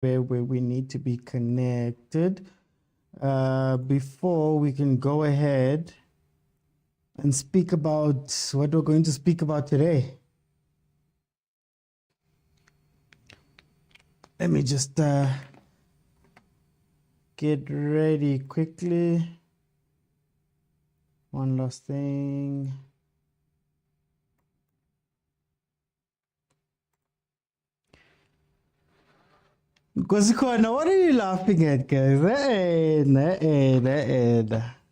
where we need to be connected before we can go ahead and speak about what we're going to speak about today. Let me just get ready quickly. One last thing. Kosikona, what are you laughing at, guys?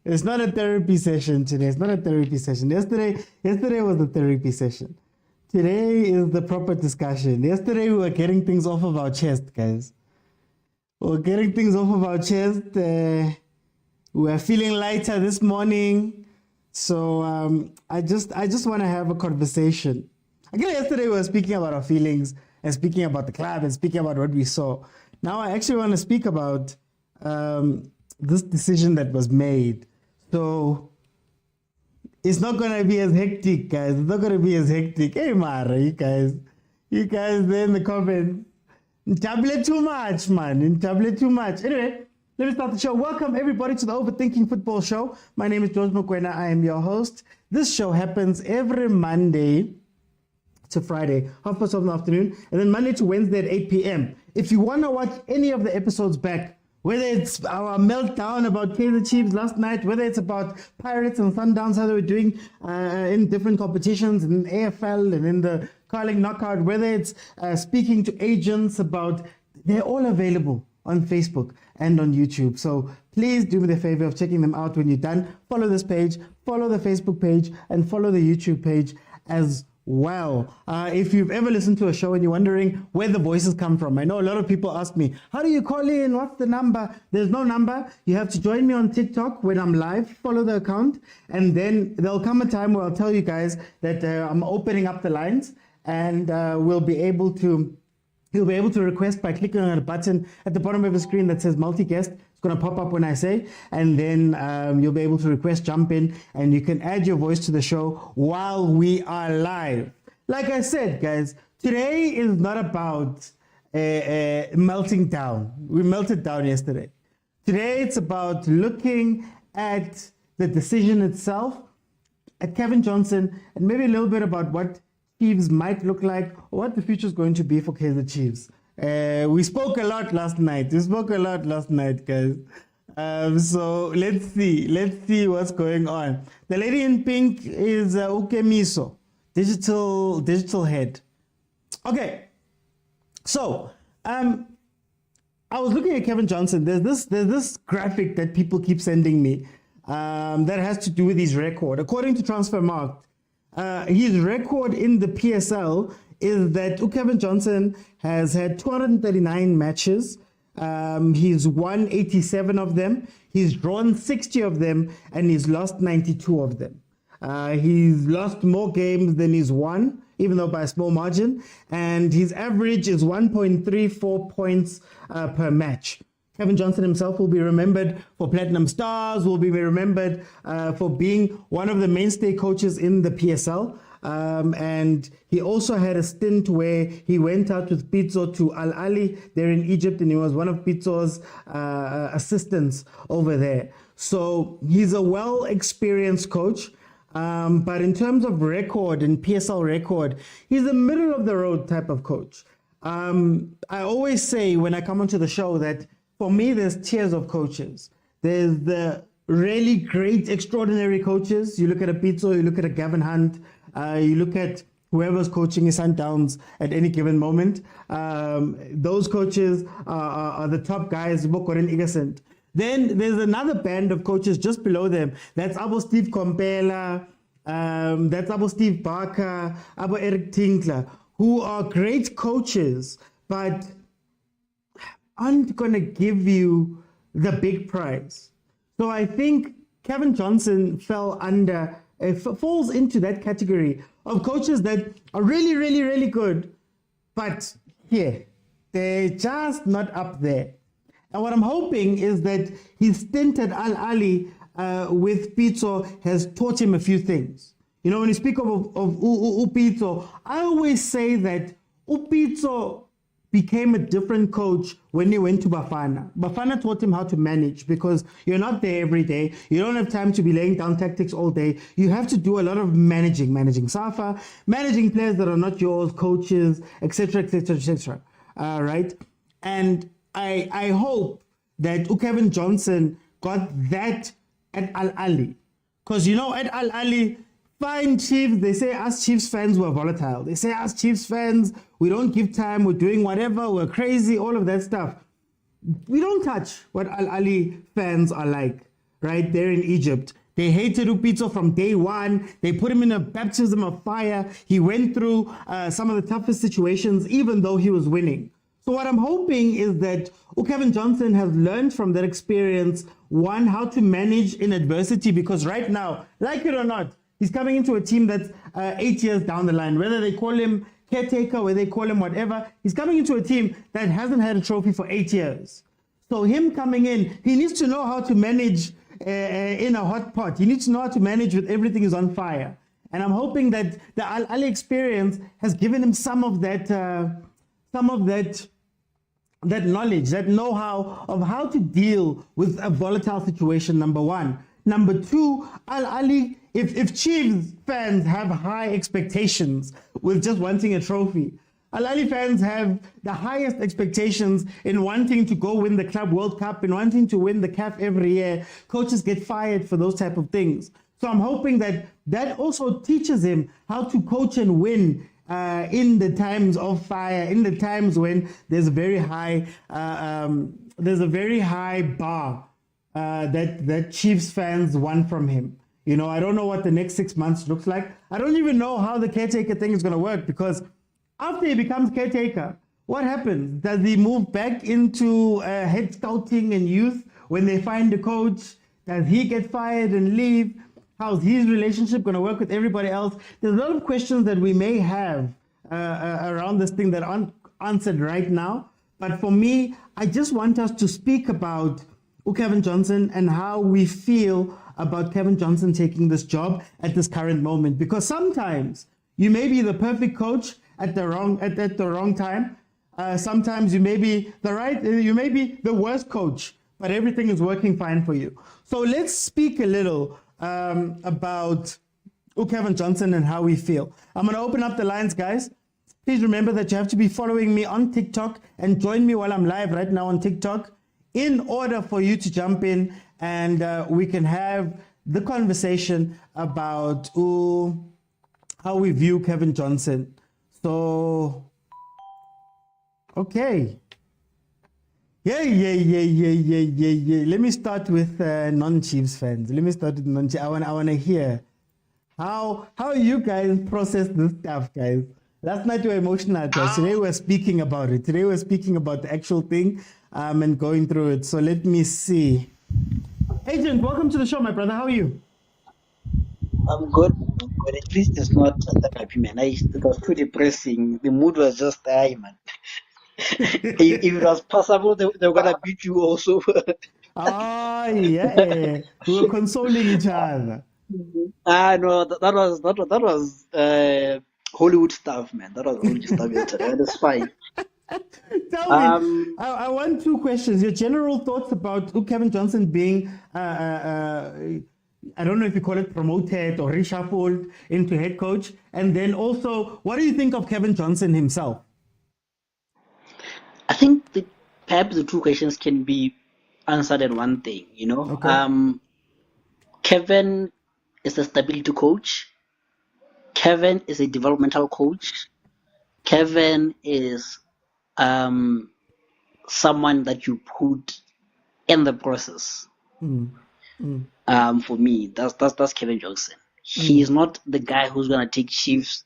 It's not a therapy session today. It's not a therapy session. Yesterday was the therapy session. Today is the proper discussion. Yesterday we were getting things off of our chest, guys. We were getting things off of our chest. We were feeling lighter this morning. So I just want to have a conversation. Again, yesterday we were speaking about our feelings and speaking about the club and speaking about what we saw. Now I actually want to speak about this decision that was made. So it's not going to be as hectic, guys. It's not going to be as hectic. Hey, Mara, you guys there in the comments. Tablet too much, man. Tablet too much. Anyway, let me start the show. Welcome, everybody, to the Overthinking Football Show. My name is George Mokwena. I am your host. This show happens every Monday to Friday, 12:30 in the afternoon, and then Monday to Wednesday at 8 p.m. If you want to watch any of the episodes back, whether it's our meltdown about Kaizer Chiefs last night, whether it's about Pirates and Sundowns, how they were doing in different competitions, in AFL and in the curling knockout, whether it's speaking to agents about, they're all available on Facebook and on YouTube. So please do me the favor of checking them out when you're done. Follow this page, follow the Facebook page, and follow the YouTube page as well. If you've ever listened to a show and you're wondering where the voices come from, I know a lot of people ask me, how do you call in? What's the number? There's no number. You have to join me on TikTok when I'm live, follow the account, and then there'll come a time where I'll tell you guys that I'm opening up the lines, and you'll be able to request by clicking on a button at the bottom of the screen that says multi-guest. It's going to pop up when I say, and then you'll be able to request jump in, and you can add your voice to the show while we are live. Like I said, guys, today is not about melting down. We melted down yesterday. Today it's about looking at the decision itself, at Cavin Johnson, and maybe a little bit about what Chiefs might look like, or what the future is going to be for Kaizer Chiefs. We spoke a lot last night. Guys. So let's see what's going on. The lady in pink is Ukemiso, digital head. Okay, so I was looking at Cavin Johnson. There's this graphic that people keep sending me that has to do with his record. According to Transfermarkt, his record in the PSL is that Kevin Johnson has had 239 matches. He's won 87 of them. He's drawn 60 of them, and he's lost 92 of them. He's lost more games than he's won, even though by a small margin. And his average is 1.34 points per match. Cavin Johnson himself will be remembered for Platinum Stars, will be remembered for being one of the mainstay coaches in the PSL. And he also had a stint where he went out with Pitso to Al Ali there in Egypt, and he was one of Pitso's assistants over there. So he's a well-experienced coach. But in terms of record and PSL record, he's a middle-of-the-road type of coach. I always say when I come onto the show that for me, there's tiers of coaches. There's the really great, extraordinary coaches. You look at a Pitso, you look at a Gavin Hunt, you look at whoever's coaching his Sundowns at any given moment. Those coaches are the top guys. Then there's another band of coaches just below them. That's Abo Steve Kompela, that's Abo Steve Barker, Abo Eric Tinkler, who are great coaches, but aren't going to give you the big prize. So I think Cavin Johnson falls into that category of coaches that are really, really, really good, but they're just not up there. And what I'm hoping is that his stint at Al Ali with Pitso has taught him a few things. You know, when you speak of Pitso, I always say that Pitso became a different coach when he went to Bafana. Bafana taught him how to manage because you're not there every day. You don't have time to be laying down tactics all day. You have to do a lot of managing Safa, managing players that are not yours, coaches, etc., etc., etc. Right? And I hope that Kevin Johnson got that at Al Ali. Because, at Al Ali, fine Chiefs, they say us Chiefs fans were volatile. They say us Chiefs fans, we don't give time, we're doing whatever, we're crazy, all of that stuff. We don't touch what Al Ali fans are like, right? They're in Egypt. They hated Upito from day one. They put him in a baptism of fire. He went through some of the toughest situations, even though he was winning. So what I'm hoping is that Kevin Johnson has learned from that experience, one, how to manage in adversity, because right now, like it or not, he's coming into a team that's 8 years down the line, whether they call him caretaker, whether they call him whatever. He's coming into a team that hasn't had a trophy for 8 years. So him coming in, he needs to know how to manage in a hot pot. He needs to know how to manage with everything is on fire. And I'm hoping that the Al Ali experience has given him some of that knowledge, that know-how of how to deal with a volatile situation, number one. Number two, Al Ali, if Chiefs fans have high expectations with just wanting a trophy, Al Ali fans have the highest expectations in wanting to go win the Club World Cup, in wanting to win the CAF every year. Coaches get fired for those type of things. So I'm hoping that also teaches him how to coach and win in the times of fire, in the times when there's a very high bar that Chiefs fans want from him. I don't know what the next 6 months looks like. I don't even know how the caretaker thing is going to work, because after he becomes caretaker, what happens? Does he move back into head scouting and youth when they find a coach? Does he get fired and leave? How's his relationship going to work with everybody else? There's a lot of questions that we may have around this thing that aren't answered right now. But for me, I just want us to speak about Kevin Johnson and how we feel about Kevin Johnson taking this job at this current moment. Because sometimes you may be the perfect coach at the wrong time. Sometimes you may be the worst coach, but everything is working fine for you. So let's speak a little about Kevin Johnson and how we feel. I'm going to open up the lines, guys. Please remember that you have to be following me on TikTok and join me while I'm live right now on TikTok in order for you to jump in and we can have the conversation about how we view Kevin Johnson. So, okay. Yeah. Let me start with non-Chiefs fans. I want to hear how you guys process this stuff, guys. Last night we were emotional, guys. Today we're speaking about it. Today we're speaking about the actual thing and going through it. So let me see. Agent, welcome to the show, my brother. How are you? I'm good. At least it's not therapy, man. It was too depressing. The mood was just high, man. If it was possible, they were gonna beat you also. Yeah. We were consoling each other. No, that was Hollywood stuff, man. That was Hollywood stuff yesterday. That's fine. Tell me, I want two questions. Your general thoughts about Kevin Johnson being, I don't know if you call it promoted or reshuffled into head coach. And then also, what do you think of Kevin Johnson himself? I think perhaps the two questions can be answered in one thing, Okay. Kevin is a stability coach. Kevin is a developmental coach. Kevin is someone that you put in the process. For me, that's Kevin Johnson. He is not the guy who's gonna take Chiefs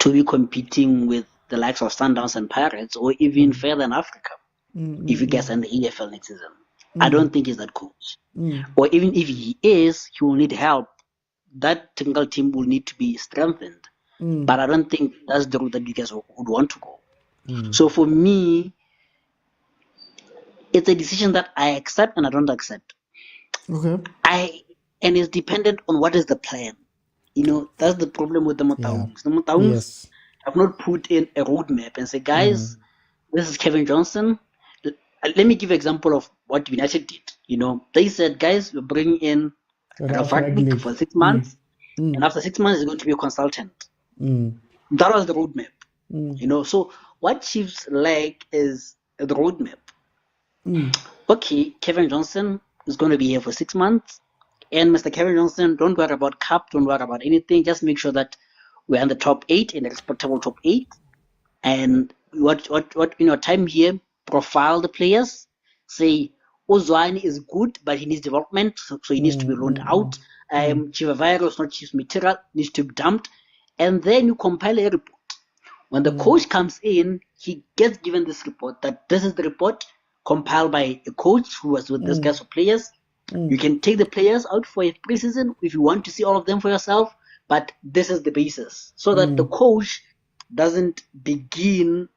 to be competing with the likes of Sundowns and Pirates, or even further in Africa. If he gets in the EFL next season, I don't think he's that coach. Or even if he is, he will need help. That technical team will need to be strengthened. But I don't think that's the route that you guys would want to go. So for me, it's a decision that I accept and I don't accept. Okay. And it's dependent on what is the plan. That's the problem with the Motaungs. The Motaungs have not put in a roadmap and say, guys, this is Kevin Johnson. Let me give an example of what United did. They said, guys, we're bringing in Ralph Ragnick Ragnick. for 6 months, and after 6 months, he's going to be a consultant. That was the roadmap. So what Chiefs lack is the roadmap. Okay, Kevin Johnson is going to be here for 6 months, and Mr. Kevin Johnson, don't worry about cup, don't worry about anything. Just make sure that we're in the top 8, in the respectable top 8. And what in your time here, profile the players. Say Ozwani is good, but he needs development, so he needs to be loaned out. Chivaviro is not Chiefs material, needs to be dumped. And then you compile a report. When the coach comes in, he gets given this report, that this is the report compiled by a coach who was with this guys for players. You can take the players out for a preseason if you want to see all of them for yourself, but this is the basis, so that the coach doesn't begin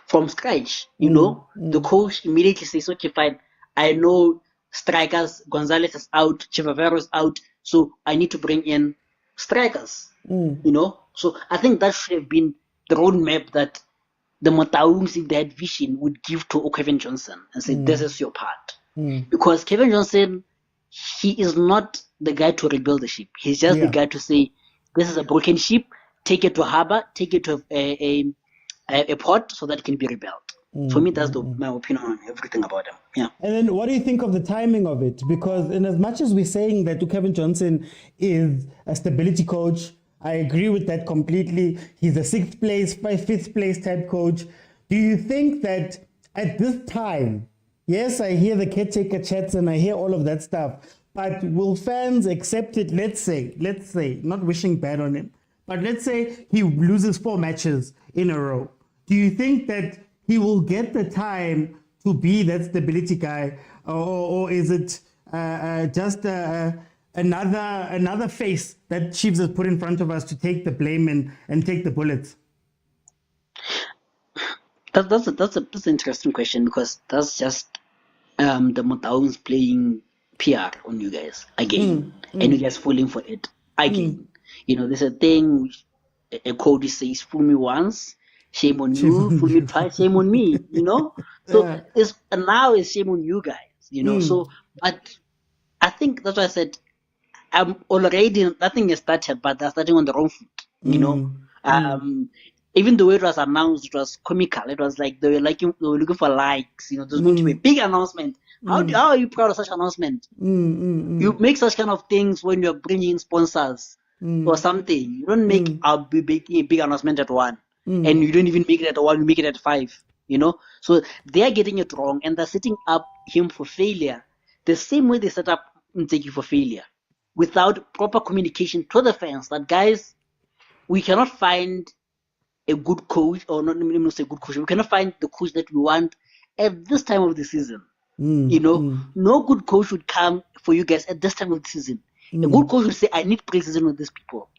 from scratch. The coach immediately says, okay, fine, I know strikers, Gonzalez is out, Chivavero is out, so I need to bring in strikers. So I think that should have been the roadmap that the Motaungs, if they had vision, would give to Kevin Johnson and say, this is your part. Because Kevin Johnson, he is not the guy to rebuild the ship. He's just the guy to say, this is a broken ship, take it to harbor, take it to a port so that it can be rebuilt. For me, that's my opinion on everything about him. Yeah. And then what do you think of the timing of it? Because in as much as we're saying that Kevin Johnson is a stability coach, I agree with that completely. He's a 6th place, 5th place type coach. Do you think that at this time, yes, I hear the caretaker chats and I hear all of that stuff, but will fans accept it? Let's say, not wishing bad on him, but let's say he loses 4 matches in a row. Do you think that he will get the time to be that stability guy, or is it just another face that Chiefs has put in front of us to take the blame and take the bullets? That's an interesting question, because that's just the Motaungs playing PR on you guys again, and you guys falling for it again. There's a thing a coach says, fool me once, shame on you, fool me twice, shame on me, So now it's shame on you guys, So, but I think that's why I said I'm already, nothing is started, but they're starting on the wrong foot, Even the way it was announced, it was comical. It was like they were looking for likes. There's going to be a big announcement. How are you proud of such announcement? You make such kind of things when you're bringing in sponsors or something. You don't make I'll be making a big announcement at 1, and you don't even make it at 1. You make it at 5. So they are getting it wrong, and they're setting up him for failure the same way they set up Mtseki for failure, without proper communication to the fans. That guys, we cannot find a good coach, or not even say good coach. We cannot find the coach that we want at this time of the season. No good coach would come for you guys at this time of the season. A good coach would say, I need preseason with these people,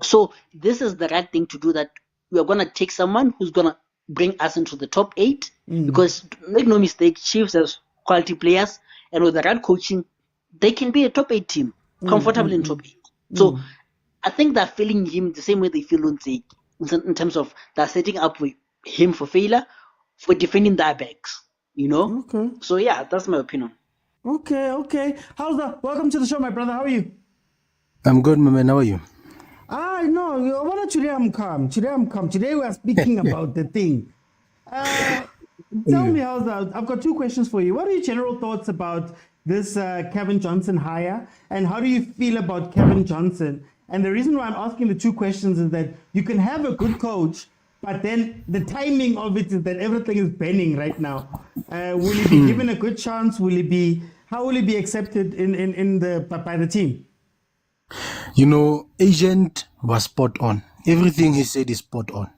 So this is the right thing to do, that we are going to take someone who's going to bring us into the top 8, because make no mistake, Chiefs has quality players, and with the right coaching, they can be a top 8 team, comfortably in top 8. So I think they're feeling him the same way they feel Ntseki, in terms of they're setting up with him for failure, for defending their backs, Okay. So yeah, that's my opinion. Okay. How's that? Welcome to the show, my brother. How are you? I'm good, my man. How are you? No, today I'm calm. Today we are speaking about the thing. Tell me, how's that? I've got 2 questions for you. What are your general thoughts about this Kevin Johnson hire, and how do you feel about Kevin Johnson? And the reason why I'm asking the 2 questions is that you can have a good coach, but then the timing of it is that everything is burning right now. Will he be given a good chance? How will he be accepted by the team? Agent was spot on. Everything he said is spot on.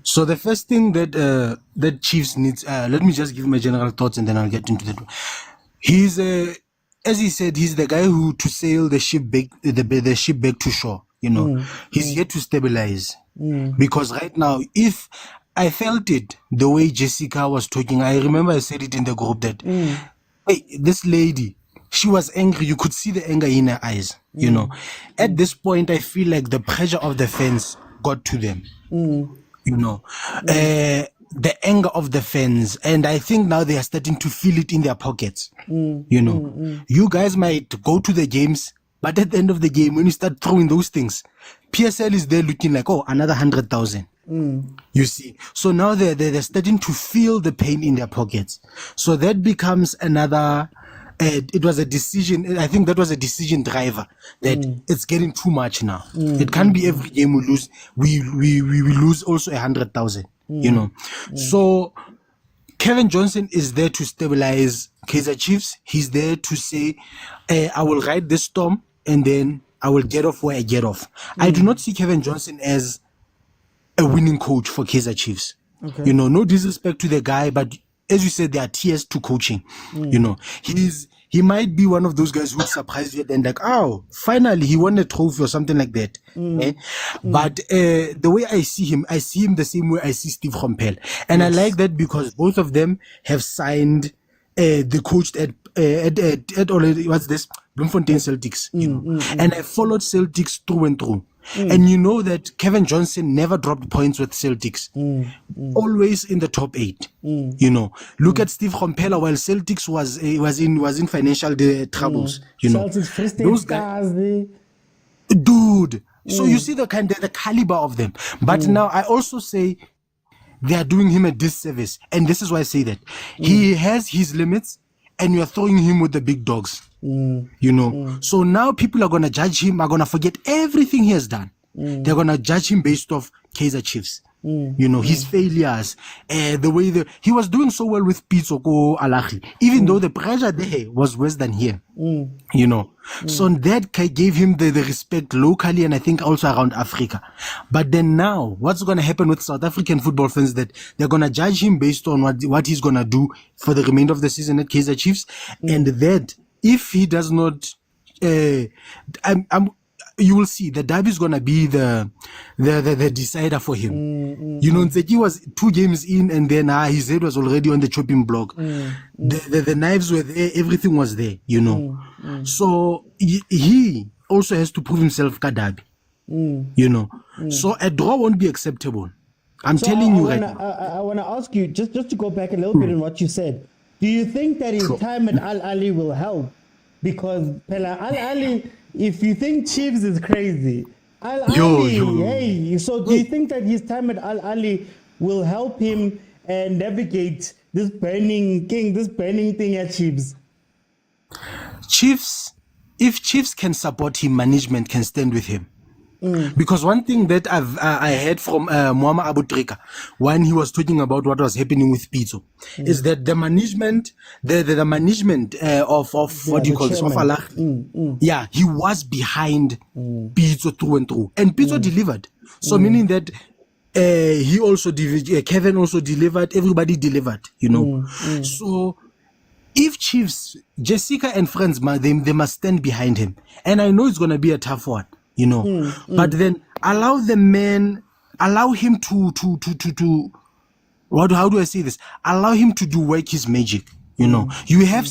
So the first thing that Chiefs needs, let me just give my general thoughts and then I'll get into that. He's as he said, he's the guy who to sail the ship back, the ship back to shore. He's here to stabilize. Because right now, if I felt it the way Jessica was talking, I remember I said it in the group that, hey, this lady, she was angry. You could see the anger in her eyes. At this point, I feel like the pressure of the fans got to them. you know, the anger of the fans, and I think now they are starting to feel it in their pockets. You know, you guys might go to the games, but at the end of the game, when you start throwing those things, PSL is there looking like, oh, another 100,000. You see, so now they're starting to feel the pain in their pockets. So that becomes another. It was a decision. I think that was a decision driver that it's getting too much now. It can't be every game we lose. We lose also 100,000. You know, so Kevin Johnson is there to stabilize Kaizer Chiefs. He's there to say, I will ride this storm and then I will get off where I get off. I do not see Kevin Johnson as a winning coach for Kaizer Chiefs. Okay. You know, no disrespect to the guy, but as you said, there are tiers to coaching. You know, he might be one of those guys who would surprise you and like, oh, finally he won a trophy or something like that. But the way I see him the same way I see Steve Rompel. And I like that because both of them have signed the coach at what's this? Bloemfontein Celtics, you know. And I followed Celtics through and through. And you know that Kevin Johnson never dropped points with Celtics. Always in the top 8. You know. Look at Steve Rompela while Celtics was in financial troubles. You know. Those guys, dude. So you see the caliber of them. But now I also say they are doing him a disservice. And this is why I say that. He has his limits and you are throwing him with the big dogs. You know, so now people are gonna judge him, are gonna forget everything he has done. They're gonna judge him based off Kaizer Chiefs. You know, his failures, the way he was doing so well with Pitsoko Alachi, even though the pressure there was worse than here. You know, so that gave him the respect locally and I think also around Africa. But then now, what's gonna happen with South African football fans that they're gonna judge him based on what he's gonna do for the remainder of the season at Kaizer Chiefs, and that if he does not, you will see the derby is gonna be the decider for him. You know, Ntseki was 2 games in, and then his head was already on the chopping block. The knives were there, everything was there. You know, so he also has to prove himself ka derby. You know, so a draw won't be acceptable. I'm telling you right now. I want to ask you just to go back a little bit on what you said. Do you think that his time at Al Ali will help? Because Al Ali, if you think Chiefs is crazy, Al Ali, hey, so do you think that his time at Al Ali will help him navigate this burning thing at Chiefs? If Chiefs can support him, management can stand with him. Because one thing that I heard from Muammar Abu Trika when he was talking about what was happening with Pizzo is that the management, the management of what do you call this, of Allah, he was behind Pizzo through and through, and Pizzo delivered. So meaning that he also Kevin also delivered, everybody delivered, you know. So if Chiefs, Jessica and friends, they must stand behind him, and I know it's gonna be a tough one. You know, but then allow him to how do I say this? Allow him to work his magic. You know, you have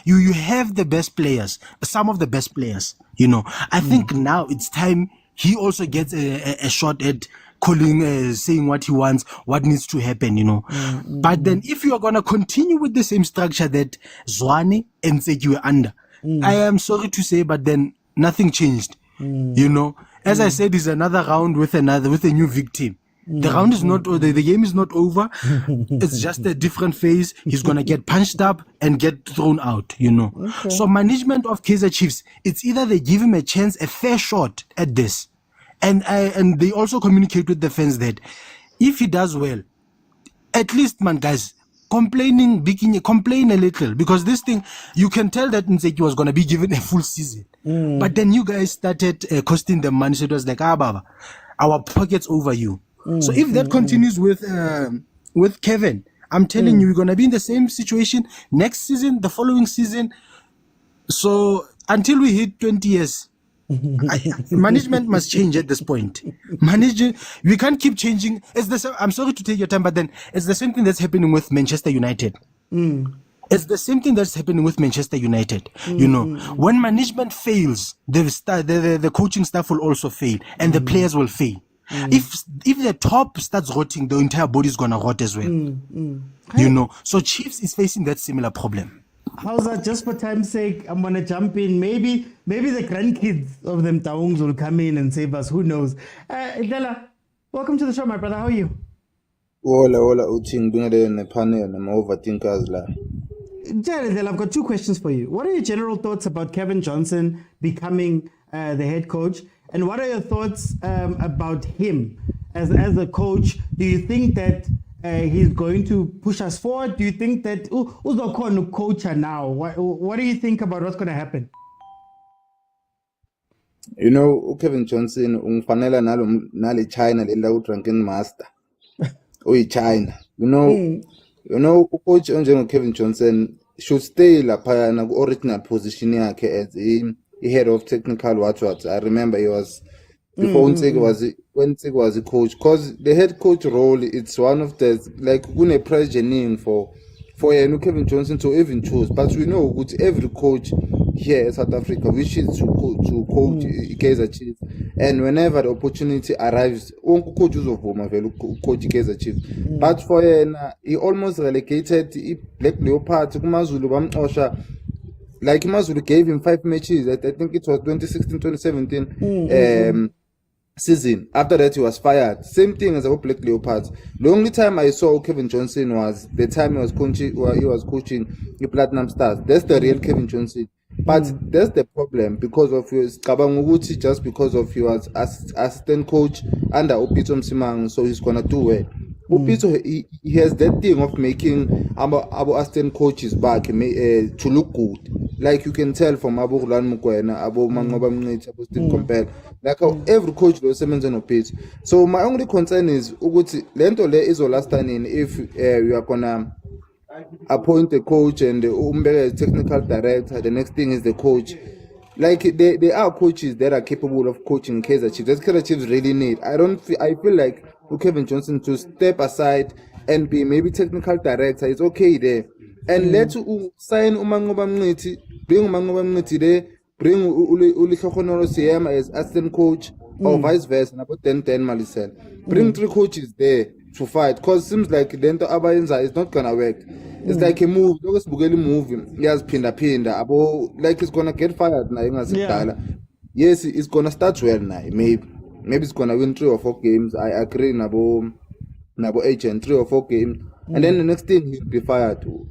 you have the best players, some of the best players. You know, I think now it's time he also gets a shot at calling, saying what he wants, what needs to happen. You know, but then if you are gonna continue with the same structure that Zwane and Ntseki were under, I am sorry to say, but then nothing changed. You know, as I said, it's another round with a new victim. The round is not, the game is not over. It's just a different phase. He's gonna get punched up and get thrown out. You know, so management of Kaizer Chiefs, it's either they give him a chance, a fair shot at this, and they also communicate with the fans that if he does well, at least, man, guys. Complain a little, because this thing, you can tell that Ntseki was going to be given a full season. But then you guys started costing them money. So it was like, Baba, our pockets over you. So if that continues with Kevin, I'm telling you, we're going to be in the same situation next season, the following season. So until we hit 20 years, management must change at this point. We can't keep changing. I'm sorry to take your time, but then it's the same thing that's happening with Manchester United. It's the same thing that's happening with Manchester United. You know, when management fails, the coaching staff will also fail, and the players will fail. If the top starts rotting, the entire body is gonna rot as well. You know, so Chiefs is facing that similar problem. How's that? Just for time's sake, I'm gonna jump in. Maybe the grandkids of them Taungs will come in and save us. Who knows? Dela, welcome to the show, my brother. How are you? Hola, uthini bingele nepanel nama-overthinkers la. Dela, I've got two questions for you. What are your general thoughts about Cavin Johnson becoming the head coach? And what are your thoughts about him as a coach? Do you think that he's going to push us forward? Do you think that who's the coach now? What do you think about what's going to happen? You know, Kevin Johnson ungifanela nale China lela drunken master. China. You know, coach Kevin Johnson should stay lapha na original position yakhe as a head of technical what. I remember he was before when Nsig was a coach, because the head coach role, it's one of the like a pressure for Kevin Johnson to even choose. But we know with every coach here in South Africa wishes to coach Kaizer Chiefs, and whenever the opportunity arrives, coach Kaizer Chiefs. But for he almost relegated Black Leopards. Like Mazulu gave him 5 matches. I think it was 2016-2017 season. After that, he was fired. Same thing as about Black Leopards. The only time I saw Kevin Johnson was the time he was coaching the Platinum Stars. That's the real Kevin Johnson. But that's the problem because of his Kabanguti, just because of he was assistant coach under Opito Msimang, so he's gonna do well. Opito, he has that thing of making our assistant coaches back to look good. Like you can tell from Abu Rulan Mukwena, Abu Mangoba Mnich, Abu Steve Compel, like how every coach does Simmons on Opito. So my only concern is Uguti Lento Le is last time if we are gonna appoint a coach and the technical director, the next thing is the coach. Like there are coaches that are capable of coaching Kaizer Chiefs. That's Kaizer Chiefs really need. I feel like Kevin Johnson to step aside and be maybe technical director. It's okay there. And let sign Umangoba Mniti, bring Umangoba Mniti there, bring Uli Khonoro CM as assistant coach or vice versa, and about 10 Malisel. Bring 3 coaches there to fight, because it seems like the Abayenza is not gonna work. It's like a move, Dogus Bugeli moving. Yes, pinda, abo like it's gonna get fired now. Yes, it's gonna start well now. Maybe it's gonna win 3 or 4 games. I agree, Nabo agent 3 or 4 games, and then the next thing he'll be fired too.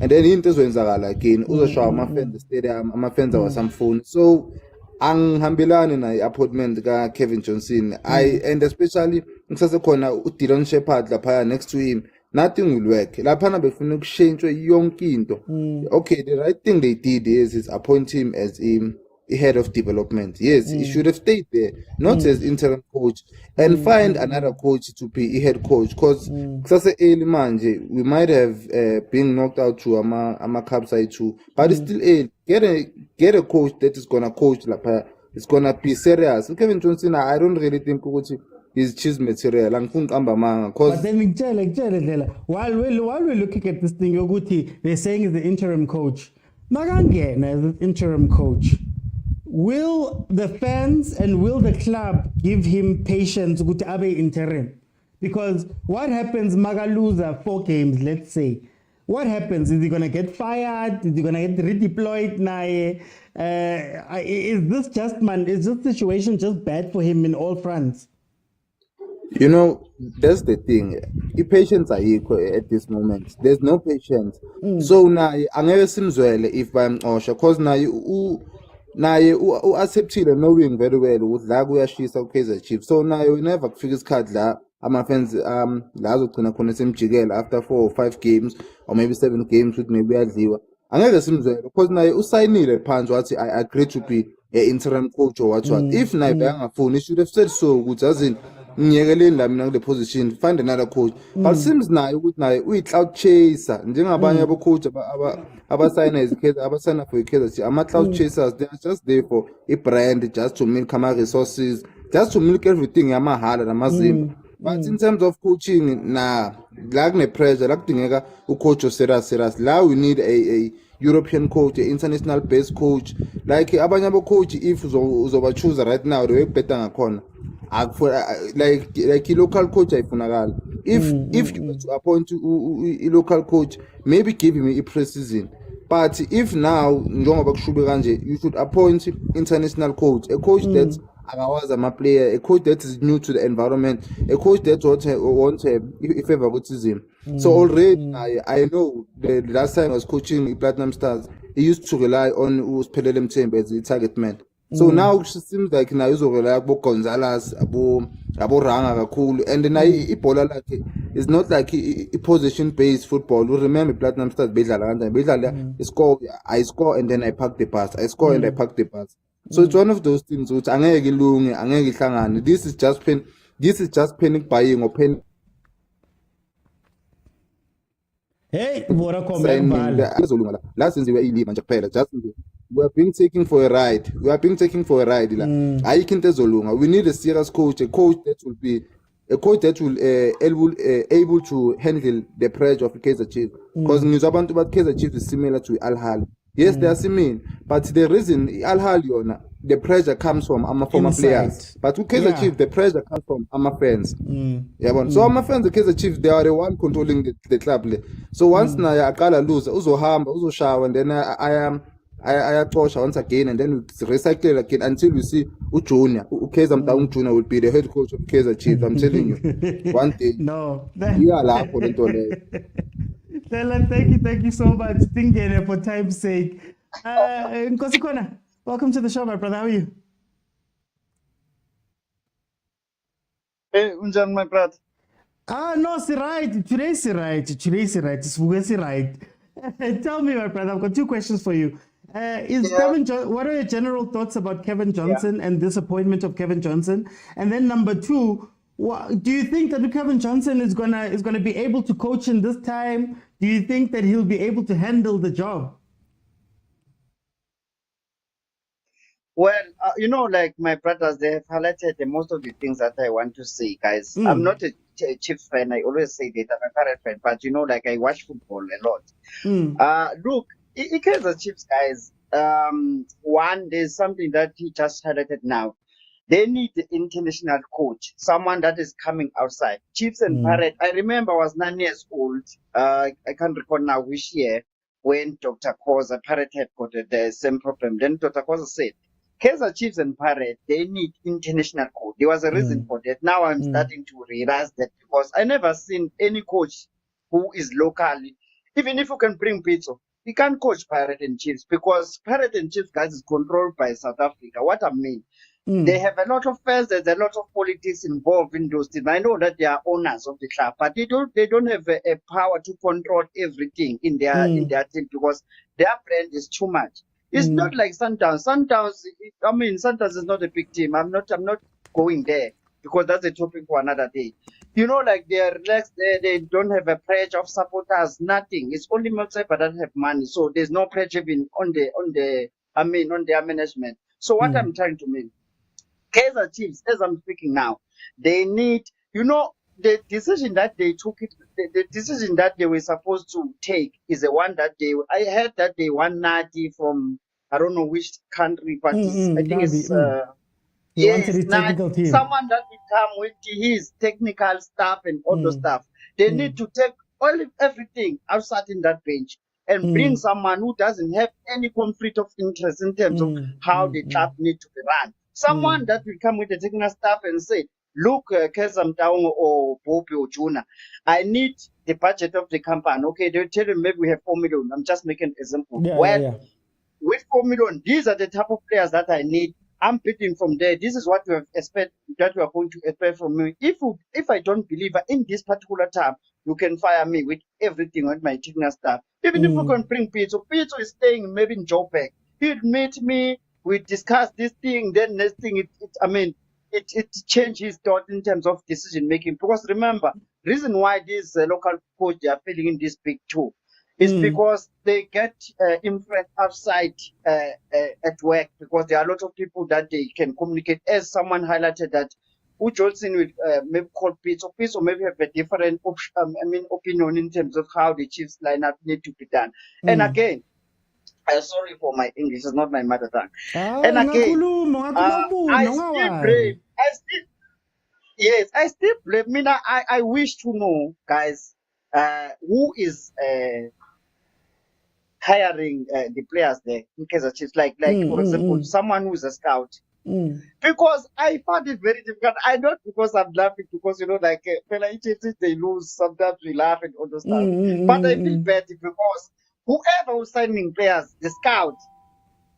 And then into Zwenzagala again, Uzoshaw my friend the stadium, my friends was some phone. So angihambelani na appointment ka Kevin Johnson. And especially ngisase khona uDilon Shepherd lapha next to him, nothing will work. Lapha befuna ukushentshwe yonke into. Okay, the right thing they did is appoint him as a head of development. Yes, he should have stayed there, not as interim coach, and find another coach to be a head coach. Because we might have been knocked out to a cup side too, but it's still get a coach that is gonna coach like it's gonna be serious. Kevin Johnson, I don't really think he's cheese material. But then while we're looking at this thing, Yoguti, they're saying is the interim coach. Magangena as the interim coach. Will the fans and will the club give him patience to Abe interim? Because what happens, Magaluza 4 games, let's say. What happens? Is he going to get fired? Is he going to get redeployed? Is this situation just bad for him in all fronts? You know, that's the thing. The patients are equal at this moment. There's no patience. So now, I never seems well if I'm Osha, because now you accepted knowing very well with Laguya she's okay as a chief. So now you never figures card la. My friends Lazo Kuna Sim Chigel after 4 or 5 games or maybe 7 games with maybe Aziwa. I never seems well because now you sign the pants what I agree to be an interim coach or what. If Naibang phone, he should have said so, which doesn't the position, find another coach. But seems now we cloud chaser. Njengabanye abo coach abasayina izikhetha abasayina for ikhetha ama cloud chasers, they are just there for a brand, just to milk ama resources, just to milk everything yamahala namazimba. But in terms of coaching, like the pressure, like the coach of serious. Now we need a European coach, an international based coach. Like abanye abo coach, if uzoba choose right now, they work better ngakona. like local coach ayifunakala. If you were to appoint a local coach, maybe give him a pre-season. But if now njengoba kushube kanje, you should appoint international coach, a coach that akawazi ama-player, a coach that is new to the environment, a coach that wants favoritism. So already I know the last time I was coaching Platinum Stars, he used to rely on Usiphelele Mthembu as the target man. So now it seems like now uzorela abo Gonzalez, abo Ranga kakhulu, and then ibhola lakhe is not like a position based football. You remember Platinum Stars bedlala kanjani? Bedlala I score and then I pack the pass. I score and I pack the pass. So it's one of those things which angeke ilunge, angeke ihlangane. This is just panic buying or panic Hey, Vodacom, signing. yakubhala. Last since we were illegal, just we are being taken for a ride. We are being taken for a ride. We need a serious coach, a coach that will able to handle the pressure of Kaizer Chiefs. Because news about Kaizer Chiefs is similar to Al Ahly. Yes, they are similar, but the reason Al Ahly, the pressure comes from our former players. But with Kaizer Chiefs, the pressure comes from our fans. So our fans, the Kaizer Chiefs, they are the one controlling the club. So once na Akala lose, uzohamba, uzoshawa, and then I torch once again, and then we recycle again until we see Junior. Kaizer Junior will be the head coach of Kaizer Chiefs. I'm telling you, one day. No. We are allowed for Stella, thank you so much. Tingene for time's sake. Nkosikona, welcome to the show, my brother. How are you? Hey, unjani my brother? No, it's right. Today's right. It's right. Tell me, my brother, I've got two questions for you. What are your general thoughts about Kevin Johnson and this appointment of Kevin Johnson? And then number two, do you think that Kevin Johnson is gonna be able to coach in this time? Do you think that he'll be able to handle the job? Well, like my brothers, they have highlighted most of the things that I want to say, guys. I'm not a Chiefs fan. I always say that I'm a Parrot fan, but like I watch football a lot. Look, it is a Chiefs, guys. One, there's something that he just highlighted now. They need the international coach, someone that is coming outside. Chiefs and Parrot. I remember I was 9 years old. I can't recall now which year when Dr. Kaizer Parrot had got the same problem. Then Dr. Kaizer said, Kaizer Chiefs and Parrot, they need international coach. There was a reason for that. Now I'm starting to realize that because I never seen any coach who is local. Even if you can bring Pizzo, you can't coach Parrot and Chiefs because Parrot and Chiefs, guys, is controlled by South Africa. What I mean, they have a lot of fans. There's a lot of politics involved in those teams. I know that they are owners of the club, but they don't have a power to control everything in their team because their brand is too much. It's not like Sundowns. Sundowns is not a big team. I'm not going there because that's a topic for another day. Like they're relaxed there. They don't have a pressure of supporters. Nothing. It's only Motsepa that have money. So there's no pressure on their management. So what I'm trying to mean, Kaizer Chiefs, as I'm speaking now, they need, the decision that they took the decision that they were supposed to take is the one that I heard that they want Nadi from, I don't know which country, but I think it's, wanted his technical team. Someone that will come with his technical stuff and all the stuff. They need to take everything outside in that bench and bring someone who doesn't have any conflict of interest in terms of how the club need to be run. Someone that will come with the technical staff and say, look, Kaizer Mtaung or Bobby or Juna, I need the budget of the company. Okay, they'll tell you maybe we have 4 million. I'm just making an example. With 4 million, these are the type of players that I need. I'm picking from there. This is what you have expect that you are going to expect from me. If I don't believe in this particular time, you can fire me with everything with my technical staff. Even if you can bring Pizzo is staying maybe in Joburg. He'll meet me. We discuss this thing. Then next thing, it changed his thought in terms of decision making. Because remember, reason why these local coach they are filling in this big two is because they get influence outside at work, because there are a lot of people that they can communicate. As someone highlighted that who Johnson will maybe call Pizzo or maybe have a different opinion in terms of how the Chiefs lineup need to be done. And again, I'm sorry for my English, it's not my mother tongue. And again, I still Yes, I still blame. I wish to know, guys, who is hiring the players there in Kaizer Chiefs. Like for example, someone who is a scout. Because I found it very difficult. I not because I'm laughing, because like fella, if they lose, sometimes we laugh and all those stuff. But I feel bad because whoever was signing players, the scout,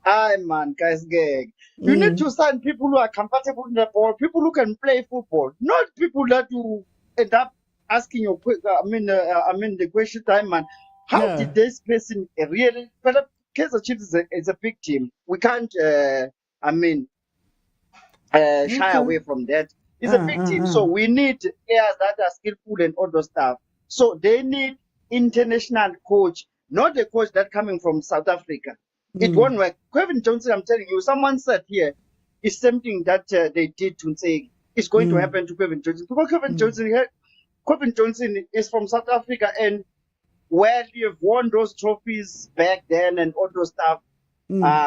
man, guys, gag. You need to sign people who are comfortable in the ball, people who can play football, not people that you end up asking your the question time, man. How Yeah. did this person really? But Kaizer Chiefs is a big team. We can't, shy away from that. It's a big team, so we need players that are skillful and all those stuff. So they need international coach, not a coach that coming from South Africa. It won't work. Kevin Johnson, I'm telling you, someone said here, is something that they did to say it's going to happen to Kevin Johnson. Because Kevin Johnson is from South Africa, and where you've won those trophies back then and all those stuff,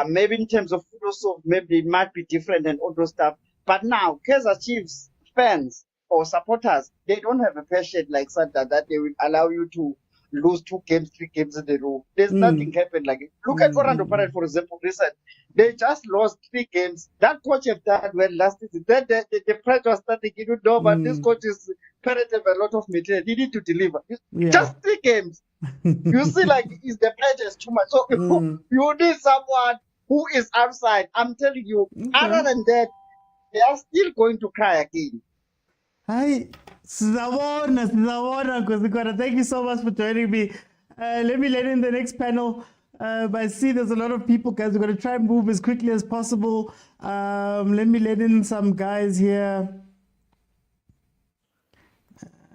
maybe in terms of philosophy, maybe it might be different and all those stuff. But now, Kaizer Chiefs fans or supporters, they don't have a passion like Santa that they will allow you to lose 2 games, 3 games in a row. There's nothing happened like it. Look at Orlando Pirates, for example, recent. They just lost 3 games. That coach have done well last season. Then the pride was starting, but this coach is Pirates have a lot of material. He need to deliver. Just 3 games. You see, like, is the pressure is too much. So you need someone who is outside. I'm telling you, other than that, they are still going to cry again. Hi, Sizabona, Kozikwana. Thank you so much for joining me. Let me let in the next panel. I see there's a lot of people, guys. We're going to try and move as quickly as possible. Let me let in some guys here.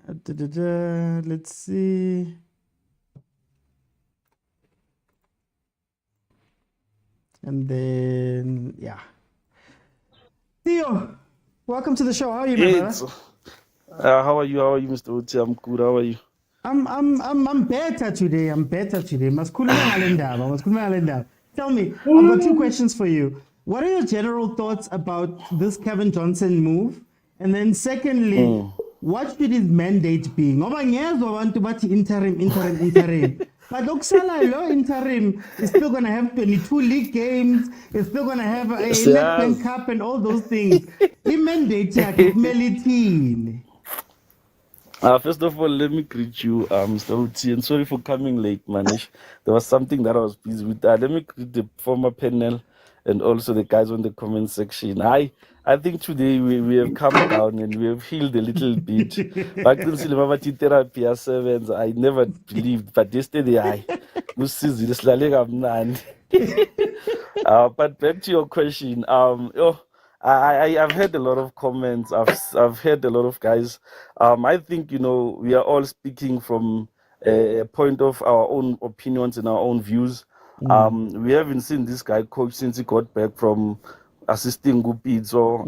Let's see. And then, yeah. Theo, welcome to the show. How are you, my brother? How are you, Mr. Uti? I'm good. How are you? I'm better today. Maskhuluma ngale ndaba. Tell me, I've got 2 questions for you. What are your general thoughts about this Cavin Johnson move? And then secondly, what should his mandate be? Ngoba ngiyezwa abantu bathi interim. But Oksala, lo interim is still going to have 22 league games. It's still going to have a Nedbank Cup and all those things. I-mandate yakhe kumele ithini? First of all, let me greet you, Mr. Uti, and sorry for coming late, Manish. There was something that I was busy with. Let me greet the former panel and also the guys on the comment section. I think today we have come down and we have healed a little bit. Back in Silvavati therapy, I never believed, but yesterday but back to your question, I've heard a lot of comments. I've heard a lot of guys. I think we are all speaking from a point of our own opinions and our own views. We haven't seen this guy coach since he got back from assisting Gupi. So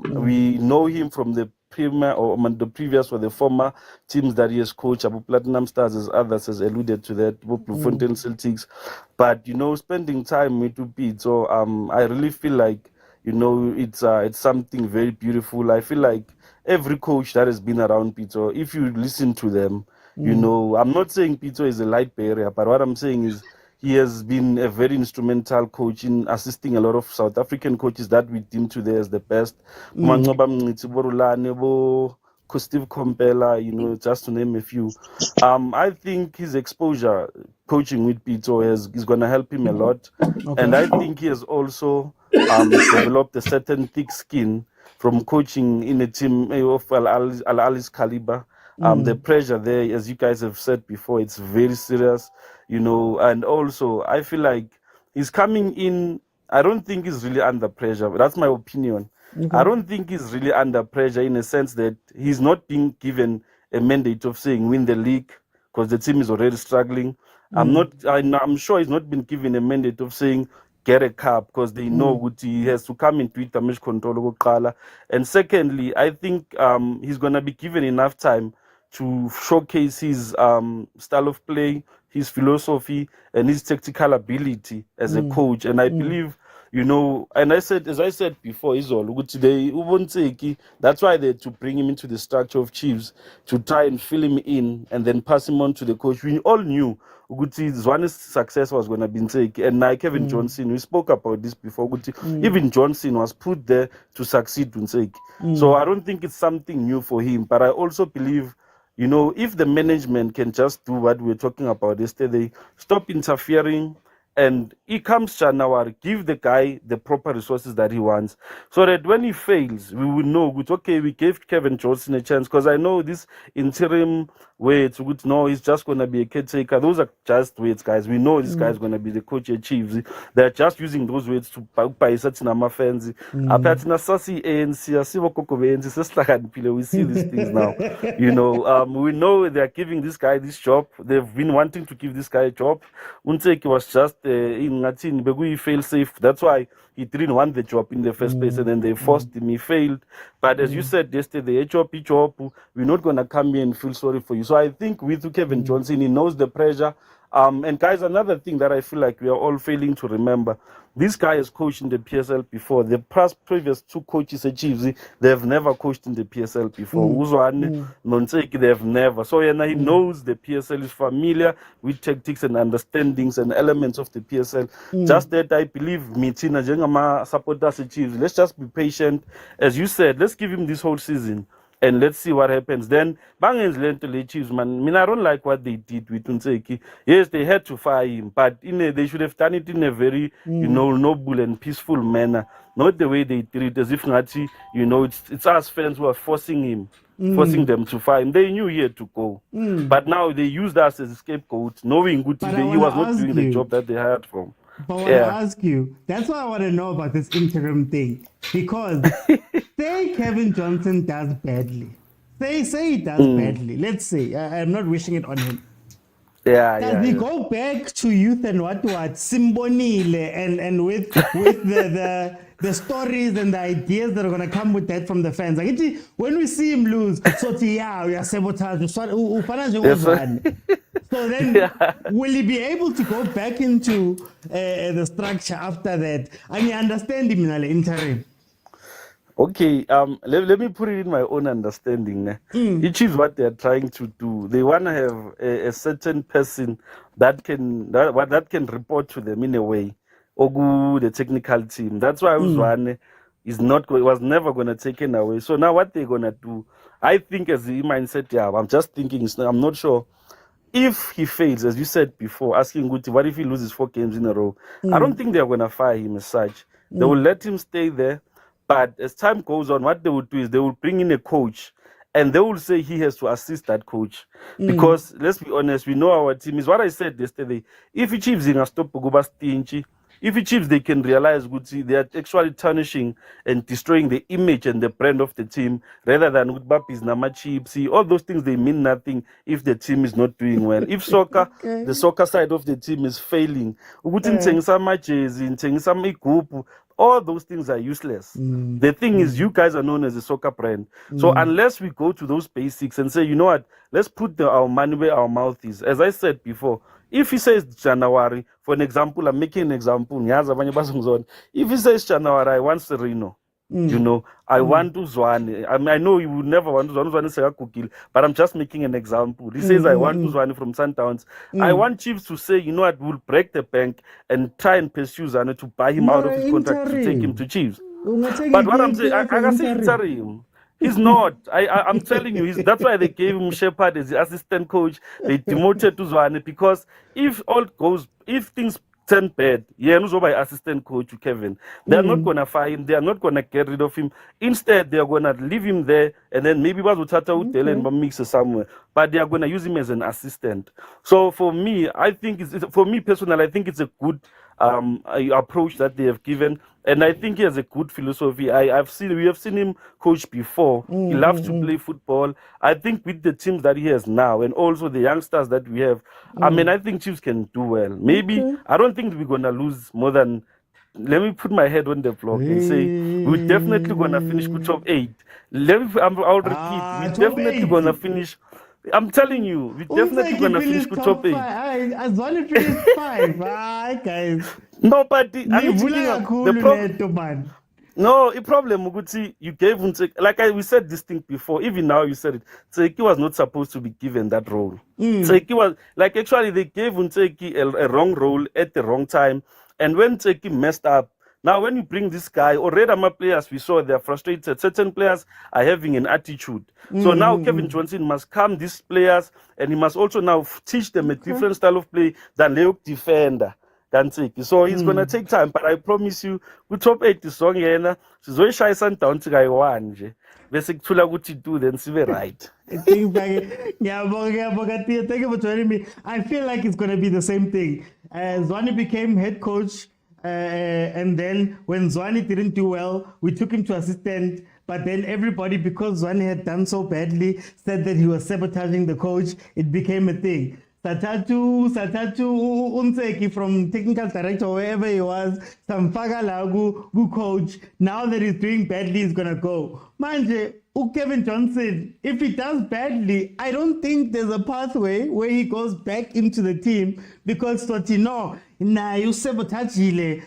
we know him from the previous or the former teams that he has coached, Abu Platinum Stars, as others has alluded to that, Bloemfontein Celtics. But spending time with Gupi. So I really feel like it's something very beautiful. I feel like every coach that has been around Pito, if you listen to them, I'm not saying Pito is a light barrier, but what I'm saying is he has been a very instrumental coach in assisting a lot of South African coaches that we deem today as the best. Steve Compella, just to name a few. I think his exposure coaching with Pito is going to help him a lot. Okay. And I think he has also developed a certain thick skin from coaching in a team of Al-Ali's caliber. The pressure there, as you guys have said before, it's very serious, and also I feel like he's coming in. I don't think he's really under pressure, but that's my opinion. Okay. I don't think he's really under pressure in a sense that he's not being given a mandate of saying win the league because the team is already struggling. I'm sure he's not been given a mandate of saying get a cup because they know what he has to come into it, damage control. And secondly, I think he's going to be given enough time to showcase his style of play, his philosophy, and his tactical ability as a coach. And I believe, and as I said before, is all that's why they had to bring him into the structure of Chiefs to try and fill him in and then pass him on to the coach. We all knew Zwane's success was going to be Nseki, and now Kevin Johnson, we spoke about this before. Even Johnson was put there to succeed Nseki. So I don't think it's something new for him, but I also believe, if the management can just do what we were talking about yesterday, stop interfering, and he comes January, give the guy the proper resources that he wants, so that when he fails, we will know, okay, we gave Kevin Johnson a chance, because I know this interim words, no, he's just going to be a caretaker. Those are just words, guys. We know this guy's going to be the coach at Chiefs. They're just using those words to buy certain fans. We see these things now. We know they're giving this guy this job. They've been wanting to give this guy a job. Unseki was just in Latin, Begui fail safe. That's why he didn't want the job in the first place, and then they forced him. He failed. But as you said yesterday, we're not going to come here and feel sorry for you. So I think with Kevin Johnson, he knows the pressure. And guys, another thing that I feel like we are all failing to remember, this guy has coached in the PSL before. The previous two coaches at Chiefs, they have never coached in the PSL before. Uzwane, Nonseki, they have never. So he knows the PSL, is familiar with tactics and understandings and elements of the PSL. Just that I believe Mitina Jengama supporters at Chiefs. Let's just be patient. As you said, let's give him this whole season, and let's see what happens. Then Bangens learned to Chiefs, man. I mean, I don't like what they did with Nseki. Yes, they had to fire him, but they should have done it in a very, noble and peaceful manner. Not the way they did it, as if Nati, it's us fans who are forcing them to fire him. They knew he had to go. But now they used us as a scapegoat, knowing he was not doing the job that they hired from. But I want to ask you, that's why I want to know about this interim thing. Because say Kevin Johnson does badly. Say he does badly. Let's say, I'm not wishing it on him. Does he go back to youth and what Simbonile and with the stories and the ideas that are going to come with that from the fans? Like, when we see him lose, we are sabotage. So then, will he be able to go back into the structure after that? I mean, understand him in the interim. Okay, let me put it in my own understanding. Which is what they're trying to do. They want to have a certain person that can report to them in a way. Ogu, the technical team. That's why Uzwane was never going to take it away. So now what they're going to do, I think as the mindset, I'm just thinking, I'm not sure. If he fails, as you said before, asking Guti, what if he loses 4 games in a row? I don't think they're going to fire him as such. They will let him stay there. But as time goes on, what they will do is they will bring in a coach, and they will say he has to assist that coach. Because let's be honest, we know our team is what I said yesterday. If he Chiefs in a stop Guba stingy, if he Chiefs, they can realize Guti, they are actually tarnishing and destroying the image and the brand of the team rather than Gutbapis Nama Chiefs. All those things, they mean nothing if the team is not doing well. If soccer, the soccer side of the team is failing, all those things are useless. The thing is, you guys are known as a soccer brand. So unless we go to those basics and say, you know what, let's put our money where our mouth is. As I said before, if he says January, for an example, I'm making an example. If he says January, I want Sereno. I want Uzwane. I know you would never want Uzwane, but I'm just making an example. He says, I want Uzwane from Sundowns. I want Chiefs to say, you know what, we'll break the bank and try and pursue Zane to buy him out of his contract to take him to Chiefs. But what I'm saying, I can say interim. He's not. I'm telling you, that's why they gave him Shepard as the assistant coach. They demoted Uzwane because if things turn bad, by assistant coach Kevin, they're not going to fire him. They are not going to get rid of him. Instead, they are going to leave him there, and then maybe and mix it somewhere. But they are going to use him as an assistant. So for me, personally, I think it's a good approach that they have given, and I think he has a good philosophy. We have seen him coach before. He loves to play football. I think with the teams that he has now, and also the youngsters that we have, I think Chiefs can do well. Maybe I don't think we're gonna lose more than. Let me put my head on the block and say we're definitely gonna finish with top 8. I'll repeat, we're definitely gonna finish. I'm telling you, we're definitely gonna finish with top 8. As long as finished 5, guys. No, but Nivula kakhulu neto man. no, the problem Muguti, you gave Unseki, like we said this thing before, even now you said it, Tseki was not supposed to be given that role. Tseki was, like actually they gave Unseki a wrong role at the wrong time. And when Tseki messed up, now when you bring this guy, already my players, we saw they're frustrated. Certain players are having an attitude. So now Kevin Johnson must calm these players and he must also now teach them a different style of play than Leok defender. So it's gonna take time, but I promise you, ku top 8 song yena sizoyishaya Sundowns kayi-1 nje bese kuthula ukuthi 2 then sibe right. Things like ngiyabonga, Tia. Thank you for joining me. I feel like it's gonna be the same thing. Zwani became head coach, and then when Zwani didn't do well, we took him to assistant. But then everybody, because Zwani had done so badly, said that he was sabotaging the coach. It became a thing. Satatu Unseki from technical director, wherever he was, Samfaga Lagu, good coach. Now that he's doing badly, he's gonna go. Manje, Kevin Johnson, if he does badly, I don't think there's a pathway where he goes back into the team because Totino, you sabotagile,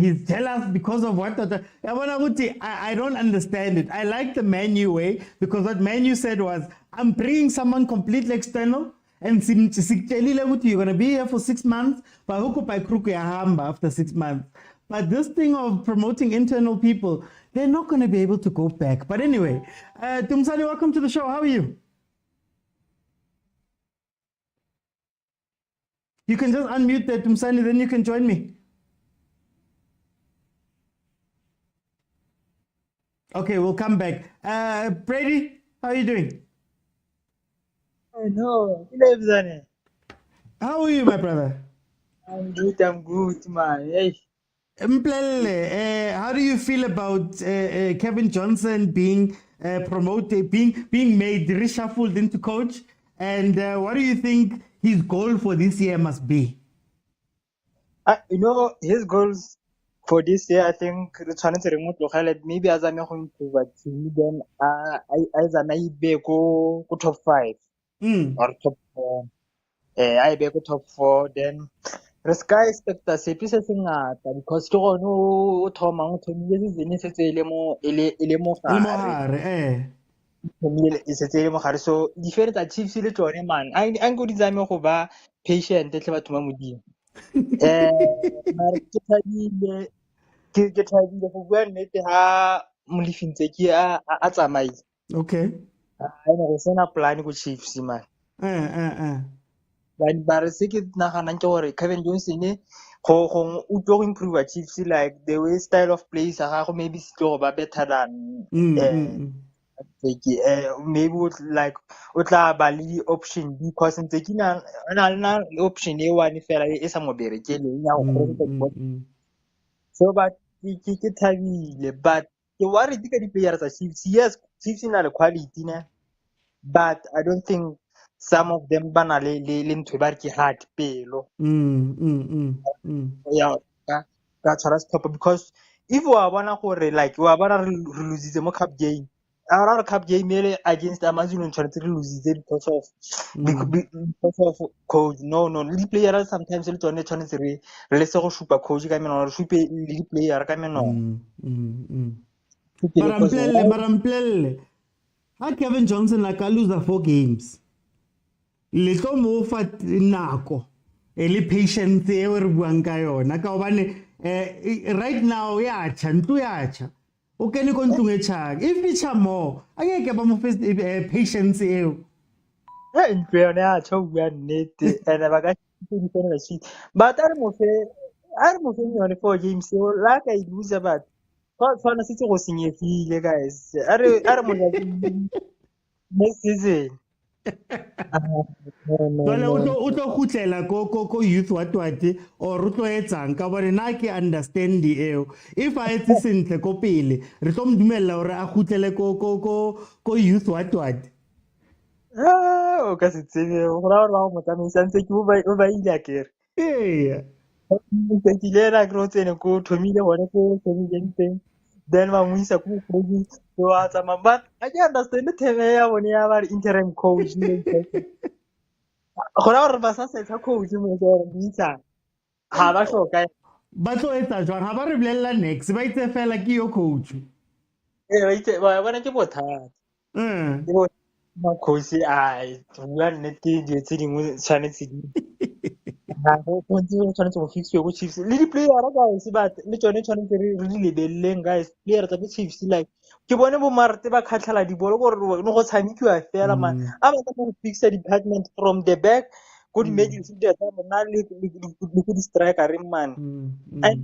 he's jealous because of what. I don't understand it. I like the Manu way because what Manu said was, I'm bringing someone completely external. And you're going to be here for 6 months, but after 6 months. But this thing of promoting internal people, they're not going to be able to go back. But anyway, Tumsani, welcome to the show. How are you? You can just unmute that, Tumsani, then you can join me. Okay, we'll come back. Brady, how are you doing? No, How are you, my brother? I'm good, man. Hey. Mplele, how do you feel about Kevin Johnson being promoted, being made reshuffled into coach? And what do you think his goal for this year must be? His goals for this year, I think, trying to remote local, maybe as I'm going to then I be go top 5 or top 4. I be go top 4, then the sky expecta se pisa singata because to no thoma motho le zene se tse ele mo gare e se tse ele mo gare so different achievements le tsone man a go dizame go ba patient tle batho ba modimo mara ke thabile go bua nnete ha molefintse ke a tsamaile Okay. a ene go sena plan go Chiefs man ba re se ke naganang ke gore Kevin Johnson go tlo improve Chiefs like the way style of play sa gagwe maybe se tlo go ba better than maybe like o tla ba le option because ntse ke na option e one fela e sa mo berekeleng ya go so but ke thabile but ke worried ka di-players tsa Chiefs. Yes, Chiefs na le quality but I don't think some of them ba na le ntho ba re ke hard pelo ya ka tshwara stop because if wa bona gore like wa bona re lositse mo cup game our cup game ele against Amazon tshwanetse re lositse because of coach no le players sometimes le tsone tshwanetse re le se go shupa coach ka meno re shupe le player ka meno Maramplele. How Kevin Johnson like I lose the 4 games. Letlo mo fa nako. Ele patience e re buang ka yona ka obane right now ya ntlo ya cha. O kene ko ntlong e tshang. If we cha more, ke ba mo first patience eo. ntlo yone ya tsho bua nnete ene ba ka defend sheet but are mo fe yone 4 games so like I lose but tshwana se go senyegile guys are mo next season Jale o tlo khutlela ko youth what or o tlo etsang ka bone na ke understand eo if a etse sentle ko pele re tlo mdumella hore a khutlele ko youth what o ka se tsebe go ra ba mo tsamaisa ntse ke o ba ile a kere ke ile ra gro tsene ko thomile hore ko teng then ba mo isa ko coach so a tsama but I can understand the theme ya bone ya ba interim coach go ra gore ba sa setsa coach mo go re bitsa ha ba hloka ba tlo etsa jwang ha ba re bolella next ba itse fela ke yo coach Wa bona ke bothata. mm Ke bo makhosi a bua nnete dilo tse dingwe tshwanetse di go tshwanetse go fixiwe go Chiefs le di-player-a guys le tsone tshwanetse re di lebeleleng guys player tsa bo Chiefs like ke bone bo Marte ba kgatlhela dibolo gore go tshamekiwa fela man a ba go fixa department from the back go di-midfielder tsa rona le go di-strikereng man and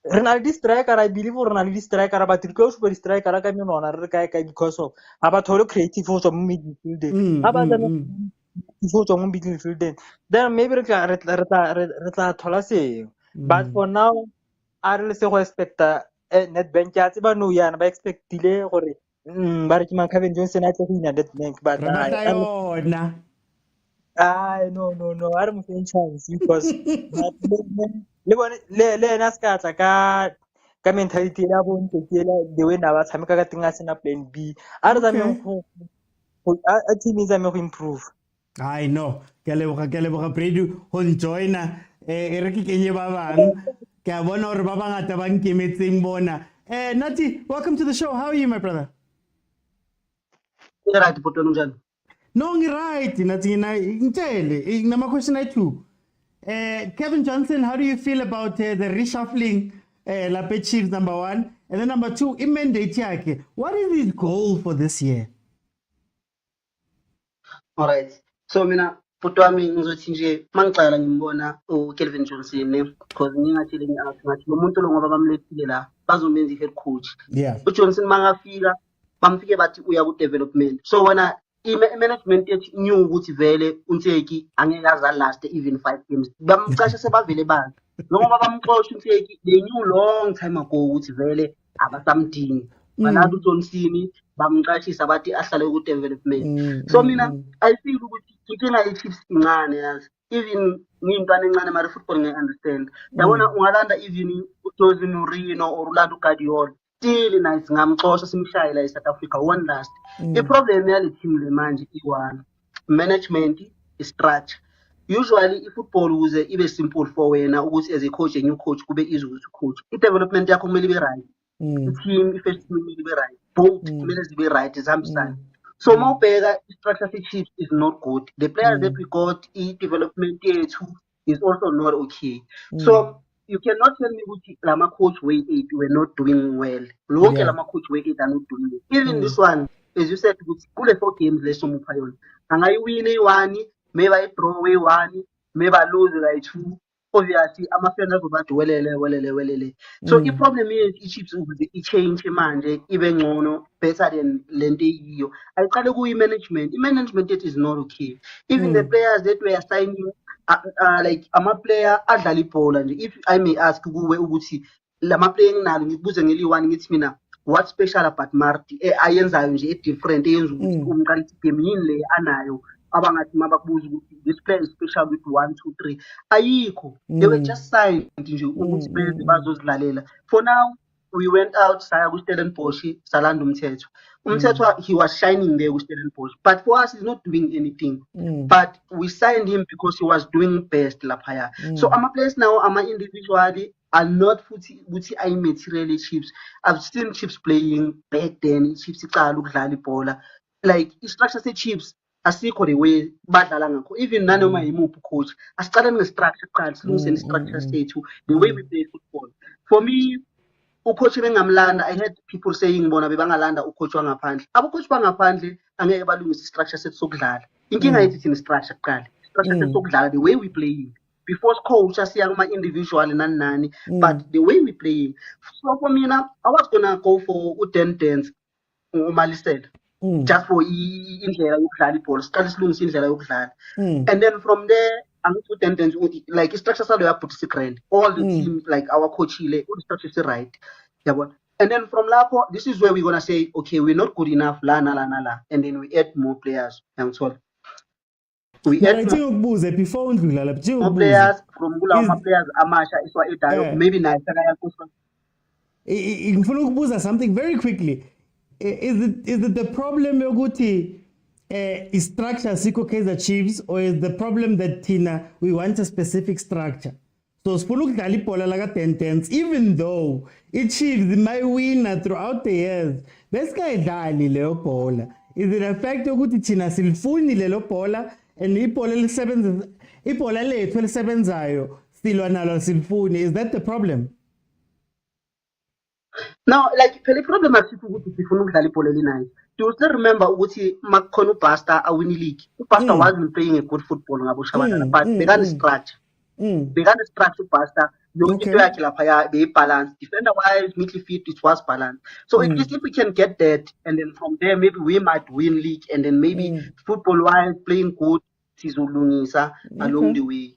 re na le di-striker I believe re na le di-striker but re tlo supa di-striker ka menwana re re kae because of ga ba thole creative go tswa mo midfieldeng ga ba tsena go tswa mo midfieldeng then maybe re tla thola sengwe but for now a re le se go expecta Nedbank ke a tseba nou yana ba expectile gore ba re ke mang Cavin Johnson a tle go ina Nedbank but re batla yona no a re mo feng chance because le bone le ena se ka tla ka mentality ya bontle ke the way na ba tshameka ka teng a sena plan B a re tsameng a team e tsameng go improve I know ke leboga Brady ho joina e re ke kenye ba bang ke a bona hore ba bangata ba nkemetseng bona Nati, welcome to the show. How are you, my brother? Right, Potong Jan. No, you're right. Nati, my question I too. Kevin Johnson, how do you feel about the reshuffling Lape Chiefs, number one? And then number two, mandate yake. What is his goal for this year? All right. So mina photo wami ngizothi nje mangicala ngimbona uKelvin Johnson because ngingathi ngathi lo muntu lo ngoba bamlethile la bazomenza i-head coach. Yeah. uJohnson mangafika bamfike bathi uya ku development. So wena i-management yethu knew ukuthi vele uNtseki angeke aza last even 5 games. Bamcashe sebavele bazi. Ngoba bamxosha uNtseki they knew long time ago ukuthi vele abasamdingi. Balazi uJohnson bamqashisa bathi ahlale ku development. So mina I feel ukuthi inkinga ye-Chiefs incane yazi. Even ngiyintwana encane mara football ngiyi-understand. Yabona ungalanda even uJose Mourinho or ulanda uGuardiola. Still nice ngamxosha simshaye la eSouth Africa one last. I-problem yale team le manje i-one. Management i-structure. Usually i-football ukuze ibe simple for wena ukuthi as a coach a new coach kube easy ukuthi coach. I-development yakho kumele ibe right. I-team i-first team kumele ibe right. Both kumele zibe right zihambisane. So mawubheka i-structure se-Chiefs is not good. The players that we got i-development yethu is also not okay. So you cannot tell me ukuthi lama coach way 8 were not doing well. Lonke lama coach way 8 are not doing well. Even this one, as you said, ukuthi kule 4 games leso mupha yona. Angayiwina i-1, maybe ayi-draw i-1, maybe lose like 2. Obviously ama-fans azobathi welele. So i-problem yethu i-Chiefs ukuze i-change manje ibe ngcono better than lento eyiyo. Ayiqale kuyi-management. I-management yethu is not okay. Even the players that were signing like ama-player adlala ibhola nje. If I may ask kuwe ukuthi lama-player enginalo ngikubuze ngeli-1 ngithi mina what special about Marty ayenzayo nje e-different eyenza ukuthi umqalisa igame yini le anayo abangathi mabakubuza ukuthi this player is special with 1 2 3 ayikho. They were just signed nje ukuthi beze bazozidlalela. For now we went out saya ku-Stellenbosch salanda umthetho he was shining there ku-Stellenbosch but for us he's not doing anything but we signed him because he was doing best laphaya. So ama-players now ama-individually are not futhi ukuthi ayi-material Chiefs. I've seen Chiefs playing back then Chiefs icala ukudlala ibhola like i-structure se-Chiefs asikho the way badlala ngakho even nanoma yimuphi coach asicaleni nge-structure kuqala silungiseni i-structure sethu the way we play football. For me ucoach bengamlanda I heard people saying bona bebangalanda ucoach wangaphandle. Abocoach bangaphandle angeke balungise i-structure sethu sokudlala. Inkinga yethu thina i-structure kuqala. I-structure sethu sokudlala the way we playing. Before coach asiya kuma individual nani but the way we playing. So for me now I was gonna go for u-Dance uMalisela. Just for indlela yokudlala ibhola siqale silungise indlela yokudlala and then from there angithi u-Dance like i-structure salo yabhutisa grand all the team like our coach ile u-structure is right yabona and then from lapho this is where we're gonna say okay we're not good enough la and then we add more players yangithola we add before more players from kulawo players amasha iswa edayo maybe naye sakayaqoswa ngifuna ukubuza something very quickly. Is it the problem yokuthi is structure sikho Kaizer Chiefs or is the problem that Tina we want a specific structure? So sifuna ukudlala ibhola la ka-10-10s, even though i-Chiefs may winner throughout the years, besikayidlali leyo bhola. Is it a fact ukuthi thina silifuni lelo bhola and ibhola lethu elisebenzayo silwa nalo silifuni? Is that the problem? Now, like phela problem akusikho ukuthi sifuna ukudlala ibhola elinayo. Do you still remember ukuthi makukhona uBuster awin league? uBuster wasn't playing a good football ngabo Shabalala, but bekane-structure. Bekane-structure uBuster. Yonke into yakhe laphaya beyi-balance. Defender-wise, midfield, it was balanced. So at least if we can get that, and then from there, maybe we might win league, and then maybe football-wise, playing good, sizolungisa along the way.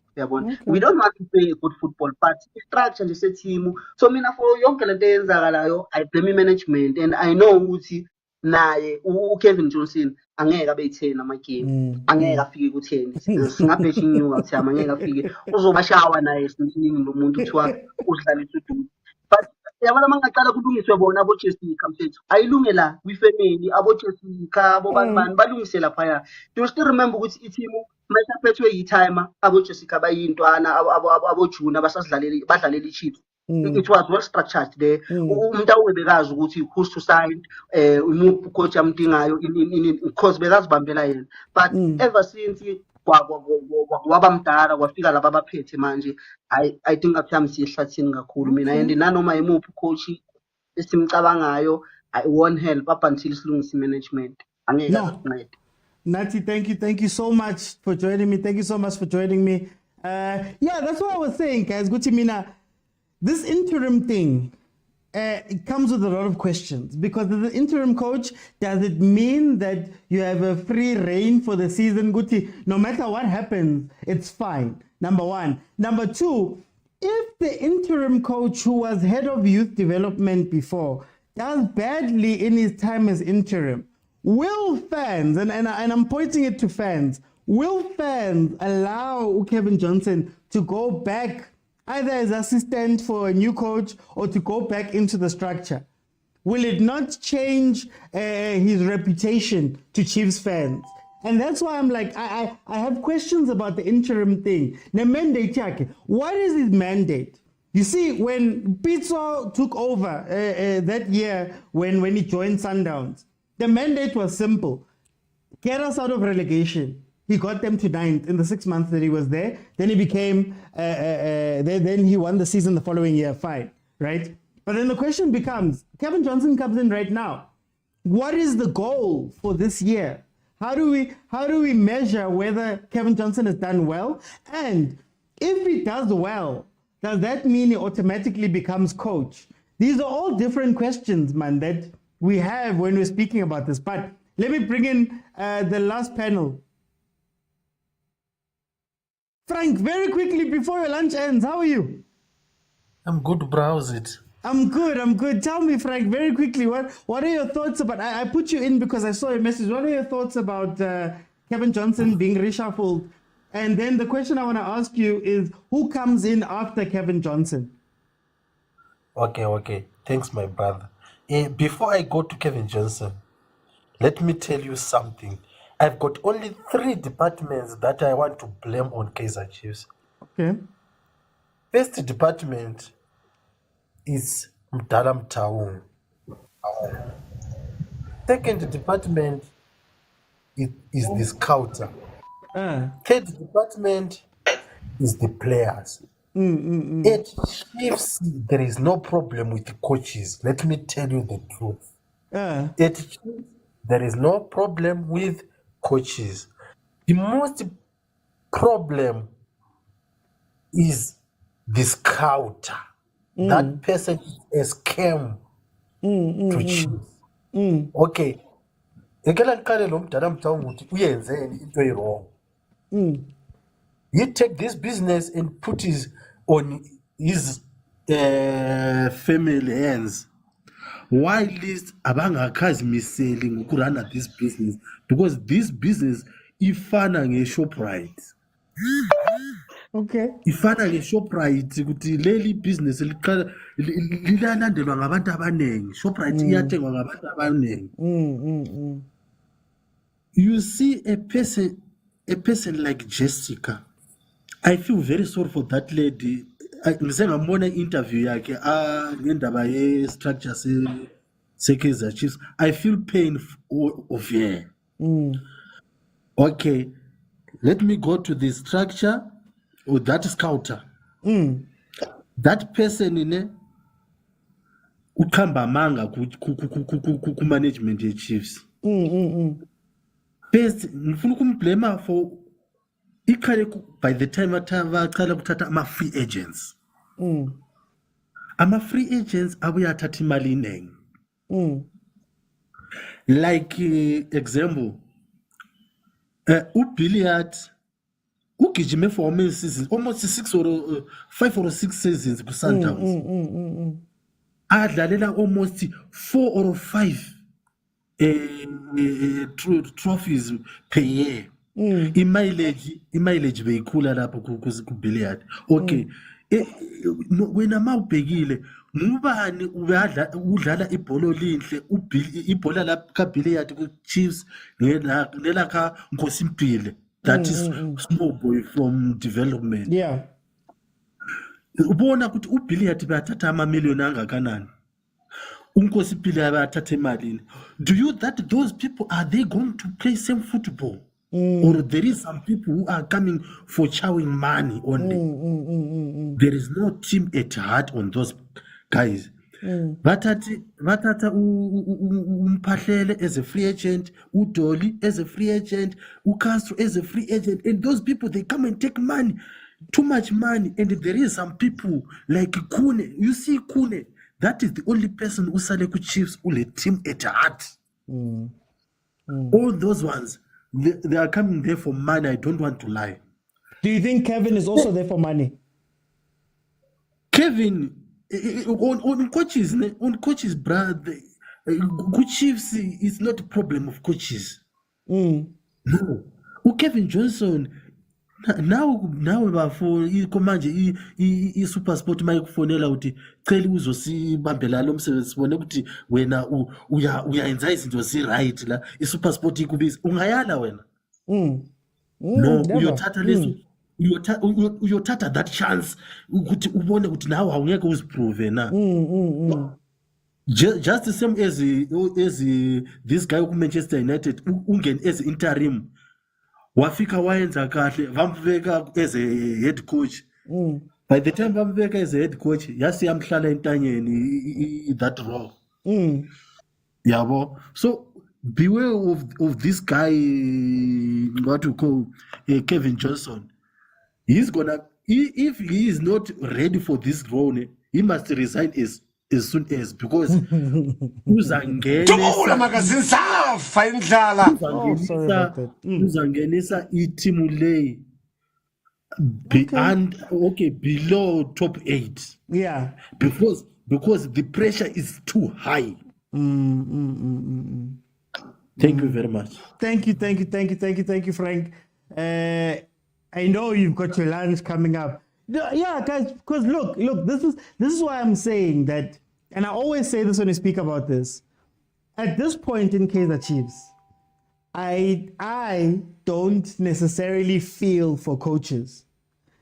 We don't want to play a good football, but structure is a team. So mina for yonke lento eyenzakalayo, I blame management, and I know ukuthi naye uKevin Johnson angeke abe 10 ama-game, angeke afike ku-10. Singabheja inyuka kuthi angeke afike, uzobashawa naye sinini lo muntu kuthiwa udlalisa udumo. But yabona mangaqala kulungiswe bona abo-Jessica mfethu, ayilunge la kwifamily, abo-Jessica, abo-bani balungise laphaya. Do you still remember ukuthi i-team mayisaphethwe yi-timer, abo-Jessica bayintwana, abo-June badlalela i-Chiefs? It was well structured there. Umuntu awubekazi ukuthi who's to sign, umuphi ucoach amdingayo because bekazibambela yena. But ever since waba mdala kwafika laba abaphethe manje, I think akuhamba siyehlathini kakhulu mina, and nanoma imuphi ucoach esimcabangayo, I won't help up until silungise management. Angeke akuncede. Nati, thank you so much for joining me. Thank you so much for joining me. Yeah, that's what I was saying, guys. Gucci Mina, this interim thing, it comes with a lot of questions, because as an interim coach, does it mean that you have a free reign for the season? Gucci, no matter what happens, it's fine. Number one. Number two, if the interim coach who was head of youth development before does badly in his time as interim, will fans, and I'm pointing it to fans, will fans allow Kevin Johnson to go back either as assistant for a new coach or to go back into the structure? Will it not change his reputation to Chiefs fans? And that's why I'm like, I have questions about the interim thing. The mandate, what is his mandate? You see, when Pizzo took over that year when he joined Sundowns, the mandate was simple: get us out of relegation. He got them to 9th in the 6 months that he was there. Then he became, then he won the season the following year, fine, right? But then the question becomes, Kevin Johnson comes in right now. What is the goal for this year? How do we measure whether Kevin Johnson has done well? And if he does well, does that mean he automatically becomes coach? These are all different questions, man, that we have when we're speaking about this. But let me bring in the last panel. Frank, very quickly before your lunch ends, how are you? I'm good, browse it. I'm good. Tell me, Frank, very quickly, what are your thoughts about, I put you in because I saw your message. What are your thoughts about Kevin Johnson being reshuffled? And then the question I want to ask you is, who comes in after Kevin Johnson? Okay. Thanks, my brother. Before I go to Kevin Johnson, let me tell you something. I've got only 3 departments that I want to blame on Kaizer Chiefs. Okay. First department is Mdala Mtaung. Second department is the scouter. Third department is the players. At Chiefs, there is no problem with the coaches. Let me tell you the truth. At Chiefs, there is no problem with coaches. The most problem is the scouter. That person is a scam to Chiefs. Okay. Ekela nkale lo Mdala Mtaung ukuthi uyenzeni into wrong. He take this business and put on his family hands. Why list abangakhazimiseli ngokurana this business? Because this business ifana nge-Shoprite. Okay. Ifana nge-Shoprite ukuthi leli business lilandelwa ngabantu abaningi. Shoprite iyathengwa ngabantu abaningi. You see a person like Jessica. I feel very sorry for that lady. ngise ngambona interview yakhe ngendaba ye-structure se-Kaizer Chiefs. I feel pain of her. Okay, let me go to the structure or that scouter. That person ukhamba manga ku-management ye-Chiefs. First, ngifuna ukumblame for by the time baqala kuthatha ama-free agents. Ama-free agents abuye athatha imali iningi. Like example, uBilliard ugijime for how many seasons? Almost 5 or 6 seasons ku Sundowns. Adlalela almost 4 or 5 trophies per year. I-mileage beyikhula lapho ku-Billiard. Okay. Wena mawubhekile ngubani udlala ibhola linhle ibhola lapha kaBilliard ku-Chiefs nelakha Nkosimpile, that is small boy from development. Yeah. Ubona ukuthi uBilliard bayathatha amamiliyoni angakanani, uNkosimpile bayathatha emalini. Do you that those people, are they going to play same football? Or there is some people who are coming for chowing money only? There is no team at heart on those guys. Bathatha uMphahlele as a free agent, uDolly as a free agent, uCastro as a free agent, and those people, they come and take money, too much money. And there is some people like Kune. You see Kune, that is the only person who sale ku Chiefs who le team at heart. All those ones, they are coming there for money. I don't want to lie. Do you think Kevin is also there for money? Kevin, on coaches, brother, good Chiefs is not a problem of coaches. No. Kevin Johnson, now bafo ikomanje i-super sport mayikufonela uthi cela uzosibambela lo msebenzi sibone ukuthi wena uyayenza izinto zi-right la i-super sport ikubiza, ungayala wena? No, uyothatha leso uyothatha that chance ukuthi ubone ukuthi nawe awungeke uziprove na. Just the same as this guy ku-Manchester United ungene as interim, wafika wayenza kahle, vambeka as a head coach. By the time vambeka as a head coach, yasi yamhlala entanyeni that role. Yabo. So beware of this guy, what we call Kevin Johnson. He's gonna, if he is not ready for this role, he must resign as soon as, because uzangenisa itimu le below top 8. Yeah. Because the pressure is too high. Thank you very much. Thank you, Frank. I know you've got your lunch coming up. Yeah, guys, because look, this is why I'm saying that, and I always say this when I speak about this. At this point in Kaizer Chiefs, I don't necessarily feel for coaches.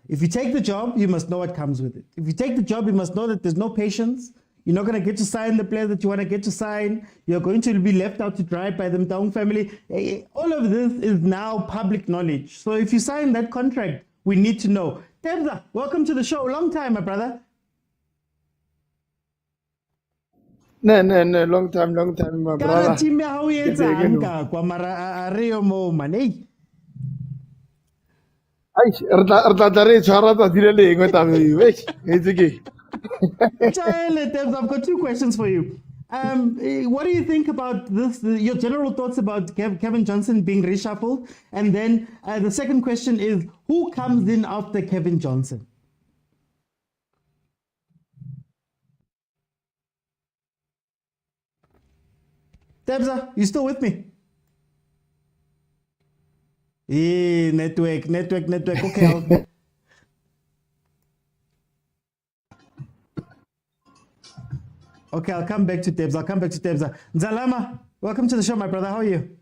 If you take the job, you must know what comes with it. If you take the job, you must know that there's no patience. You're not going to get to sign the players that you want to get to sign. You're going to be left out to dry by the Mtaung family. All of this is now public knowledge. So if you sign that contract, we need to know. Tebza, welcome to the show. Long time, my brother. No, long time, my brother. Team how it's kwa mara areo mo manei. Ay, retlatare tshwara dire le engwe tame we. It's okay. I've got 2 questions for you. What do you think about this? Your general thoughts about Kevin Johnson being reshuffled? And then the second question is, who comes in after Kevin Johnson? Tebza, you still with me? Network. Okay. Okay, I'll come back to Tebza. Nzalama, welcome to the show, my brother. How are you?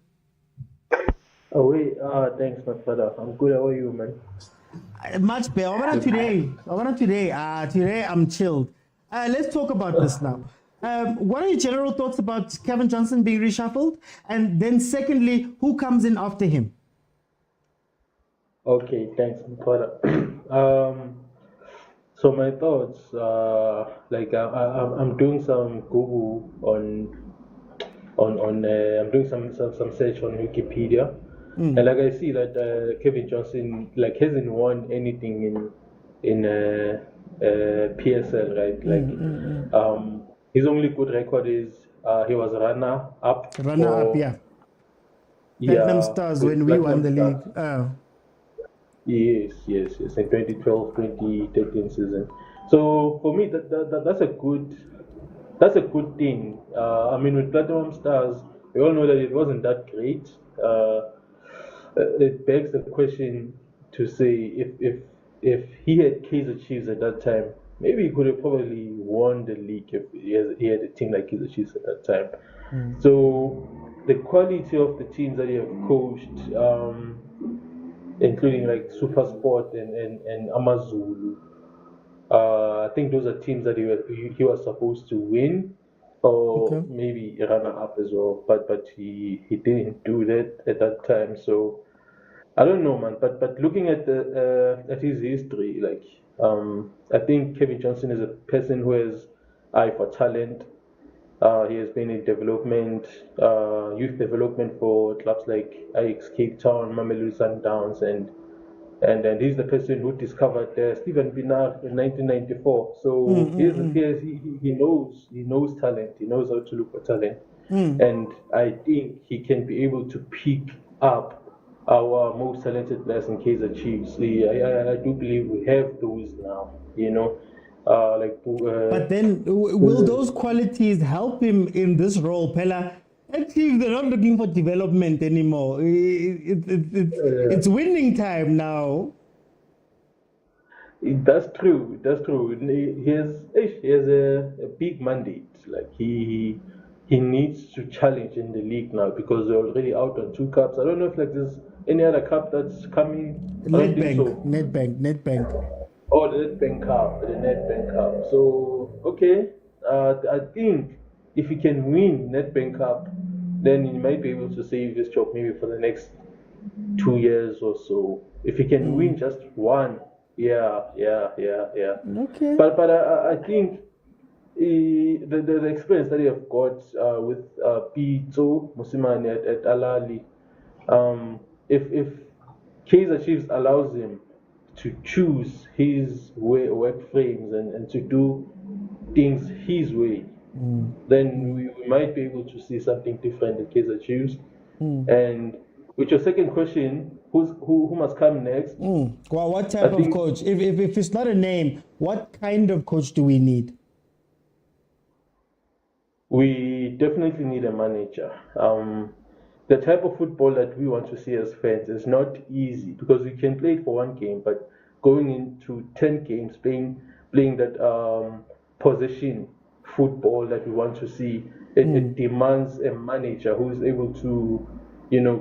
Oh, wait. Thanks, my brother. I'm good. How are you, man? Much better. I want today. Today I'm chilled. Let's talk about this now. What are your general thoughts about Cavin Johnson being reshuffled? And then secondly, who comes in after him? Okay, thanks, Mkwala. So my thoughts, I'm doing some Google on I'm doing some search on Wikipedia, and like I see that Kevin Johnson like hasn't won anything in PSL, right? His only good record is he was runner up Platinum Stars when we won the Stars. league. Oh. Yes, in 2012-2013 season. So for me, that's a good thing. I mean, with Platinum Stars, we all know that it wasn't that great. It begs the question to say if he had Kaizer Chiefs at that time, maybe he could have probably won the league if he had a team like Kaizer Chiefs at that time. So the quality of the teams that he have coached, including like SuperSport and Amazulu. I think those are teams that he was supposed to win, or maybe runner up as well. But he didn't do that at that time. So I don't know, man. But looking at at his history, I think Kevin Johnson is a person who has eye for talent. He has been in development, youth development for clubs like Ajax Cape Town, Mamelodi Sundowns, and he's the person who discovered Steven Pienaar in 1994. So he knows talent. He knows how to look for talent, and I think he can be able to pick up our most talented players in Kaizer Chiefs. I do believe we have those now. But then, will those qualities help him in this role, Pella? Actually, they're not looking for development anymore. It's winning time now. That's true. He has a big mandate. Like he needs to challenge in the league now because they're already out on 2 cups. I don't know if like there's any other cup that's coming. Nedbank. Oh, the Nedbank Cup. So okay, I think if he can win Nedbank Cup, then he might be able to save his job maybe for the next 2 years or so. If he can win just one, yeah. Okay. But I think the experience that he have got with Pito Musimane at Alali, if Kaizer Chiefs allows him to choose his work frames and to do things his way, then we might be able to see something different in Kaizer Chiefs. And with your second question, who must come next? Well, what type of coach? If it's not a name, what kind of coach do we need? We definitely need a manager. The type of football that we want to see as fans is not easy because we can play it for one game, but going into 10 games, playing that possession football that we want to see, it demands a manager who is able to,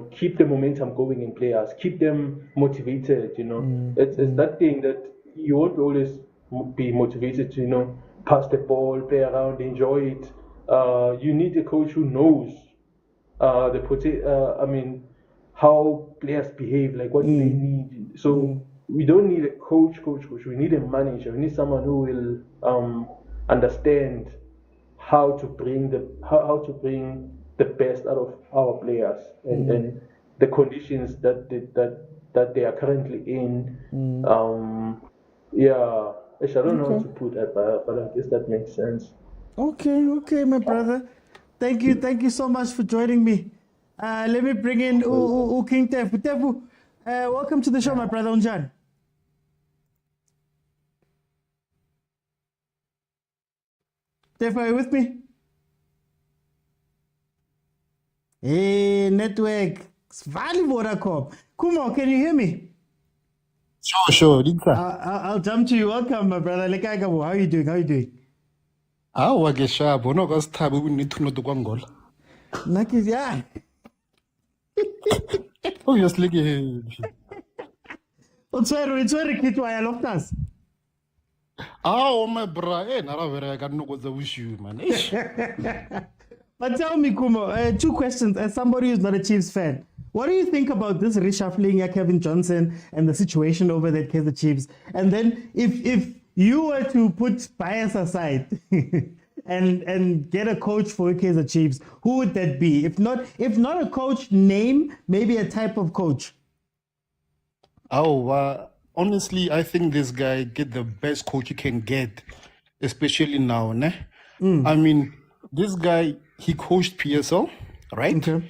keep the momentum going in players, keep them motivated. It's that thing that you won't always be motivated to, pass the ball, play around, enjoy it. You need a coach who knows how players behave, like what do they need. So we don't need a coach. We need a manager. We need someone who will understand how to bring the best out of our players and the conditions that they are currently in. I don't know how to put that, but I guess that makes sense. Okay, my brother. Thank you so much for joining me. Let me bring in King Tefu. Tefu, welcome to the show, my brother Unjan. Tefu, are you with me? Hey, network. Svali Vodacom. Kumo, can you hear me? Sure. I'll jump to you. Welcome, my brother. How are you doing? Awa ke sharp wona ka sithaba ubunithuno to kwangola. Nakis, yeah. Obviously ke It's very cute. I love us. Oh my bra, I got no wish you, man. Ish. But tell me, Kumo, 2 questions. As somebody who's not a Chiefs fan, what do you think about this reshuffling at Kevin Johnson and the situation over there at Kaizer Chiefs? And then if you were to put bias aside and get a coach for Kaizer Chiefs, who would that be? If not a coach name, maybe a type of coach. Honestly, I think this guy get the best coach you can get, especially now. Ne? I mean, this guy, he coached PSL, right? Okay.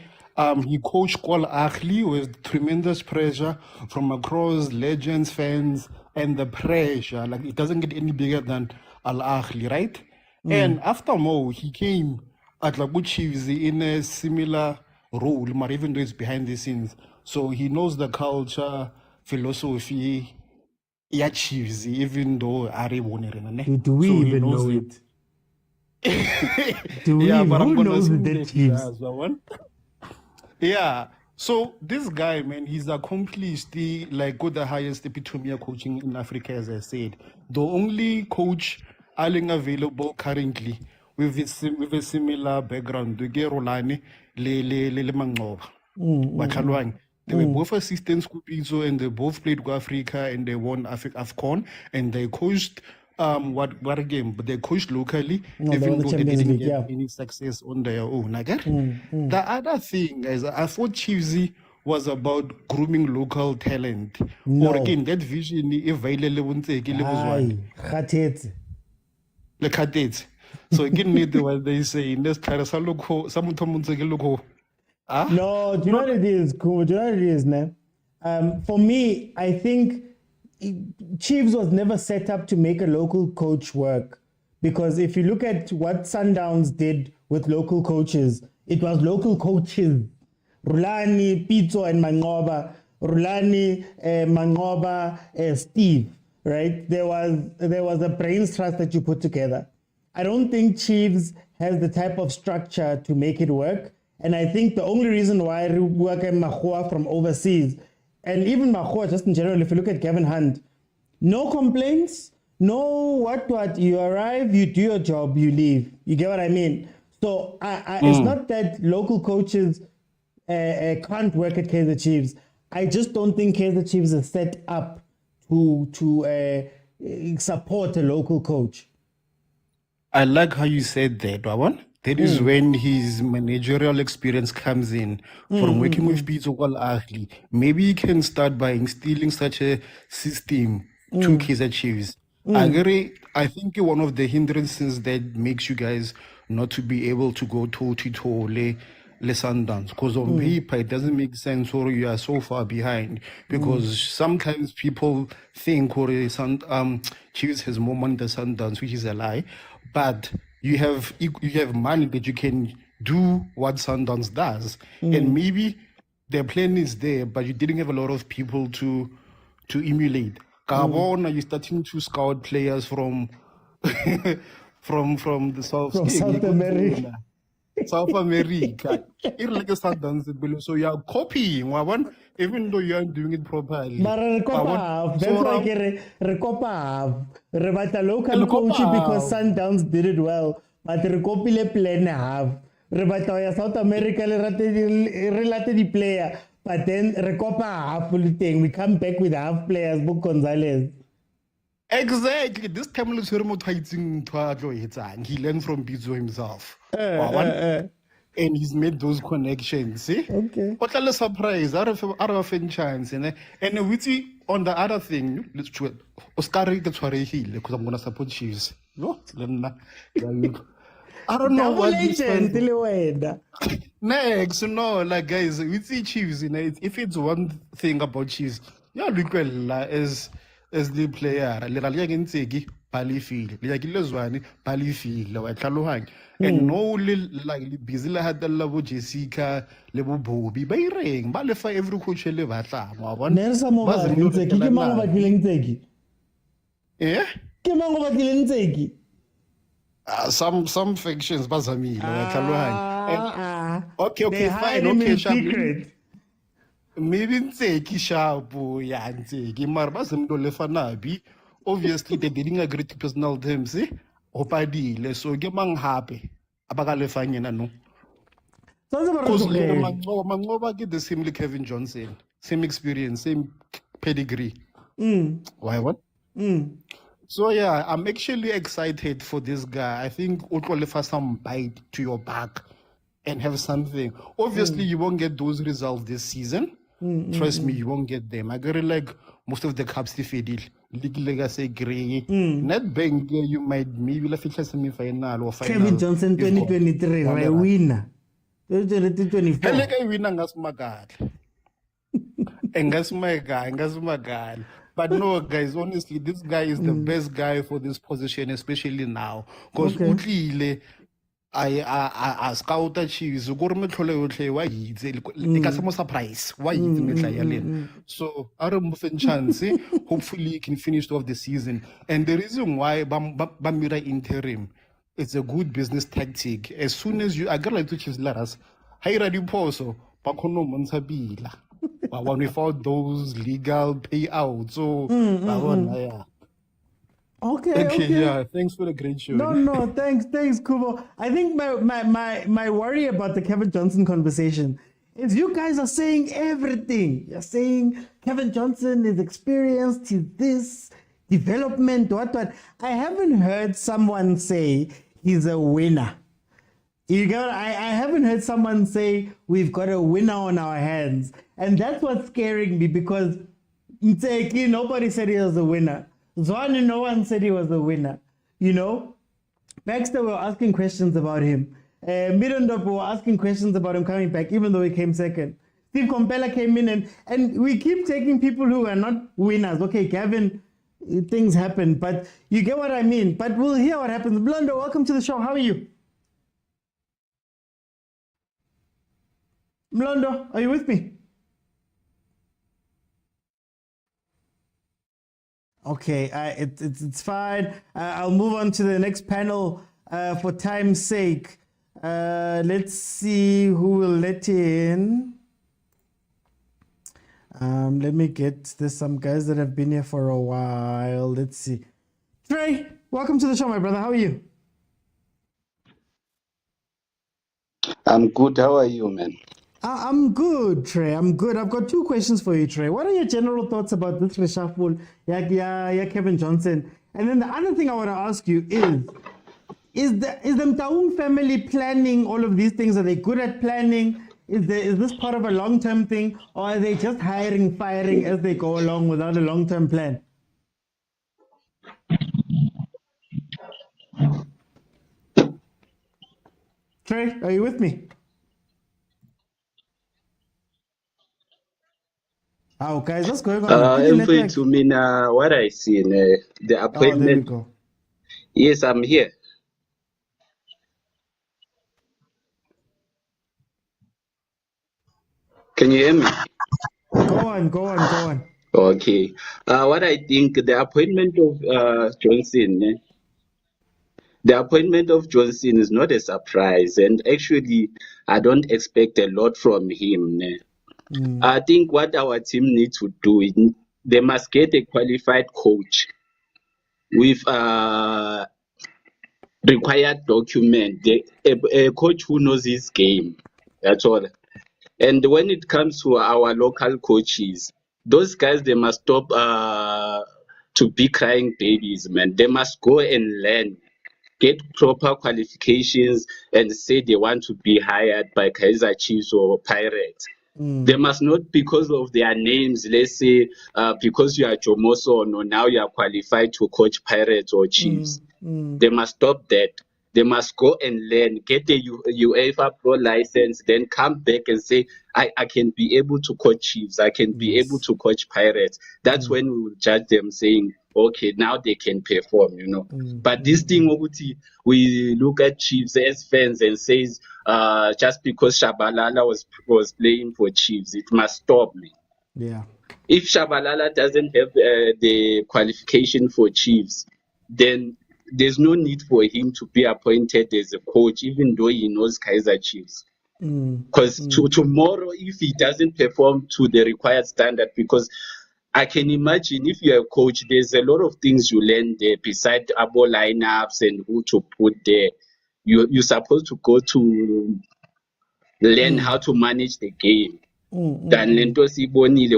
He coached Kwal Ahli with tremendous pressure from across legends, fans, and the pressure. Like, it doesn't get any bigger than Al Ahli, right? And after Mo, he came at Lagu Chiefs in a similar role, but even though it's behind the scenes. So he knows the culture, philosophy, yeah, Chiefs, even though Ari won it. Do we So he even knows know it. it? Do we? Yeah, but I'm Who gonna knows assume the that he Chiefs? does, that one. Yeah. So this guy, man, he's accomplished the got the highest epitome of coaching in Africa, as I said. The only coach available currently with a similar background, the Rolani, le Mangoba. Bakhalwang. They were both assistants Kupizo and they both played with Africa and they won AFCON and they coached what game? But they coached locally, No, they even won the though they Champions didn't League, get yeah. any success on their own. I get the other thing is I thought Chiefs was about grooming local talent. No. Or again, that vision available Aye, Khatetse. le khatetse. So again, need what they say in this kind of look. No, do you know what it is? Cool. Do you know what it is, man? For me, I think Chiefs was never set up to make a local coach work. Because if you look at what Sundowns did with local coaches, it was local coaches. Rulani, Pizzo, and Mangoba. Rulani, Mangoba, Steve. Right? There was a brains trust that you put together. I don't think Chiefs has the type of structure to make it work. And I think the only reason why work Mahua from overseas, and even Mahua just in general, if you look at Kevin Hunt, no complaints, no what, you arrive, you do your job, you leave. You get what I mean? So it's not that local coaches can't work at Kaizer Chiefs. I just don't think Kaizer Chiefs is set up to support a local coach. I like how you said that, Wawan. That is when his managerial experience comes in from working with Pizzo Kwal Ahli. Maybe he can start by instilling such a system to Kaizer Chiefs. I think one of the hindrances that makes you guys not to be able to go toe-to-toe le Sundowns, because on paper it doesn't make sense or you are so far behind, because sometimes people think or Chiefs has more money than Sundowns, which is a lie, but you have money that you can do what Sundowns does, and maybe their plan is there, but you didn't have a lot of people to emulate. Gabon, you're starting to scout players from from the South America. South America. It's like a Sundowns, so you are copying one, even though you aren't doing it properly. But that's why re batla local coach because Sundowns did it well, but re copile plan half. Re batla ya South America le late di player, but then re copa half thing. We come back with half players, Book Gonzalez. Exactly. This time, he learned from Pizzo himself. And he's made those connections. See? Okay. What a surprise. Out of a chance. And we see on the other thing, let's try Oscar because I'm going to support Chiefs. No? I don't know what this next, no, like guys, we see Chiefs, if it's one thing about Chiefs, yeah, look well as the player, and no like busy had the level Jessica level Bobby Bayring, Balefa every coach le batla. Some factions bazami okay, fine, okay, secret. maybe Ntseki sharpo ya Ntseki mara bazemlo lefanabi. Obviously they didn't agree to personal terms opadile so ke mang hape abaka lefanyena no. So it's about Because okay. Mangoba get the same like Kevin Johnson, same experience, same pedigree. Why what? So yeah, I'm actually excited for this guy. I think Utwale for some bite to your back and have something. Obviously, you won't get those results this season. Trust me, you won't get them. I got like most of the cups they faded. League legacy grey. Net bank you might maybe la fitla semi-final or final. Kevin Johnson you've got 2023, right? Winner. 2024. Hele kay wina ngasimakala. Engasimakala. But no, guys, honestly, this guy is the best guy for this position, especially now. Because utlile I scout Chiefs, gore metlhole yotlhe wa itse e ka se mo surprise wa itse metla ya lena. So I don't move chance. Hopefully he can finish off the season. And the reason why Bamira interim, it's a good business tactic. As soon as you, I got like to Chiefs letters, hire the poso, bakono monsabila. When without those legal payouts, so yeah. Okay. Yeah. Thanks for the great show. No, thanks, Kubo. I think my worry about the Kevin Johnson conversation is you guys are saying everything. You're saying Kevin Johnson is experienced, he's this development, what. I haven't heard someone say he's a winner. You got? I haven't heard someone say we've got a winner on our hands, and that's what's scaring me because Ntseki, nobody said he was a winner. Zwani, no one said he was a winner. You know, Baxter were asking questions about him. Middendorp were asking questions about him coming back, even though he came second. Steve Compella came in, and we keep taking people who are not winners. Okay, Cavin, things happen, but you get what I mean. But we'll hear what happens. Blondo, welcome to the show. How are you? Mlondo, are you with me? Okay, it's fine. I'll move on to the next panel for time's sake. Let's see who will let in. Let me get there's some guys that have been here for a while. Let's see. Trey, welcome to the show, my brother. How are you? I'm good. How are you, man? I'm good, Trey. I'm good. I've got two questions for you, Trey. What are your general thoughts about this reshuffle? Yeah, Kevin Johnson. And then the other thing I want to ask you is the Mtaung family planning all of these things? Are they good at planning? Is this part of a long-term thing, or are they just hiring, firing as they go along without a long-term plan? Trey, are you with me? Oh, guys, what's going on? To mean what I see in the appointment. Oh, there we go. Yes, I'm here. Can you hear me? Go on. Okay. What I think the appointment of Johnson. The appointment of Johnson is not a surprise, and actually, I don't expect a lot from him. I think what our team needs to do is they must get a qualified coach with required document, a coach who knows his game. That's all. And when it comes to our local coaches, those guys, they must stop to be crying babies, man. They must go and learn, get proper qualifications, and say they want to be hired by Kaizer Chiefs or Pirates. They must not, because of their names, let's say, because you are Jomoso, or now you are qualified to coach Pirates or Chiefs. They must stop that. They must go and learn, get a UEFA Pro license, then come back and say, I can be able to coach Chiefs, I can be able to coach Pirates. That's when we will judge them, saying, okay, now they can perform, But this thing, we look at Chiefs as fans and says, just because Shabalala was playing for Chiefs, it must stop me. Yeah. If Shabalala doesn't have the qualification for Chiefs, then there's no need for him to be appointed as a coach, even though he knows Kaizer Chiefs. Because tomorrow, if he doesn't perform to the required standard, because I can imagine if you're a coach, there's a lot of things you learn there beside abo lineups and who to put there. You're supposed to go to learn how to manage the game. Than lento siyibonile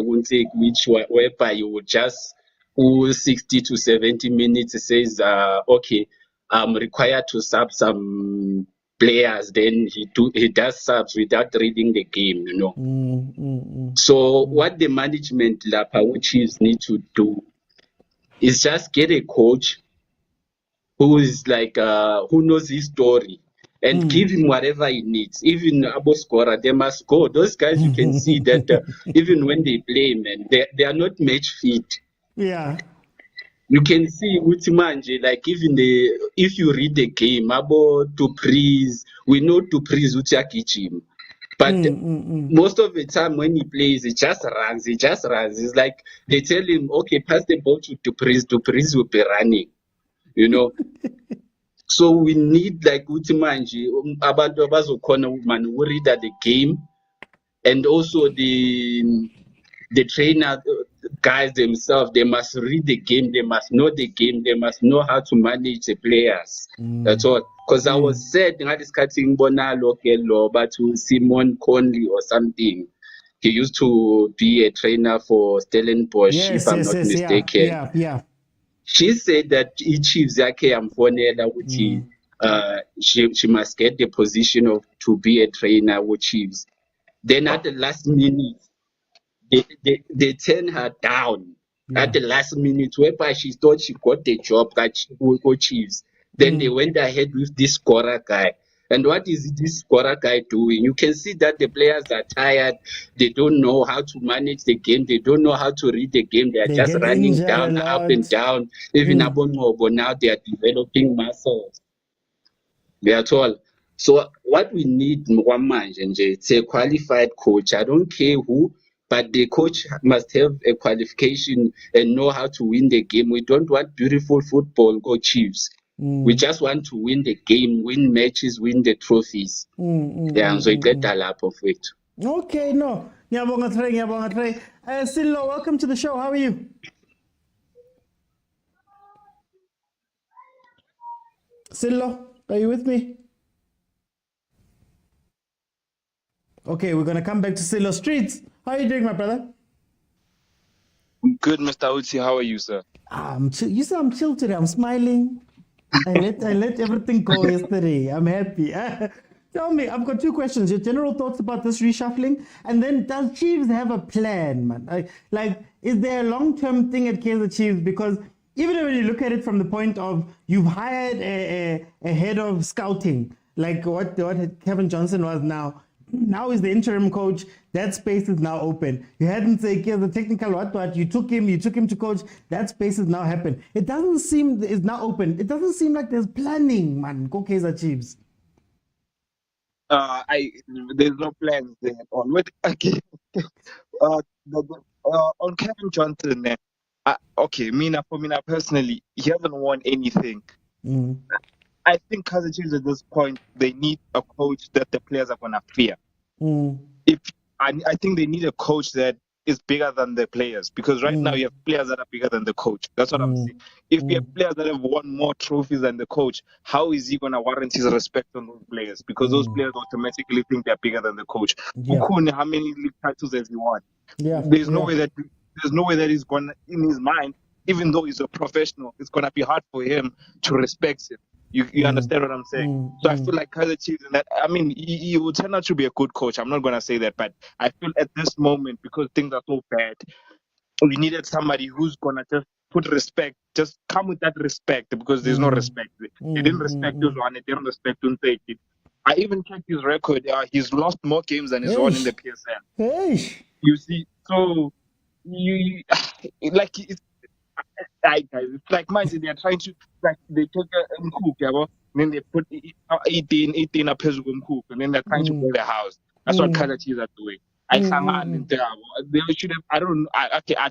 which whereby you would just 60 to 70 minutes says okay, I'm required to sub some players, then he does subs without reading the game, you know. So what the management Lapa Chiefs need to do is just get a coach who is like who knows his story and give him whatever he needs. Even Abo scorer, they must go. Those guys, you can see that even when they play, man, they are not match fit. Yeah. You can see Utimanje, like even if you read the game, Abo Dupreez, we know Dupreez Utiakichim. But most of the time when he plays, he just runs. It's like they tell him, okay, pass the ball to Dupreez will be running, you know. So we need like Utimanje, abantu abazokhona man who read at the game, and also the trainer guys themselves, they must read the game, they must know the game, they must know how to manage the players. That's all. Because I was said cutting Bonalo but to Simon Conley or something. He used to be a trainer for Stellenbosch, if I'm not mistaken. Yeah. She said that Chiefs yake yamfonela ukuthi she must get the position to be a trainer with Chiefs. Then at the last minute, they turn her down. At the last minute, whereby she thought she got the job that she would go Chiefs. Then they went ahead with this scorer guy. And what is this scorer guy doing? You can see that the players are tired. They don't know how to manage the game. They don't know how to read the game. They are just running down, up and down. Even Abongobo now, they are developing muscles. They are all. So what we need, it's a qualified coach. I don't care who, but the coach must have a qualification and know how to win the game. We don't want beautiful football, go Chiefs. We just want to win the game, win matches, win the trophies. Yeah, so get that lap of it. Okay, no. Ngiyabonga Trey. Silo, welcome to the show. How are you? Silo, are you with me? Okay, we're gonna come back to Silo Streets. How are you doing, my brother? Good, Mr. Uti. How are you, sir? I'm chill. You say I'm chill today. I'm smiling. I let everything go yesterday. I'm happy. Tell me, I've got two questions. Your general thoughts about this reshuffling, and then does Chiefs have a plan, man? Like, is there a long-term thing at Kaizer Chiefs? Because even when you look at it from the point of you've hired a head of scouting, like what Kevin Johnson was now is the interim coach. That space is now open. You hadn't said the technical what you took him to coach. That space is now happened. It doesn't seem it's now open. It doesn't seem like there's planning, man. Go Kaizer Chiefs. There's no plans there on what on Kevin Johnson. For me personally, he hasn't won anything. I think Kaizer Chiefs at this point, they need a coach that the players are gonna fear. I think they need a coach that is bigger than the players, because right now you have players that are bigger than the coach. That's what I'm saying. If you have players that have won more trophies than the coach, how is he gonna warrant his respect on those players? Because those players automatically think they're bigger than the coach. Ukune, how many league titles has he won? There's no way that he's gonna, in his mind, even though he's a professional, it's gonna be hard for him to respect him. You understand what I'm saying? So I feel like Kaizer Chiefs, he will turn out to be a good coach. I'm not going to say that, but I feel at this moment, because things are so bad, we needed somebody who's going to just put respect, just come with that respect, because there's no respect. They didn't respect Uzwane, they didn't respect Unteki. I even checked his record. He's lost more games than he's won in the PSL. You see, so it's like mine. They are trying to, like, they take a cook, then they put 18 up his cook, and then they're trying to build a house. That's what Kaizer Chiefs are doing. They should have. I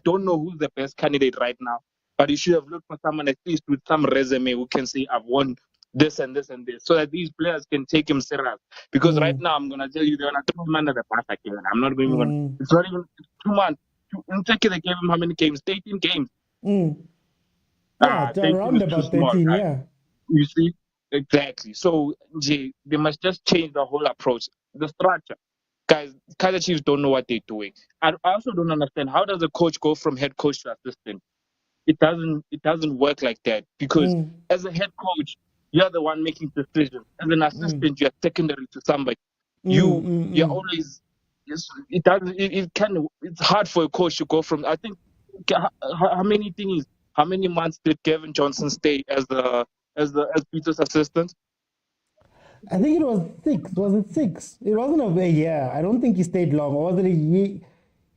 don't know who's the best candidate right now, but you should have looked for someone at least with some resume who can say, I've won this and this and this, so that these players can take him serious. Because right now, I'm gonna tell you, they're gonna throw him under the bus again. I'm not going to. It's not even 2 months. In Turkey, they gave him how many games? 13 games. Yeah, 13 around is too about small, 13, right? yeah. You see, exactly. So they must just change the whole approach, the structure. Guys, Kaizer Chiefs don't know what they're doing. I also don't understand, how does a coach go from head coach to assistant? It doesn't work like that, because as a head coach, you're the one making decisions. As an assistant, you're secondary to somebody. You're always, it doesn't it kind of, it's hard for a coach to go from, I think, how many months did Kevin Johnson stay as Peter's assistant? I think it was 6. Was it 6? It wasn't a year. I don't think he stayed long. Or was it a year?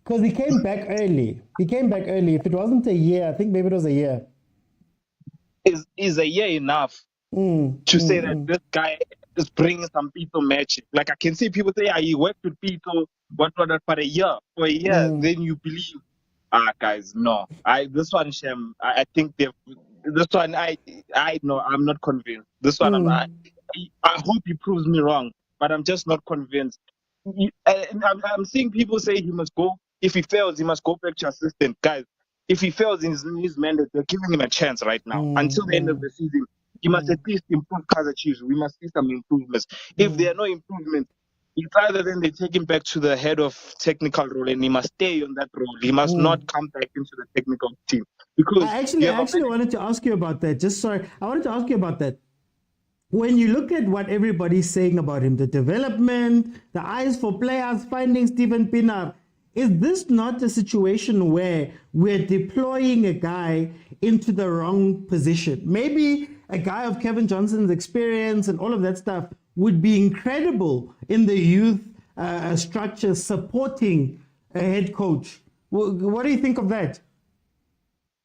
Because he came back early. If it wasn't a year, I think maybe it was a year. Is a year enough to say that this guy is bringing some people magic? Like, I can see people say, he worked with people, what, for a year. For a year, then you believe. Guys, no. This one, Shem, I think this one, know, I'm not convinced. This one, I hope he proves me wrong, but I'm just not convinced. I'm seeing people say he must go. If he fails, he must go back to assistant. Guys, if he fails in his mandate, they're giving him a chance right now. Until the end of the season, he must at least improve Kaizer Chiefs. We must see some improvements. If there are no improvements, it's either then they take him back to the head of technical role, and he must stay on that role. He must not come back into the technical team. Because I actually wanted to ask you about that. I wanted to ask you about that. When you look at what everybody's saying about him, the development, the eyes for players, finding Steven Pienaar, is this not a situation where we're deploying a guy into the wrong position? Maybe a guy of Kevin Johnson's experience and all of that stuff would be incredible in the youth structure supporting a head coach. What do you think of that?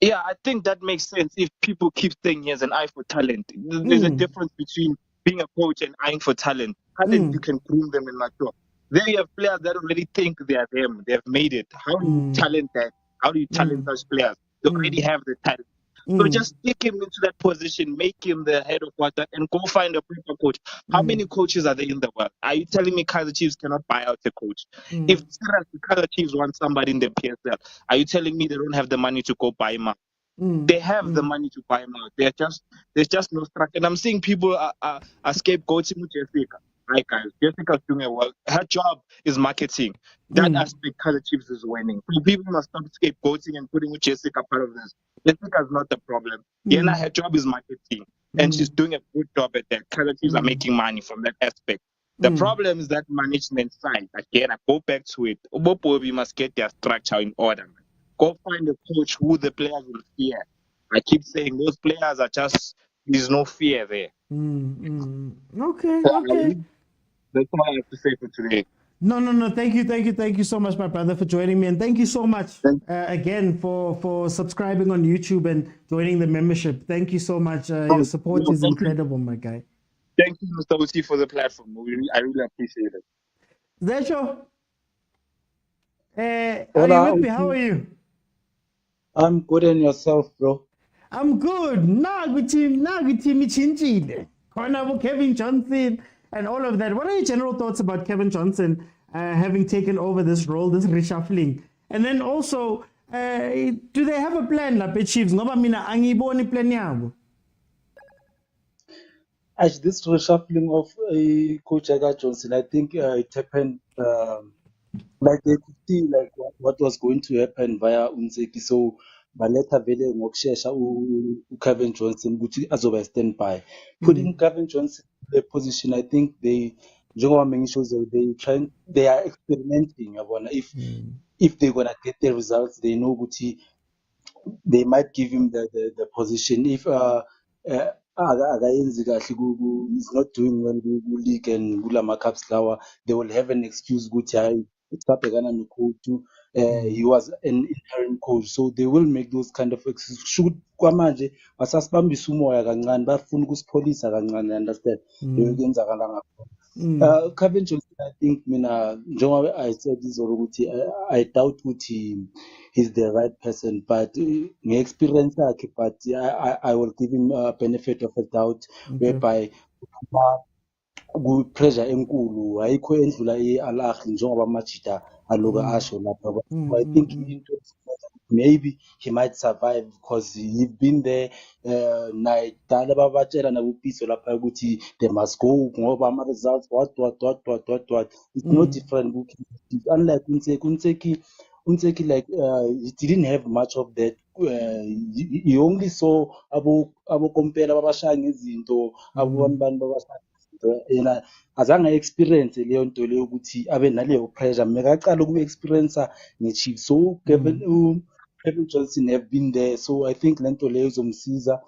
Yeah, I think that makes sense if people keep saying he has an eye for talent. There's a difference between being a coach and eyeing for talent. Talent, you can groom them and mature. There you have players that already think they are them. They have made it. How do you talent that? How do you talent those players? They already have the talent. So just take him into that position, make him the head of water, and go find a proper coach. How many coaches are there in the world? Are you telling me Kaizer Chiefs cannot buy out a coach? If Kaizer Chiefs want somebody in the PSL, are you telling me they don't have the money to go buy him out? They have the money to buy him out. There's just no structure. And I'm seeing people are scapegoating Jessica. Right, guys, Jessica's doing a well. Her job is marketing. That aspect, Kaizer Chiefs is winning. So people must stop scapegoating and putting Jessica part of this. Jessica's not the problem. Yena, her job is marketing, and she's doing a good job at that. Kaizer Chiefs are making money from that aspect. The problem is that management side. Again, I go back to it. We must get their structure in order. Go find a coach who the players will fear. I keep saying those players are just, there's no fear there. Okay. That's all I have to say for today. No. Thank you so much, my brother, for joining me, and thank you so much again for subscribing on YouTube and joining the membership. Thank you so much. Your support is incredible, my guy. Thank you, Mr. Uti, for the platform. I really appreciate it. Zecho, are you with me? How are you? I'm good, and yourself, bro? I'm good. Kevin Johnson and all of that. What are your general thoughts about Kevin Johnson having taken over this role, this reshuffling? And then also, do they have a plan, La Chiefs? As this reshuffling of Coach Aga Johnson, I think it happened like they could see like what was going to happen via Unseki. So baletha vele ngokushesha Kevin Johnson ukuthi azoba standby. Putting Kevin Johnson in a position, I think they are experimenting. If they're gonna get the results, they know ukuthi they might give him the position. If akayenzi kahle he's not doing well league and kulama cups lawa, they will have an excuse ukuthi hayi usabhekana nocoach, he was an interim coach, so they will make those kind of excuses. Shoot kwamanje basasibambisa umoya kancane, bafuna ukusipholisa kancane, understand? Kevin Johnson I think mina njengoba I said izolo ukuthi I doubt ukuthi he's the right person, but nge-experience yakhe, but I will give him a benefit of a doubt, whereby ku-pressure enkulu ayikho endlula i-Al Ahly njengoba Majida aloka asho lapha. So I think into maybe he might survive because he's been there. Nayidala babatshela nakuPiso lapha ukuthi they must go ngoba ama-results what. It's no different. Unlike Unseki like he didn't have much of that. He only saw abo kompela babashaya ngezinto abantu babashaya ngezinto, yena azange experience leyo nto leyo ukuthi abe naleyo pressure. Mekaqala uku-experience nge-Chiefs. So Kevin Johnson have been there, so I think lento leyo izomsiza.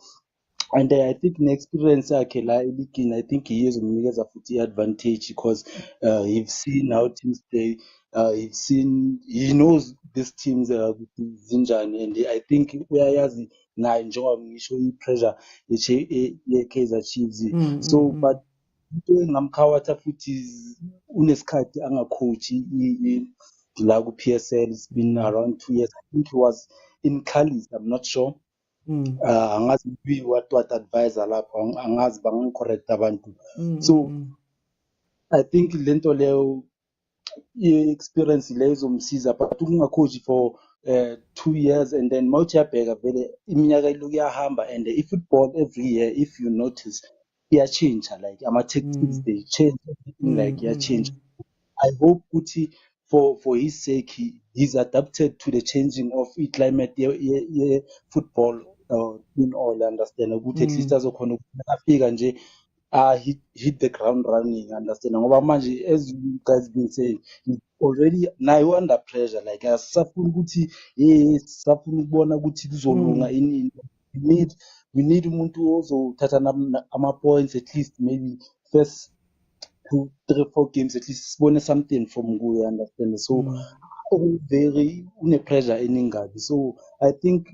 And I think ne-experience yakhe la eligini, I think he izomnikeza futhi i-advantage because he's seen how teams play. He knows these teams ukuthi zinjani, and I think uyayazi naye njengoba ngisho i-pressure ye-Kaizer Chiefs. So but into engamkhawatha futhi unesikhathi angacoach la ku-PSL. It's been around 2 years. I think he was in Calis, I'm not sure. Angazi maybe what advisor lapho, angazi bangicorrect abantu. So I think lento leyo i-experience leyo izomsiza, but ungacoach for 2 years and then mawuthi uyabheka vele iminyaka ilokhu iyahamba, and i-football every year if you notice iyachange, like ama-tactics they change, everything like iyachange. I hope ukuthi for his sake he's adapted to the changing of climate football in all, understand ukuthi at least azokhona ukufika nje hit the ground running, understand ngoba manje as you guys been saying he's already now under pressure, like asafuna ukuthi safuna ukubona ukuthi kuzolunga ini. We need umuntu ozothatha ama-points at least maybe first 2, 3, 4 games at least sibone something from kuye, understand. So very une-pressure eningabi, so I think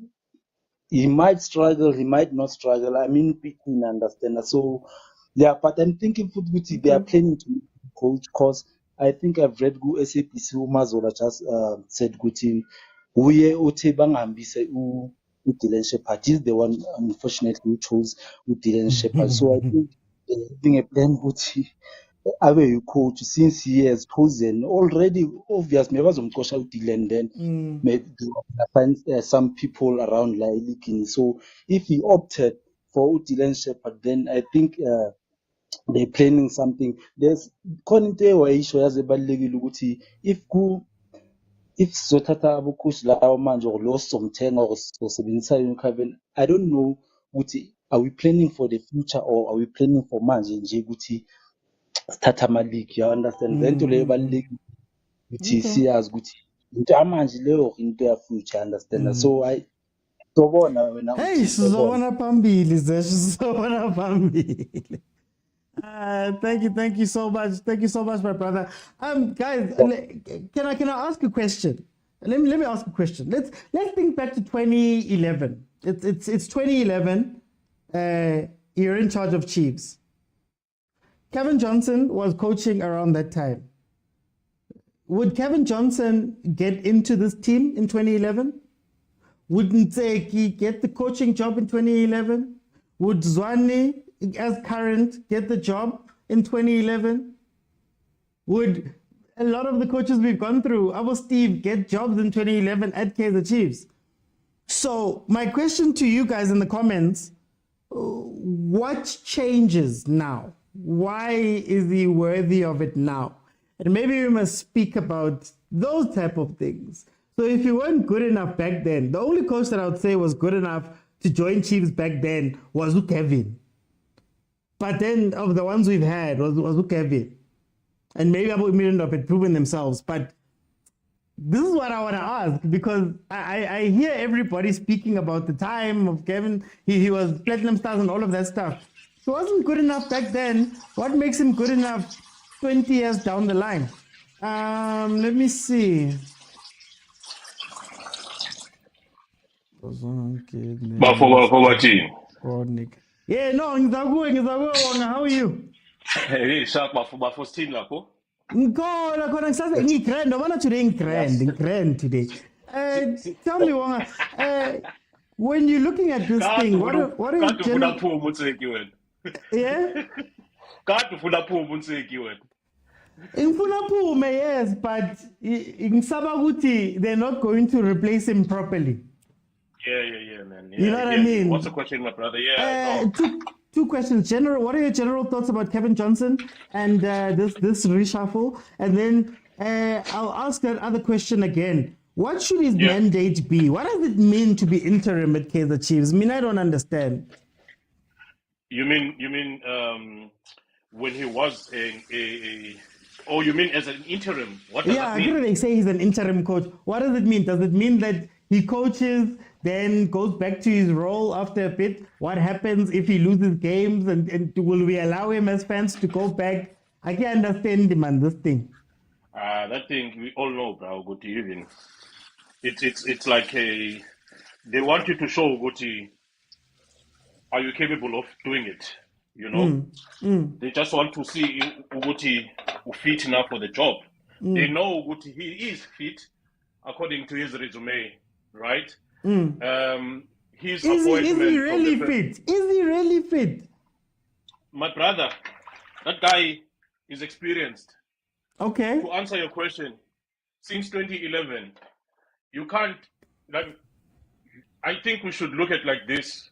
he might struggle, he might not struggle. I mean between, understand. So yeah, but I'm thinking futhi they are planning to coach because I think I've read ku-SABC uMazola just said ukuthi uye uthi bangihambise uDylan Shepherd. He's the one unfortunately who chose uDylan Shepherd. So I think they're having a plan ukuthi abe yi-coach since he has chosen already. Obvious maybe bazomxosha uDylan, then maybe they will find some people around la eligini. So if he opted for uDylan Shepherd, then I think they're planning something. There's khona into ewayisho yaze ebalulekile ukuthi if sizothatha abukhosi lawo manje or lo somthenga or sosebenzisa Cavin, I don't know ukuthi are we planning for the future or are we planning for manje nje ukuthi sithatha ama-league, you understand. Lento leyo ebalulekile ukuthi siyazi ukuthi into yamanje leyo into ya-future, understand. So sobona wena hey sizobona phambili zesh, sizobona phambili. Thank you so much. Thank you so much, my brother. Guys, can I ask a question? Let me ask a question. Let's think back to 2011. It's 2011. You're in charge of Chiefs. Cavin Johnson was coaching around that time. Would Cavin Johnson get into this team in 2011? Would Nseki get the coaching job in 2011? Would Zwane, as current, get the job in 2011? Would a lot of the coaches we've gone through, our Steve, get jobs in 2011 at Kaizer Chiefs? So my question to you guys in the comments, what changes now? Why is he worthy of it now? And maybe we must speak about those type of things. So if you weren't good enough back then, the only coach that I would say was good enough to join Chiefs back then was Kevin. But then of the ones we've had was Kevin. And maybe Abu Miranda had proven themselves. But this is what I want to ask, because I hear everybody speaking about the time of Kevin. He was Platinum Stars and all of that stuff. He wasn't good enough back then. What makes him good enough 20 years down the line? Let me see. Yeah, no, ngizakuwe, how are you? Hey, sharp bafo team lapho. Go, like when I say in grand, I want to in grand today. Tell me, Wanga, when you're looking at this thing, what are your general? Yeah, in Funapume, yes, but in Sabaguti, they're not going to replace him properly. Yeah, man. Yeah, You know what I mean? What's the question, my brother? Yeah, no. Two questions. What are your general thoughts about Kevin Johnson and this reshuffle? And then I'll ask that other question again. What should his mandate be? What does it mean to be interim at Kaizer Chiefs? I mean, I don't understand. You mean when he was oh, you mean as an interim? What does that mean? They say he's an interim coach. What does it mean? Does it mean that he coaches, then goes back to his role after a bit? What happens if he loses games? And will we allow him as fans to go back? I can't understand him on this thing. That thing we all know, bro. Guti, even it's like they want you to show Guti, are you capable of doing it? You know, they just want to see Guti fit enough for the job. They know Guti he is fit according to his resume, right? His appointment. Is he really fit? Is he really fit? My brother, that guy is experienced. Okay. To answer your question, since 2011, you can't. Like, I think we should look at like this.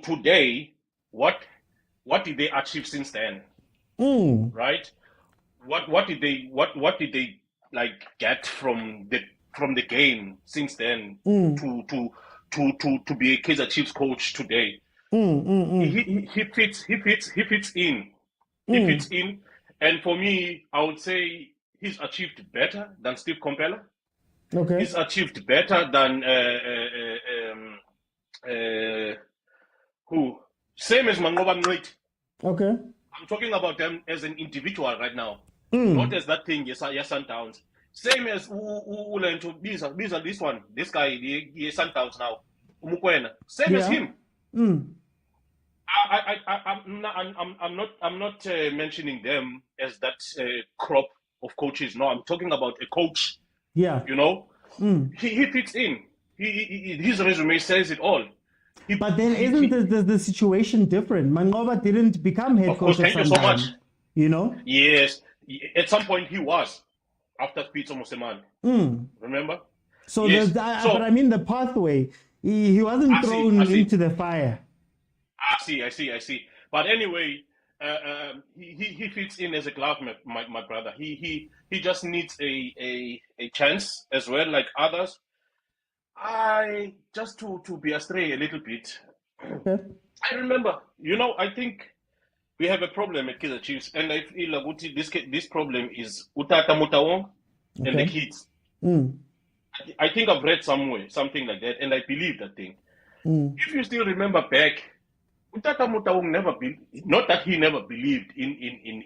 Today, what did they achieve since then? Right? What did they like get from the game since then to be a Kaizer Chiefs coach today? He fits in. He fits in. And for me, I would say he's achieved better than Steve Compella. Okay. He's achieved better than who? Same as Mangoba Nwit. Okay. I'm talking about them as an individual right now. Not as that thing, yes, Sundowns. Same as Ulento, this one. This guy, he Sundowns now. Umukwena. Same as him. I'm not mentioning them as that crop of coaches. No, I'm talking about a coach. Yeah. You know, he fits in. His resume says it all. But then isn't the situation different? Mangoba didn't become head coach. Thank you so much. You know? Yes. At some point he was after Peter Moseman. Remember? So yes. But I mean the pathway. He wasn't thrown into the fire. I see. But anyway, he fits in as a glove, my brother. He just needs a chance as well, like others. Just to be astray a little bit. Okay. I remember, I think we have a problem at Kaizer Chiefs, and I feel like this problem is Utata Mutawong and the kids. I think I've read somewhere something like that, and I believe that thing. If you still remember back, Utata Mutawong not that he never believed in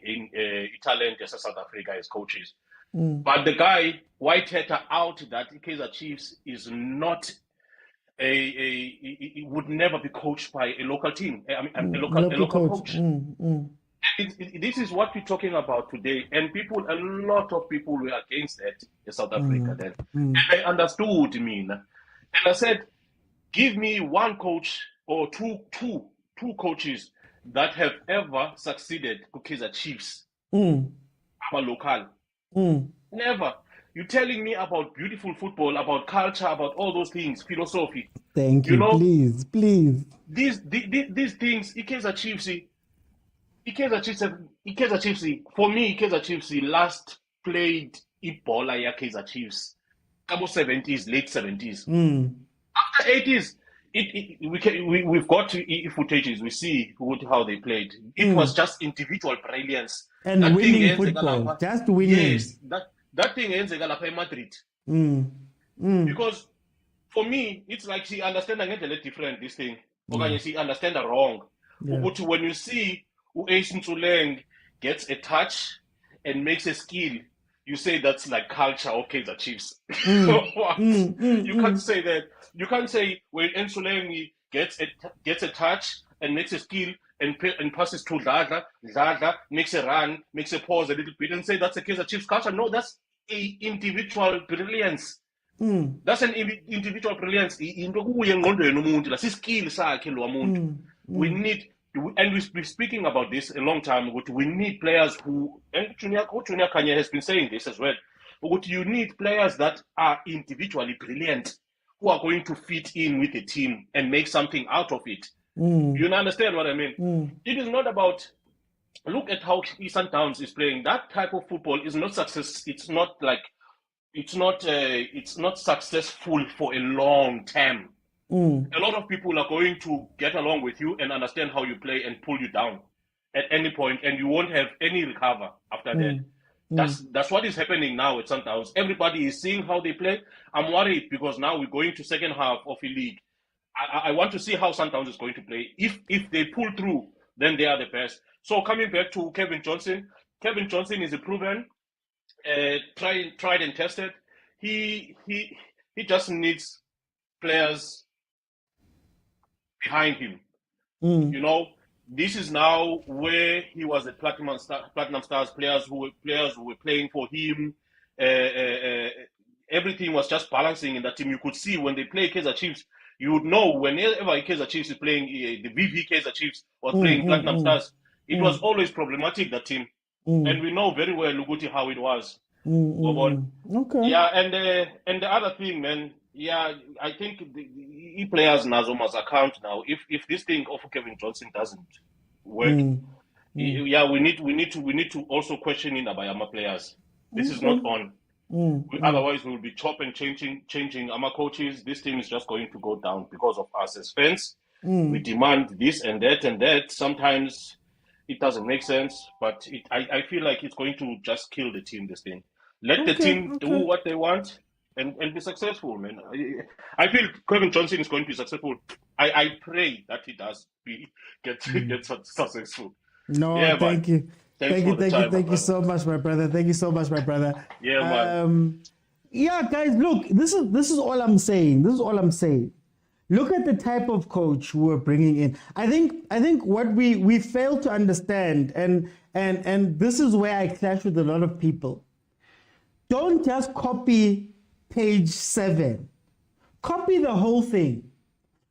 talent as a South Africa as coaches, but the guy white-hatter out that Kaizer Chiefs is not he would never be coached by a local team. I mean, a local coach. This is what we're talking about today, and a lot of people were against that in South Africa then, and I understood me, and I said, give me one coach or two coaches that have ever succeeded to Kaizer Chiefs. Our local. Never. You're telling me about beautiful football, about culture, about all those things, philosophy. Thank you. Please. These things, Kaizer Chiefs, for me, Kaizer Chiefs last played Ebola ya Kaizer Chiefs. Couple 70s, late 70s. After 80s, we've got footages. We see how they played. It was just individual brilliance and that winning football, just winning. Yes, that thing ends in Madrid. Because for me, it's like she understand a little different this thing. Okay, she understand it wrong. But when you see Ace Ntuleng gets a touch and makes a skill, you say that's like culture. Okay, the Chiefs. You can't say that. You can't say when Ntuleng gets a touch and makes a skill and passes to Dada makes a run, makes a pause a little bit, and say that's the Kaizer Chiefs culture. No, that's a individual brilliance. That's an individual brilliance. Into kuye engqondweni umuntu la skill sakhe lo muntu. We need, and we've been speaking about this a long time ago. We need players who, and Junior Kanye has been saying this as well. But you need players that are individually brilliant, who are going to fit in with the team and make something out of it. You understand what I mean? It is not about, look at how Eastern Downs is playing. That type of football is not success. It's not successful for a long term. A lot of people are going to get along with you and understand how you play and pull you down at any point, and you won't have any recover after that. That's what is happening now at Sundowns. Everybody is seeing how they play. I'm worried because now we're going to second half of a league. I want to see how Sundowns is going to play. If they pull through, then they are the best. So coming back to Cavin Johnson is a proven, tried and tested. He just needs players behind him. You know, this is now where he was at Platinum Stars. Players who were playing for him. Everything was just balancing in that team. You could see when they play Kaizer Chiefs, you would know whenever Kaizer Chiefs is playing, the VV Kaizer Chiefs was playing Platinum Stars. It was always problematic, that team. And we know very well, Luguti, how it was. Okay. Yeah, and the other thing, man, yeah, I think the players Nazo must account now. If this thing of Kevin Johnson doesn't work, yeah, we need to also question in Abayama players. This is not on. Otherwise, we will be chopping, changing our coaches. This team is just going to go down because of us as fans. We demand this and that. Sometimes it doesn't make sense, but I feel like it's going to just kill the team, this thing. Let the team do what they want and be successful, man. I feel Kevin Johnson is going to be successful. I pray that he does get successful. No, yeah, thank you. Thank you so much, my brother. Thank you so much, my brother. Yeah, man. Yeah, guys, look, this is all I'm saying. Look at the type of coach we're bringing in. I think what we fail to understand, and this is where I clash with a lot of people. Don't just copy page 7. Copy the whole thing.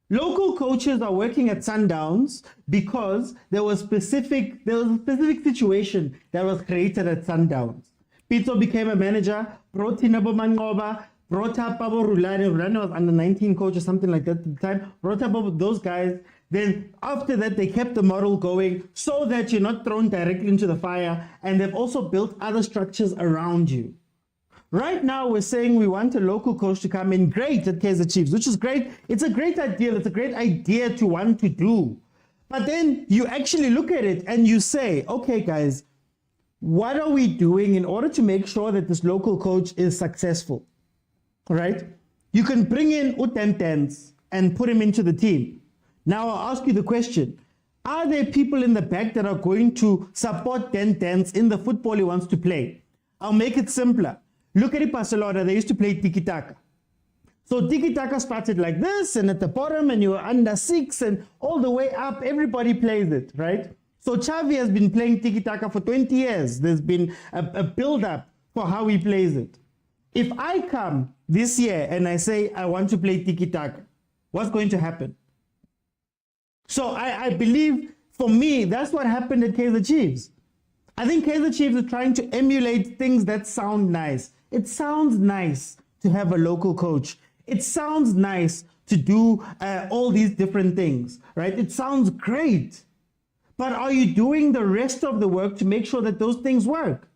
Local coaches are working at Sundowns because there was a specific situation that was created at Sundowns. Pito became a manager, brought in Abo Mangoba, brought up Abo Rulani. Rulani was under 19 coach or something like that at the time. Brought up those guys. Then after that, they kept the model going so that you're not thrown directly into the fire. And they've also built other structures around you. Right now, we're saying we want a local coach to come in great at Kaizer Chiefs, which is great. It's a great idea. It's a great idea to want to do. But then you actually look at it and you say, okay, guys, what are we doing in order to make sure that this local coach is successful? Right? You can bring in Utentens and put him into the team. Now I'll ask you the question. Are there people in the back that are going to support Tentens in the football he wants to play? I'll make it simpler. Look at Barcelona, they used to play tiki-taka. So tiki-taka started like this, and at the bottom, and you were under 6, and all the way up, everybody plays it, right? So Xavi has been playing tiki-taka for 20 years. There's been a build-up for how he plays it. If I come this year and I say, I want to play tiki-taka, what's going to happen? So I believe, for me, that's what happened at Kaizer Chiefs. I think Kaizer Chiefs are trying to emulate things that sound nice. It sounds nice to have a local coach. It sounds nice to do all these different things, right? It sounds great. But are you doing the rest of the work to make sure that those things work?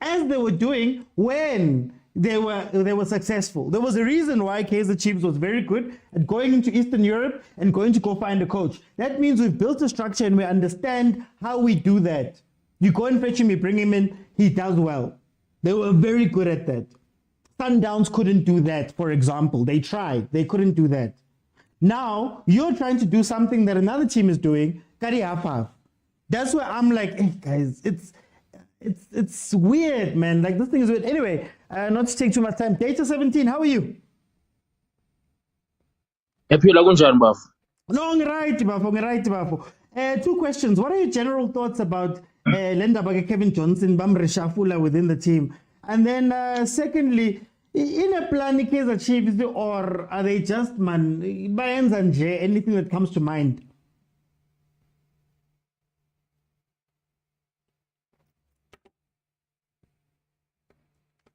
As they were doing when they were successful. There was a reason why Kaizer Chiefs was very good at going into Eastern Europe and going to go find a coach. That means we've built a structure and we understand how we do that. You go and fetch him, you bring him in, he does well. They were very good at that. Sundowns couldn't do that, for example. They tried. They couldn't do that. Now, you're trying to do something that another team is doing. That's where I'm like, hey, guys, it's weird, man. Like, this thing is weird. Anyway, not to take too much time. Data 17, how are you? Ephila kunjani bafo? No, ngiright bafo. Two questions. What are your general thoughts about Lenda Baga Kevin Johnson, Bamre Shafula within the team? And then secondly, in a plan Kaizer Chiefs, or are they just Bayans and J, anything that comes to mind?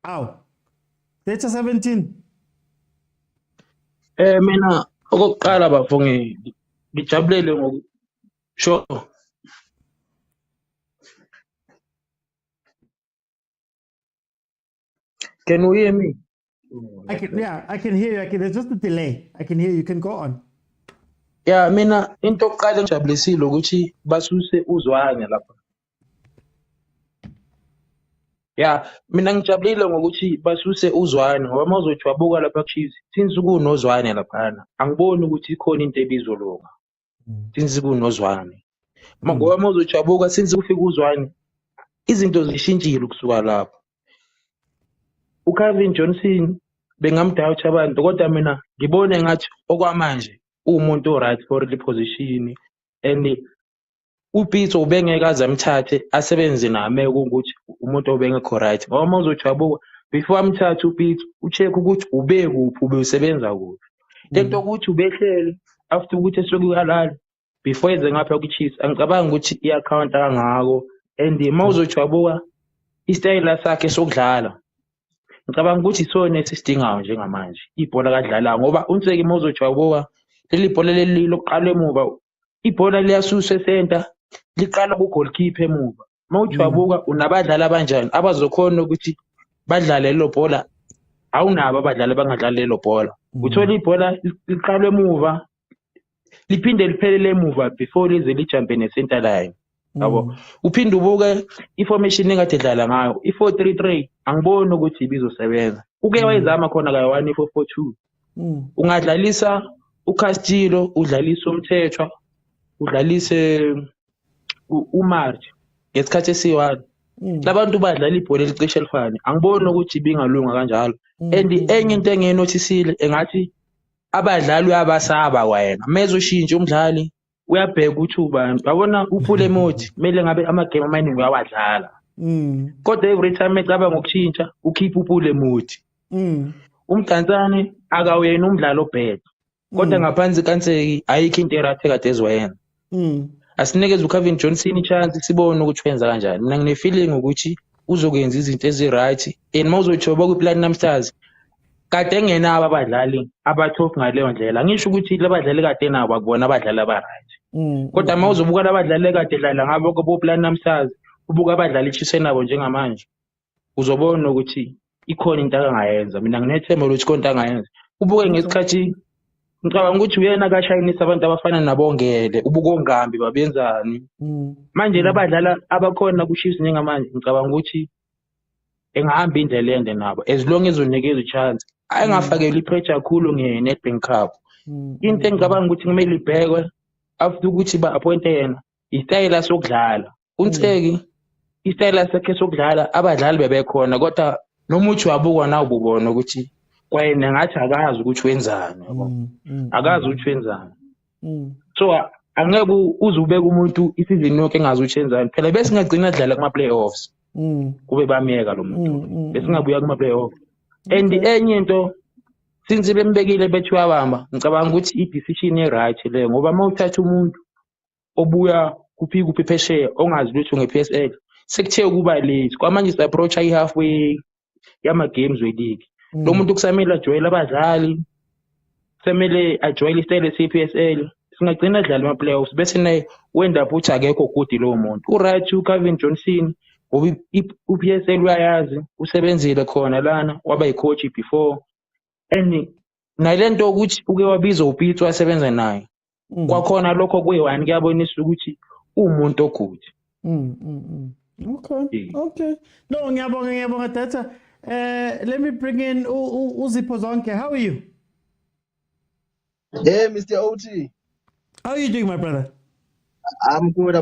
Ow. Data 17. Mina okokuqala bafo ngijabulele sure. Can you hear me? I can hear you. There's just a delay. I can hear you. You can go on. Yeah, mina into yokuqala engijabulisile ukuthi basuse uzwane lapha. Yeah, mina ngijabulile ngokuthi basuse uzwane ngoba mawuzojwabuka lapha kuChiefs since kunozwane laphana. Angiboni ukuthi ikhona into ebizolunga. Since kunozwane. Ngoba mawuzojwabuka since kufika uzwane izinto zishintshile kusuka lapho. uCavin Johnson bengamdoubt abantu kodwa mina ngibone ngathi okwamanje umuntu oright for the position and uPitso ubengeke azamthathe asebenze nami ukuthi umuntu obengekho right ngoba mawuzojabuka before amthathe uPitso ucheck ukuthi ubekuphi ubesebenza kuphi lento ukuthi ubehlele after ukuthi esokukalala before eze ngapha kuChiefs angicabanga ukuthi iaccount kangako and mawuzojabuka istyle sakhe sokudlala ngicabanga ukuthi isona esisidingayo njengamanje ibhola kadlala ngoba uNtseki mawuzojabuka leli bhola leli lokuqala emuva ibhola liyasuswa center liqala ku goalkeeper emuva mawujabuka unabadlali abanjani abazokhona ukuthi badlale lelo bhola awunabo abadlali bangadlali lelo bhola uthola ibhola liqala emuva liphinde liphelele emuva before lize lijumpe ne-center line yabo uphinde ubuke information engade dlala ngayo i433 angiboni ukuthi ibizosebenza uke wayezama khona ka 1442 ungadlalisa uCastillo udlalisa umthethwa udlalise uMarch ngesikhathi esiyi-1 labantu badlala ibhola elicishe elifane angiboni ukuthi bingalunga kanjalo and enye into engiyenotisile engathi abadlali uyabasaba kwayena mezoshintsha umdlali uyabheka ukuthi ubani yabona uphule mode kumele ngabe amagame amaningi uyawadlala kodwa every time ecabanga ngokushintsha ukhipha uphule mode umdansane akawuyena umdlalo obhede kodwa ngaphansi kaNtseki ayikho into erathe kade ezoyenza asinikeze uCavin Johnson ichance sibone ukuthi wenza kanjani mina ngine feeling ukuthi uzokwenza izinto eziright and mawuzojoba ku Platinum Stars kade engenabo abadlali abatop ngaleyo ndlela ngisho ukuthi labadlali kade nabo akubona abadlali abaright kodwa mawuzobuka labadlali kade dlala ngabo ku Platinum Stars ubuka abadlali iChiefs nabo njengamanje uzobona ukuthi ikhona into akangayenza mina nginethemba ukuthi konke angayenza ubuke ngesikhathi ngicabanga ukuthi uyena kashayinisa abantu abafana nabongele ubukongambi babenzani manje labadlala abakhona kuChiefs njengamanje ngicabanga ukuthi engahamba indlela ende nabo as long as unikeza ichance ayengafakeli ipressure kakhulu ngeNedbank Cup into engicabanga ukuthi kumele ibhekwe after ukuthi ba-appointe yena istyle sokudlala uNtseki istyle sakhe sokudlala abadlali bebekhona kodwa noma uthi wabuka nawo ubona ukuthi kwayena ngathi akazi ukuthi wenzani yabo akazi ukuthi wenzani so angeke uzubeka umuntu isizini yonke engazi ukuthi wenzani phela bese ngagcina adlala kuma playoffs kube bamiyeka lo muntu bese ngabuya kuma playoffs and enye into since bembekile bethi uyabamba ngicabanga ukuthi i-decision e-right le ngoba mawuthatha umuntu obuya kuphi phesheya ongazi lutho nge-PSL sekuthe kuba late kwamanje si-approach i-halfway yama-games we-league lo muntu kusamele ajoyele abadlali kusamele ajoyele istyle se-PSL singagcina adlala ama-playoffs bese naye wenda futhi akekho good lowo muntu uright uCavin Johnson ngoba u-PSL uyayazi usebenzile khona lana waba yi-coach before and nalento ukuthi uke wabiza uPitso wasebenza naye kwakhona lokho kuyi-1 kuyabonisa ukuthi umuntu ogood Okay. No, ngiyabonga Tata. Let me bring in Uzipho Zonke. How are you? Hey, Mr. OT. How are you doing, my brother? I'm good.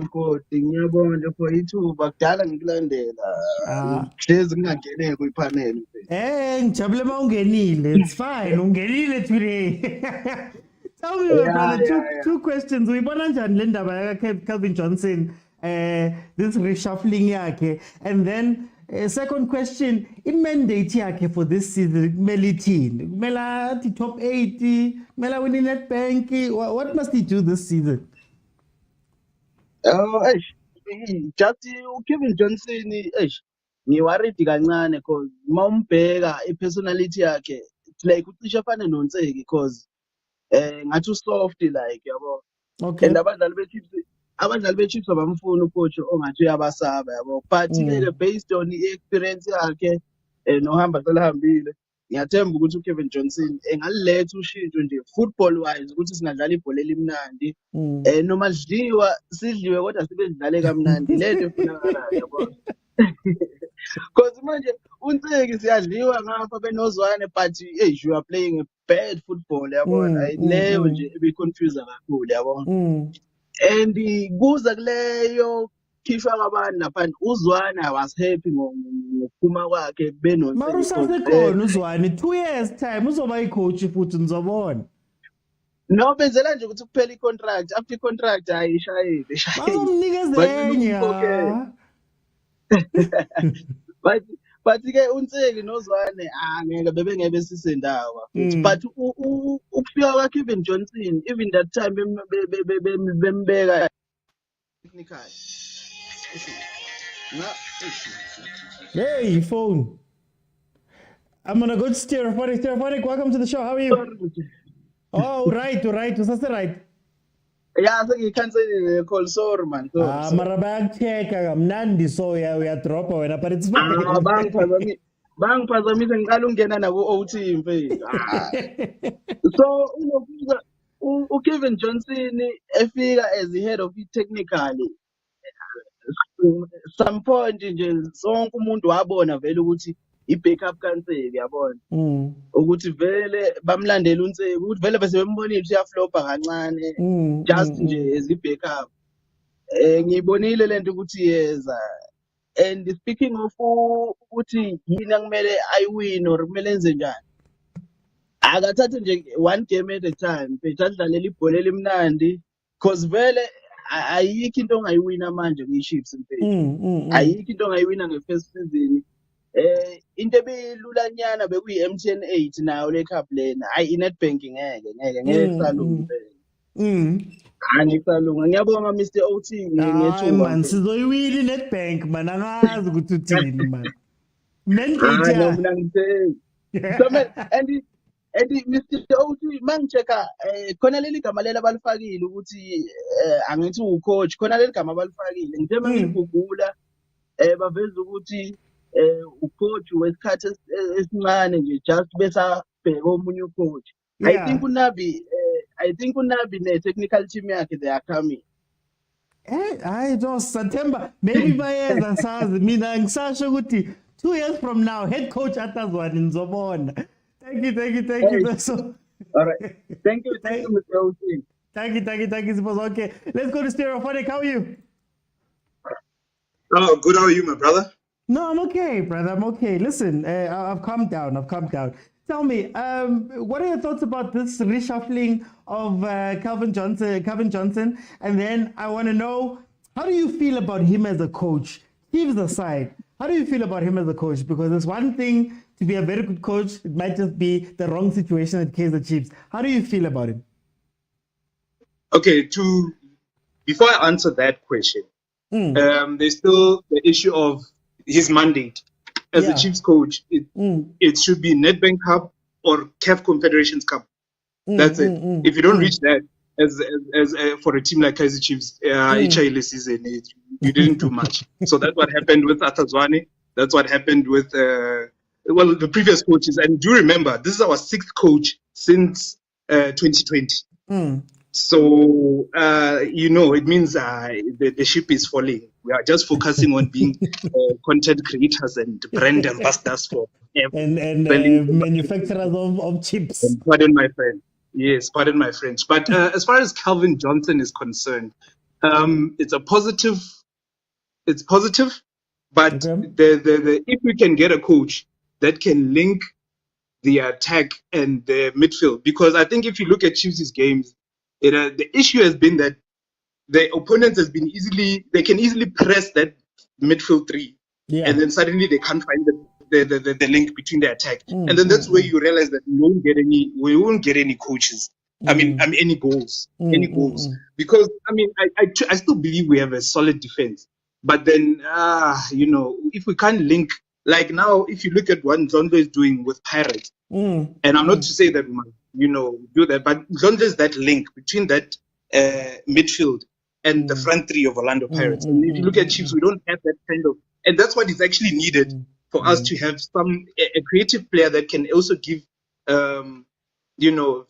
Ngiyabonga nje for ithuba kudala ngikulandela. Hlezi ngingangene kwipanel. Ngijabule mawungenile. It's fine. Ungenile today. Tell me, my brother, two questions. We want to Linda by Calvin Johnson, this reshuffling yake, and then second question, in mandate yake for this season, Melitin, Mela top 80, Mela winning that bank. What must he do this season? Just uKevin Johnson ngiworried kancane because mawumbheka ipersonality yakhe it's like ucishe afane noNtseki because ngathi usoft like yabo. Okay. And abadlali beChiefs abamfuna ucoach ongathi uyabasaba yabo, but ke based on i-experience yakhe nohamba selihambile, ngiyathemba ukuthi uKevin Johnson engaliletha ushintsho nje football wise ukuthi singadlala ibhola elimnandi noma sidliwe kodwa sibe sidlale kamnandi, lento efunakalayo yabo. Because manje uNtseki siyadliwa ngapha benozwane, but you are playing a bad football yabona, leyo nje ebiconfuse kakhulu yabona. And kuza kuleyo khishwa kwabantu naphandle, uZwana was happy ngokuphuma kwakhe Mara usasekhona uZwane, 2 years time uzoba icoach futhi nizobona. No, benzela nje ukuthi kuphela icontract, after icontract ayishayile. Bazomnikeza enye. But ke uNtseki noZwane angeke bebengeke sisendawo futhi, but ukufika kwaKevin Johnson even that time bembeka technical. Hey, phone. I'm gonna go to Stereophonic. Stereophonic, welcome to the show. How are you? Oh, right. Usase right. Yeah, so you cancel call, sorry man. Mara bayakutsheka kamnandi so uyadropa wena, but it's fine. Bangiphazamisa ngiqala ungena nako OT mfethu. So unokuza uKevin Johnson efika as the head of the technical, some point nje sonke umuntu wabona vele ukuthi i-backup kaNtseki yabona ukuthi vele bamlandela uNtseki ukuthi vele bese bembonile ukuthi uyaflopa kancane just nje as i-backup. Ngiyibonile lento ukuthi yeza, and speaking of ukuthi yini akumele ayiwin or kumele enze njani, akathathe nje one game at a time phethu adlalela ibhola elimnandi because vele ayikho into ongayiwina manje kwi-Chiefs mfethu, ayikho into ongayiwina nge-first season. Into ebilulanyana bekuyi-MTN 8 nayo le cup lena, hayi i-Nedbank ngeke kusalunga angisalunga. Ngiyabonga Mr. OT ngethuba man, sizoyiwina i-Nedbank man, angazi ukuthi uthini man. Mandate no mina ngitheni. So man, and Mr. OT mangicheka khona leli gama lela balifakile ukuthi angithi ucoach, khona leli gama balifakile ngithe mangigugula baveza ukuthi ucoach wesikhathi esincane nje just besabheka omunye ucoach. I think uNabi ne-technical team yakhe they are coming. I just September maybe bayeza sazi mina ngisasho ukuthi 2 years from now head coach atazwana nizobona. Thank you. So, all right. Thank you, Mr. OT. Thank you. Okay, let's go to Stereophonic. How are you? Oh, good. How are you, my brother? No, I'm okay, brother. I'm okay. Listen, I've calmed down. Tell me, what are your thoughts about this reshuffling of Cavin Johnson? And then I want to know, how do you feel about him as a coach? Chiefs aside, how do you feel about him as a coach? Because it's one thing to be a very good coach, it might just be the wrong situation at Kaizer Chiefs. How do you feel about him? Okay, before I answer that question, there's still the issue of his mandate as a Chiefs coach. It should be Nedbank Cup or CAF Confederations Cup. That's it. If you don't reach that as for a team like Kaizer Chiefs, season, you didn't do much. So that's what happened with Atazwane. That's what happened with the previous coaches. And do remember, this is our 6th coach since 2020. So, it means the ship is falling. We are just focusing on being content creators and brand ambassadors for and manufacturers of chips. And pardon my friend. Yes, pardon my French. But as far as Cavin Johnson is concerned, it's a positive. It's positive, but the if we can get a coach that can link the attack and the midfield. Because I think if you look at Chiefs' games, the issue has been that the opponents they can easily press that midfield three, and then suddenly they can't find the link between the attack, and then that's where you realize that we won't get any coaches. I mean, any goals, because I mean, I still believe we have a solid defense, but then if we can't link, like now, if you look at what Zondo is doing with Pirates, and I'm not to say that we must, do that, but Zondo is that link between that midfield and the front three of Orlando Pirates. And if you look at Chiefs, we don't have that kind of, and that's what is actually needed for us to have a creative player that can also give,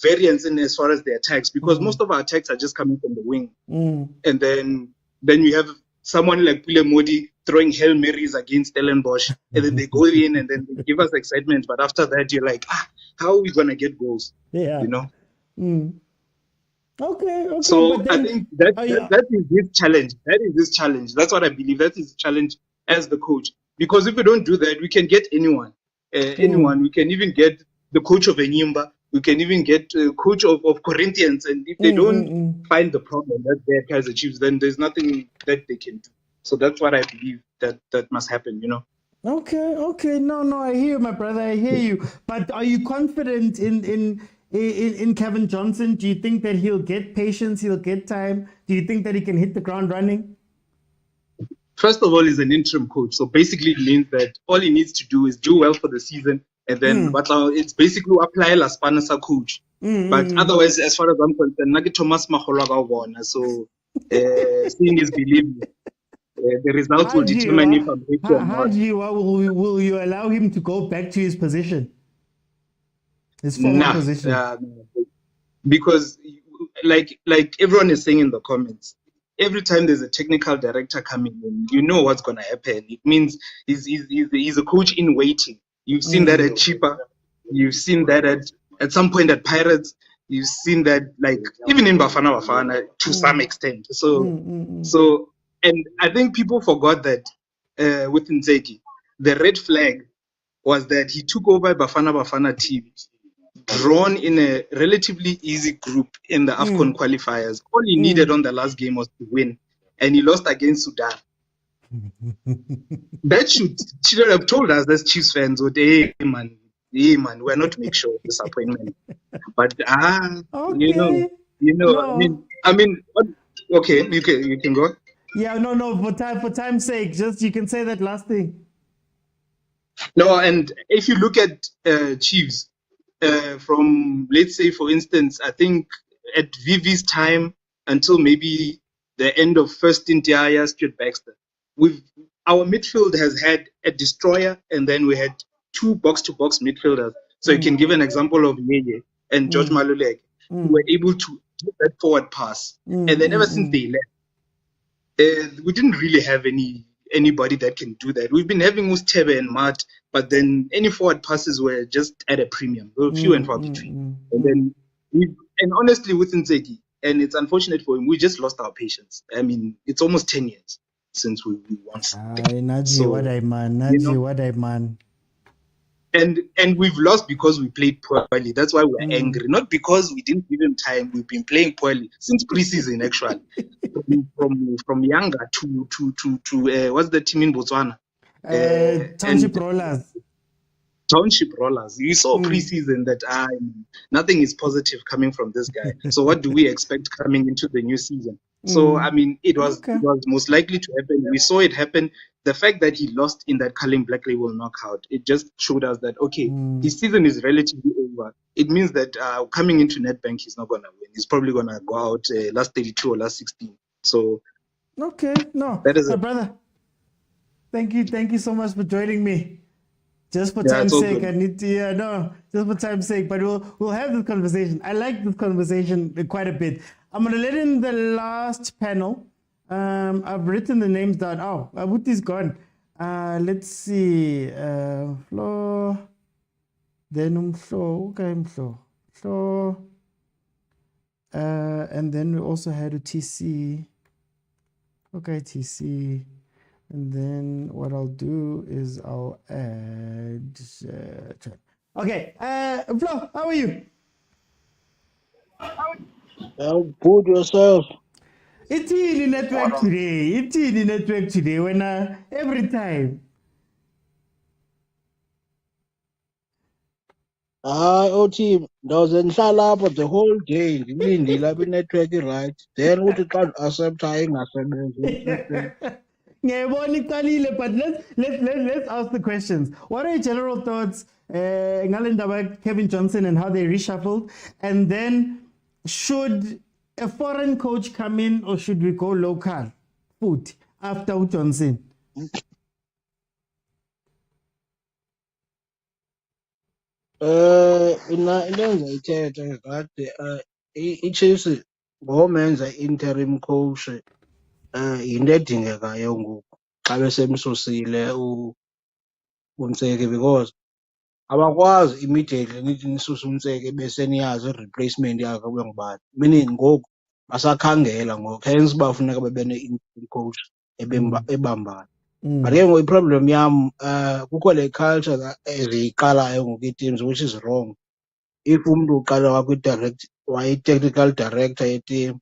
variance in as far as the attacks, because most of our attacks are just coming from the wing. And then you have someone like Pule Modi throwing Hail Marys against Stellenbosch, and then they go in and then they give us excitement. But after that, you're like, how are we going to get goals? Yeah. Okay. So but then, I think that is his challenge. That is his challenge. That's what I believe. That is his challenge as the coach. Because if we don't do that, we can get anyone. We can even get the coach of Enyimba. We can even get a coach of Corinthians. And if they don't find the problem that their Kaizer Chiefs, then there's nothing that they can do. So that's what I believe that must happen, Okay. No, I hear you, my brother. I hear you. But are you confident in Cavin Johnson? Do you think that he'll get patience? He'll get time? Do you think that he can hit the ground running? First of all, he's an interim coach. So basically it means that all he needs to do is do well for the season. And then it's basically apply la Spanish coach. But otherwise, as far as I'm concerned, Nagi Thomas Maholaga won. So seeing is believing. The results will determine if I'm happy or not. Will you allow him to go back to his position? His former position? Because like everyone is saying in the comments, every time there's a technical director coming in, you know what's going to happen. It means he's a coach in waiting. You've seen that at Chipa. You've seen that at some point at Pirates. You've seen that even in Bafana to some extent. So and I think people forgot that with Nzeki, the red flag was that he took over Bafana team, drawn in a relatively easy group in the AFCON qualifiers. All he needed on the last game was to win, and he lost against Sudan. That should have told us as Chiefs fans, hey man, we're not to make sure of disappointment. But okay. I mean, okay, you can go. Yeah, no. For time's sake, just you can say that last thing. No, and if you look at Chiefs, from, let's say, for instance, I think at Vivi's time until maybe the end of first Intiaya, Stuart Baxter, our midfield has had a destroyer, and then we had two box-to-box midfielders. So you can give an example of Yeye and George Maluleke, who were able to get that forward pass. And then ever since they left, we didn't really have anybody that can do that. We've been having Ustebe and Matt, but then any forward passes were just at a premium. They were few and far between. And then and honestly with Nzeki, and it's unfortunate for him, we just lost our patience. I mean, it's almost 10 years since we won something. What I man. And we've lost because we played poorly. That's why we're angry. Not because we didn't give him time. We've been playing poorly since preseason, actually. From Yanga to what's the team in Botswana? Township Rollers. Township Rollers. You saw preseason that nothing is positive coming from this guy. So what do we expect coming into the new season? So I mean, it was most likely to happen. We saw it happen. The fact that he lost in that Carling Black Label knockout, it just showed us that his season is relatively over. It means that coming into Nedbank, he's not gonna win. He's probably gonna go out last 32 or last 16. So that is my brother. Thank you so much for joining me. Just for time's sake, I need to, just for time's sake, but we'll have this conversation. I like this conversation quite a bit. I'm going to let in the last panel. I've written the names down. Oh, Abuti's gone. Let's see. Flo. Then Flo. Okay, Flo. And then we also had a TC. Okay, TC. And then what I'll do is I'll add Okay, Flo, how are you? Put yourself. It's in network today. It's in network today. When every time. Team, ngihlala lapho the whole day ngilindile apha inetwork right then uthi xa accept ingasebenzi network. Ngiyayibona iqalile, but let's ask the questions. What are your general thoughts ngale ndaba Kevin Johnson and how they reshuffled? And then should a foreign coach come in or should we go local foot after Johnson? Into engizayithetha kade i-Chiefs ngomenza interim coach yinto edingekayo ngoku xa besemsusile uMseki because abakwazi immediately nithi nisuse uMseki bese niyazi i-replacement yakhe kube ngubani, meaning ngoku basakhangela ngoku hence bafuneka bebe ne-interim coach ebambayo. But ke ngoku i-problem yam kukho le culture eziyiqalayo ngoku ii-teams which is wrong. If umntu uqala wakwi-direct wayi-technical director ye-team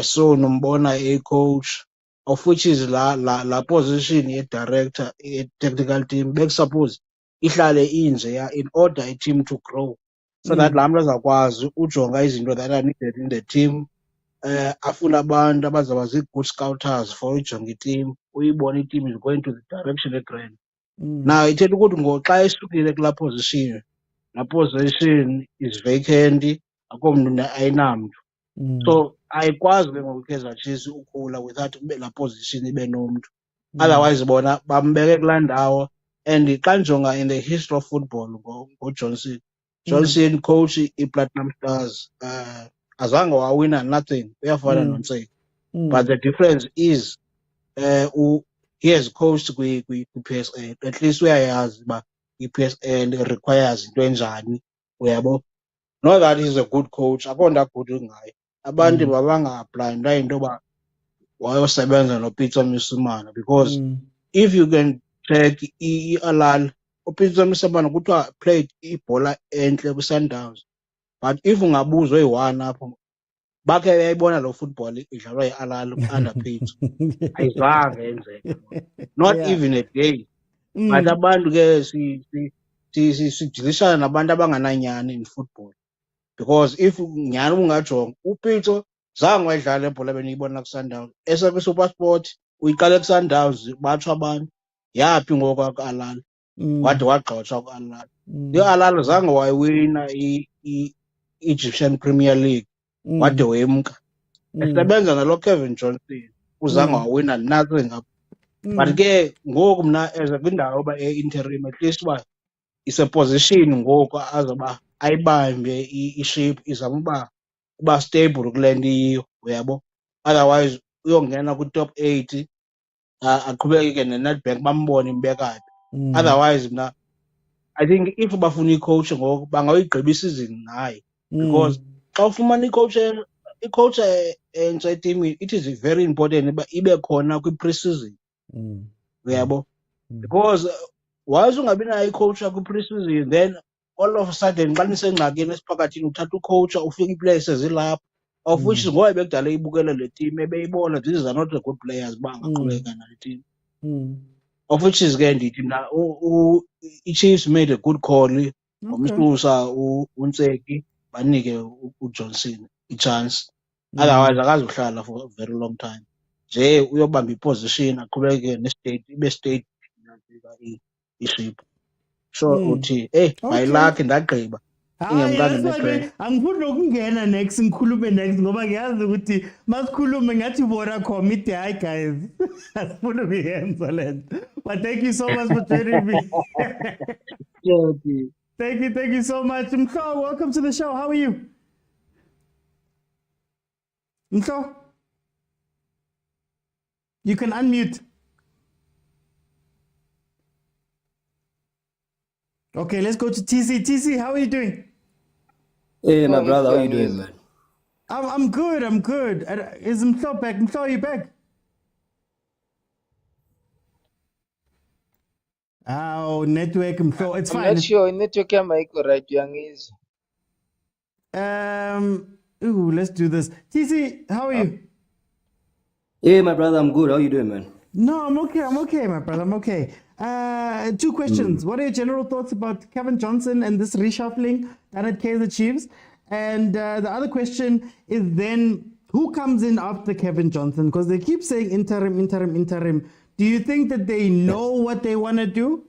so nombona coach of which is la position ye-director ye-technical team bekusuppose ihlale injeya in order i-team to grow so that laa mntu azawukwazi ujonga izinto that are needed in the team afune abantu abazawuba zii-good scouters for ujonga i-team uyibone i-team is going to the direction egrand. Now ithetha ukuthi ngoku xa esukile kulaa position laa position is vacant akho mntu ayinamntu so ayikwazi ke ngoku i-Kaizer Chiefs ukhula without laa position ibe nomntu otherwise bona bambeke kulaa ndawo. And xa ndijonga in the history of football ngoJohnson, Johnson coach i-Platinum Stars azange wawina nothing uyafana noMseki but the difference is he has coached kwi-PSL at least uyayazi uba i-PSL requires into enjani uyabo. Not that he's a good coach akho nto agude ngayo abantu mabanga-blindwa yinto yoba wayosebenza noPeter Misimana because if you can check i-Alal uPeter Misimana kuthiwa played ibhola entle kwi-Sundowns but if ungabuzwa eyi-one apho bakhe yayibona lo football idlalwa yi-Alal under Peter ayizange yenzeka not even a day. But abantu ke sidilishana nabantu abangananyani in football because if nyhani ungajonga uPeter zange wayidlala ibhola beniyibona ku-Sundowns esekwi-SuperSport uyiqale ku-Sundowns batsho abantu yaphi ngoku aku-Alal wade wagxothwa ku-Alal. I-Alal zange wayiwina i-Egyptian Premier League wade wemka esebenza nalo Kevin Johnson uzange wawina nothing apha. But ke ngoku mna as kwindawo yoba e-interim at least uba iseposition ngoku azoba ayibambe i-shape izama uba stable kule nto iyiyo uyabo. Otherwise uyongena kwi-top 8 aqhubekeke ne-Nedbank bambone imbekaphi. Otherwise mna I think if bafuna i-coach ngoku bangayigqiba isizini naye because xa ufumana i-coach entsha etimini it is very important uba ibe khona kwi-pre-season uyabo because once ungabi nayo i-coach kwi-pre-season then all of a sudden xa nisengxakini esiphakathini uthatha ucoach ufika iiplayers ezilapha of which ngoba bekudala ibukele le team ebeyibona these are not the good players uba angaqhubeka nale team of which is ke ndithi mna i-Chiefs made a good call ngomsusa uNtseki banike uJohnson i-chance otherwise akazuhlala for a very long time nje uyobamba iposition aqhubeke ne-state ibe state i-shape sure uthi my luck ndagqiba ingemkanga ne-trend. Angifuni nokungena next ngikhulume next ngoba ngiyazi ukuthi masikhulume ngathi bona commit hayi guys asifuni ukuyenza lento. But thank you so much for joining me. Thank you so much. Mhlo, welcome to the show. How are you? Mhlo? You can unmute. Okay, let's go to TC. TC, how are you doing? Hey, my brother, how you doing, man? I'm good. Is Mhlo back? Mhlo, are you back? Oh, network. So it's I'm fine. not sure. Network yami ayikho right uyangizwa. Let's do this. TC, how are you? Hey, my brother, I'm good. How you doing, man? No, I'm okay. I'm okay, my brother. I'm okay. Two questions. What are your general thoughts about Kevin Johnson and this reshuffling done at Kaizer Chiefs? And the other question is then who comes in after Kevin Johnson? Because they keep saying interim, interim, interim. Do you think that they know what they want to do?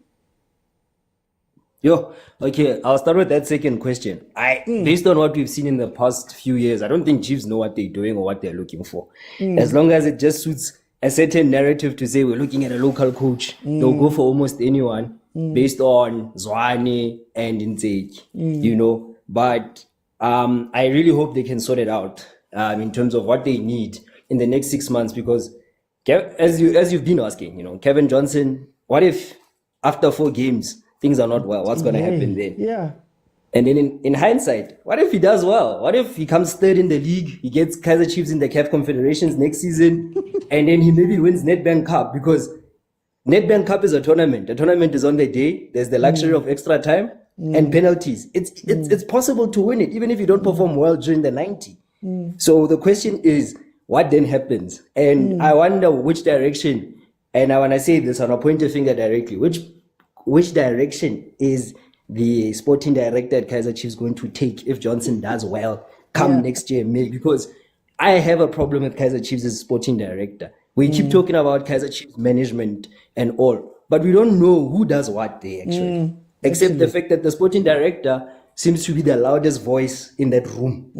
Yo, okay, I'll start with that second question. Based on what we've seen in the past few years, I don't think Chiefs know what they're doing or what they're looking for. As long as it just suits a certain narrative to say we're looking at a local coach, they'll go for almost anyone based on Zwane and Inzeki, you know. But I really hope they can sort it out in terms of what they need in the next 6 months, because as you've been asking, you know, Kevin Johnson, what if after 4 games things are not well? What's going to happen then? Yeah. And then in hindsight, what if he does well? What if he comes third in the league? He gets Kaizer Chiefs in the CAF Confederations next season, and then he maybe wins Nedbank Cup, because Nedbank Cup is a tournament. The tournament is on the day. There's the luxury of extra time and penalties. It's possible to win it even if you don't perform well during the 90. So the question is, what then happens? And I wonder which direction. And I want to say this, and I'll point a finger directly. Which direction is the sporting director at Kaizer Chiefs going to take if Johnson does well come next year, May? Because I have a problem with Kaizer Chiefs as sporting director. We keep talking about Kaizer Chiefs management and all, but we don't know who does what there actually. Except the fact that the sporting director seems to be the loudest voice in that room.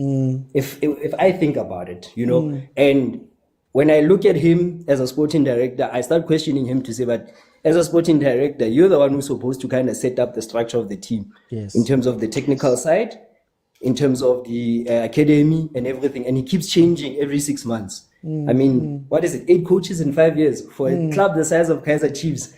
If I think about it, you know, and when I look at him as a sporting director, I start questioning him to say, but as a sporting director, you're the one who's supposed to kind of set up the structure of the team in terms of the technical side, in terms of the academy and everything. And he keeps changing every 6 months. I mean, what is it? 8 coaches in 5 years for a club the size of Kaizer Chiefs.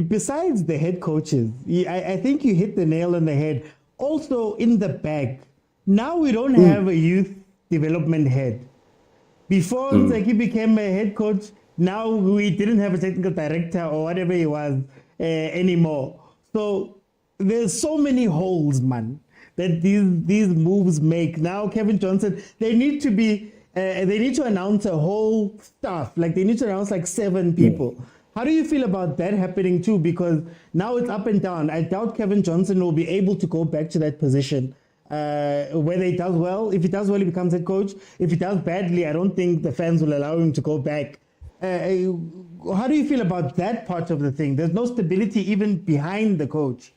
Besides the head coaches, I think you hit the nail on the head. Also in the back, now we don't have a youth development head. Before he became a head coach, now we didn't have a technical director or whatever he was anymore. So there's so many holes, man, that these moves make. Now Kevin Johnson, they need to announce a whole staff. Like they need to announce like 7 people. How do you feel about that happening too? Because now it's up and down. I doubt Kevin Johnson will be able to go back to that position. Whether he does well, if he does well, he becomes head coach. If he does badly, I don't think the fans will allow him to go back. How do you feel about that part of the thing? There's no stability even behind the coach.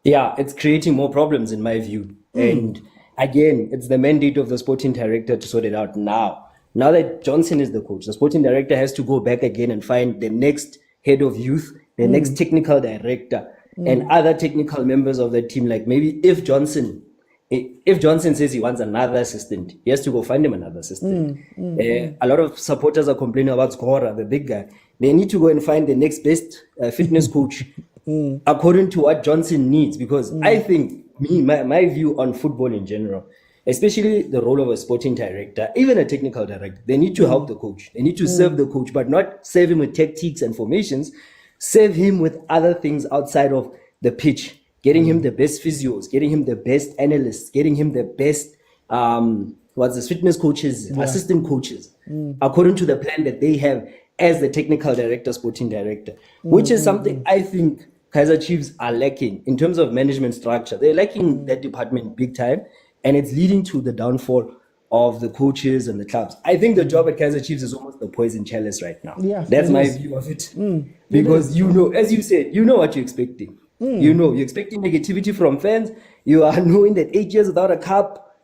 Yeah, it's creating more problems in my view. And again, it's the mandate of the sporting director to sort it out now. Now that Johnson is the coach, the sporting director has to go back again and find the next head of youth, the next technical director, and other technical members of the team. Like maybe if Johnson says he wants another assistant, he has to go find him another assistant. A lot of supporters are complaining about Skora, the big guy. They need to go and find the next best fitness coach according to what Johnson needs. Because I think, my view on football in general, especially the role of a sporting director, even a technical director, they need to help the coach. They need to serve the coach, but not serve him with tactics and formations. Serve him with other things outside of the pitch. Getting him the best physios, getting him the best analysts, getting him the best fitness coaches, assistant coaches, according to the plan that they have as the technical director, sporting director, which is something I think Kaizer Chiefs are lacking in terms of management structure. They're lacking that department big time, and it's leading to the downfall of the coaches and the clubs. I think the job at Kaizer Chiefs is almost the poison chalice right now. Yeah, that's my view of it. Because you know, as you said, you know what you're expecting. You know, you're expecting negativity from fans. You are knowing that 8 years without a cup.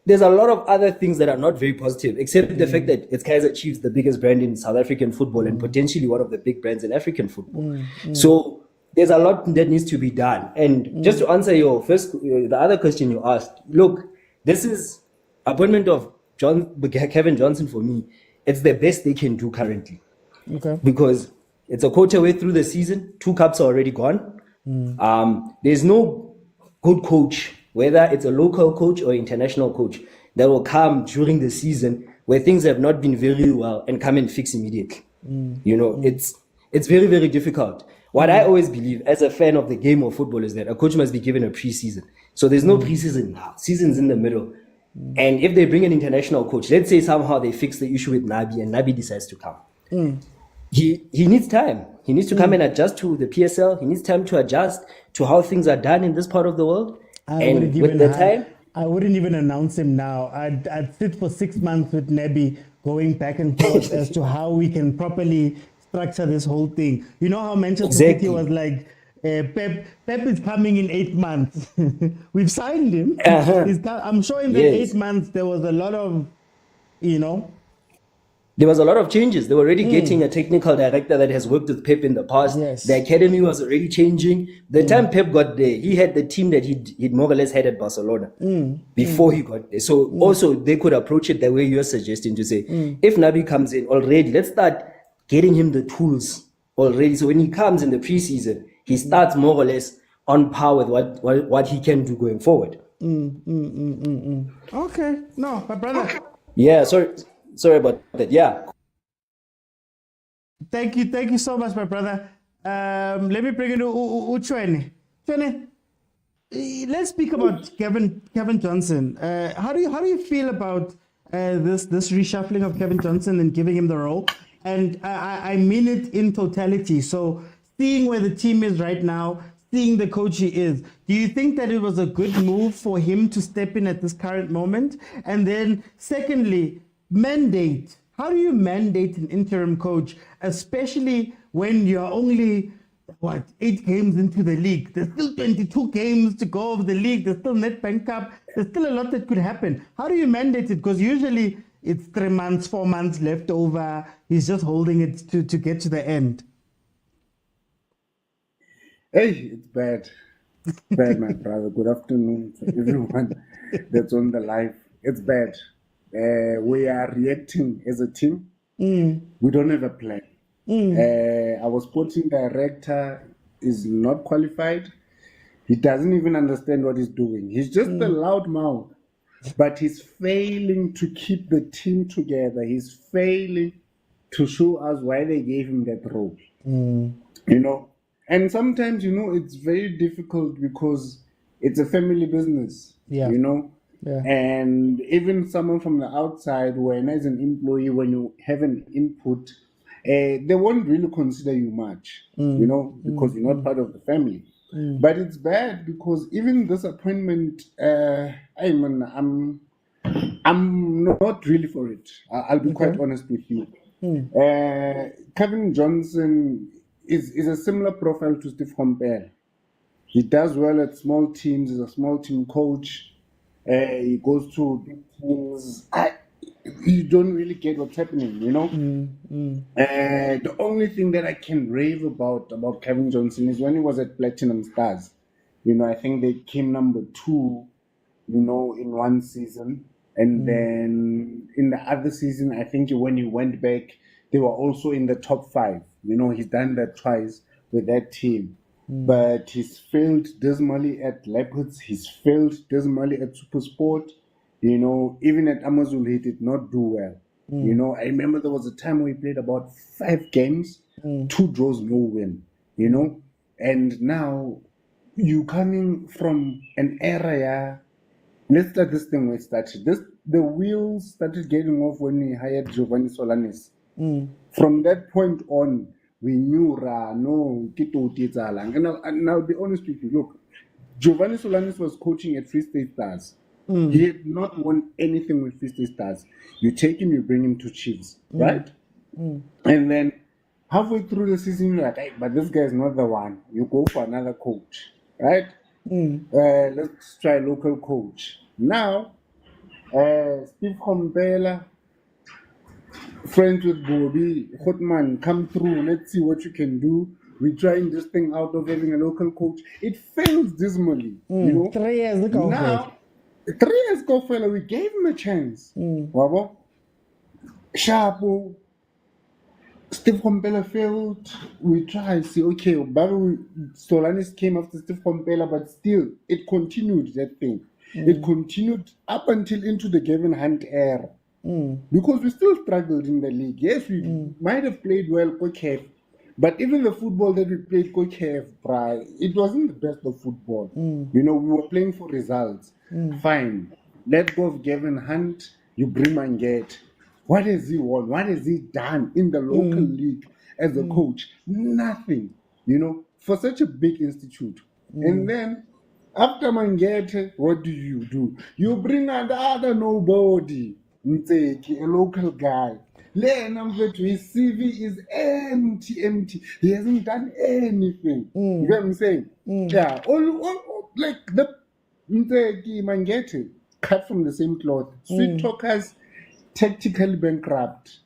There's a lot of other things that are not very positive, except the fact that it's Kaizer Chiefs, the biggest brand in South African football and potentially one of the big brands in African football. So there's a lot that needs to be done. And just to answer your the other question you asked, look, this is appointment of Kevin Johnson for me. It's the best they can do currently. Okay. Because it's a quarter way through the season. 2 cups are already gone. There's no good coach, whether it's a local coach or international coach, that will come during the season where things have not been very well and come and fix immediately. You know, it's very, very difficult. What I always believe as a fan of the game of football is that a coach must be given a preseason. So there's no preseason now. Season's in the middle. And if they bring an international coach, let's say somehow they fix the issue with Nabi and Nabi decides to come. He needs time. He needs to come and adjust to the PSL. He needs time to adjust to how things are done in this part of the world. And with the time, I wouldn't even announce him now. I'd sit for 6 months with Nebi going back and forth as to how we can properly structure this whole thing. You know how Manchester City was like, Pep is coming in 8 months. We've signed him. I'm sure in the 8 months there was a lot of, there was a lot of changes. They were already getting a technical director that has worked with Pep in the past. The academy was already changing. The time Pep got there, he had the team that he'd more or less had at Barcelona before he got there. So also they could approach it the way you're suggesting to say, if Nabi comes in already, let's start getting him the tools already. So when he comes in the preseason, he starts more or less on par with what he can do going forward. Okay. No, my brother. Yeah, sorry about that. Yeah. Thank you so much, my brother. Let me bring in Uchwene. Uchwene, let's speak about Cavin Johnson. How do you feel about this reshuffling of Cavin Johnson and giving him the role? And I mean it in totality. So seeing where the team is right now, seeing the coach he is, do you think that it was a good move for him to step in at this current moment? And then secondly, mandate. How do you mandate an interim coach, especially when you're only 8 games into the league? There's still 22 games to go of the league. There's still Nedbank Cup. There's still a lot that could happen. How do you mandate it? Because usually it's 3 months, 4 months left over. He's just holding it to get to the end. Hey, it's bad. Bad, my brother. Good afternoon to everyone that's on the live. It's bad. We are reacting as a team. We don't have a plan. Our sporting director is not qualified. He doesn't even understand what he's doing. He's just a loud mouth, but he's failing to keep the team together. He's failing to show us why they gave him that role. And sometimes, it's very difficult because it's a family business, and even someone from the outside, when as an employee, when you have an input, they won't really consider you much, because you're not part of the family. But it's bad because even this appointment, I'm not really for it. I'll be quite honest with you. Kevin Johnson is a similar profile to Steve Compel. He does well at small teams. He's a small team coach. He goes to big teams. You don't really get what's happening, The only thing that I can rave about Kevin Johnson is when he was at Platinum Stars. I think they came number 2, in one season. And then in the other season, I think when he went back, they were also in the top 5. He's done that twice with that team. But he's failed dismally at Leopards. He's failed dismally at SuperSport. Even at Amazon, he did not do well. I remember there was a time we played about 5 games, 2 draws, no win. And now you coming from an area. Let's start this thing where it started. The wheels started getting off when we hired Giovanni Solanis. From that point on, we knew and I'll be honest with you. Look, Giovanni Solanis was coaching at Free State Stars. He had not won anything with Free State Stars. You take him, you bring him to Chiefs, right? And then halfway through the season, you're like, hey, but this guy is not the one. You go for another coach, right? Let's try local coach. Now, Steve Compela, friends with Bobby, Hotman, come through. Let's see what you can do. We're trying this thing out of having a local coach. It fails dismally. 3 years ago. Now, 3 years ago, fella, we gave him a chance. Wabo, Sharpo, Steve Compela failed. We tried. See, okay, Solanis came after Steve Compela, but still, it continued that thing. It continued up until into the Gavin Hunt era. Because we still struggled in the league. Yes, we might have played well, okay, But even the football that we played, Coach Kev, it wasn't the best of football. You know, we were playing for results. Fine. Let go of Gavin Hunt, you bring Manget. What has he won? What has he done in the local league as a coach? Nothing, you know, for such a big institute. And then after Mangete, what do? You bring another nobody, Mtseki, a local guy. His CV is empty. He hasn't done anything. You get what I'm saying? Yeah, all like the Mtseki, Mangete, cut from the same cloth. Sweet talkers, tactically bankrupt.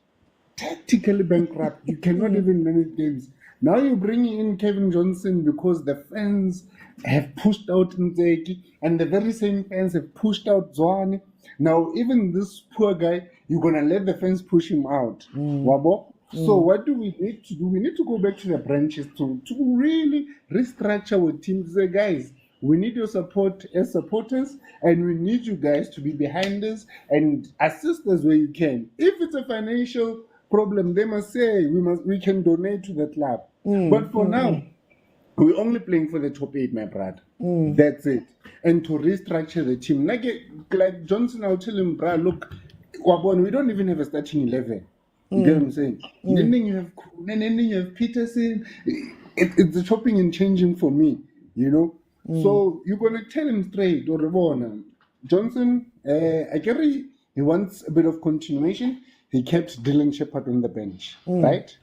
You cannot even manage games. Now you're bringing in Kevin Johnson because the fans have pushed out Nzeki, and the very same fans have pushed out Zwane. Now even this poor guy, you're gonna let the fans push him out. Wabo? So what do we need to do? We need to go back to the branches to really restructure our team. Say, guys, we need your support as supporters, and we need you guys to be behind us and assist us where you can. If it's a financial problem, they must say we can donate to the club. But for now, we're only playing for the top 8, my brother. That's it. And to restructure the team, like Johnson, I'll tell him, bro, look, Kwabon, we don't even have a starting 11. You get what I'm saying? And then you have Kuhn, and then you have Peterson. It's the chopping and changing for me, you know. So you're gonna tell him straight, or Johnson, I carry. He wants a bit of continuation. He kept Dylan Shepard on the bench, right?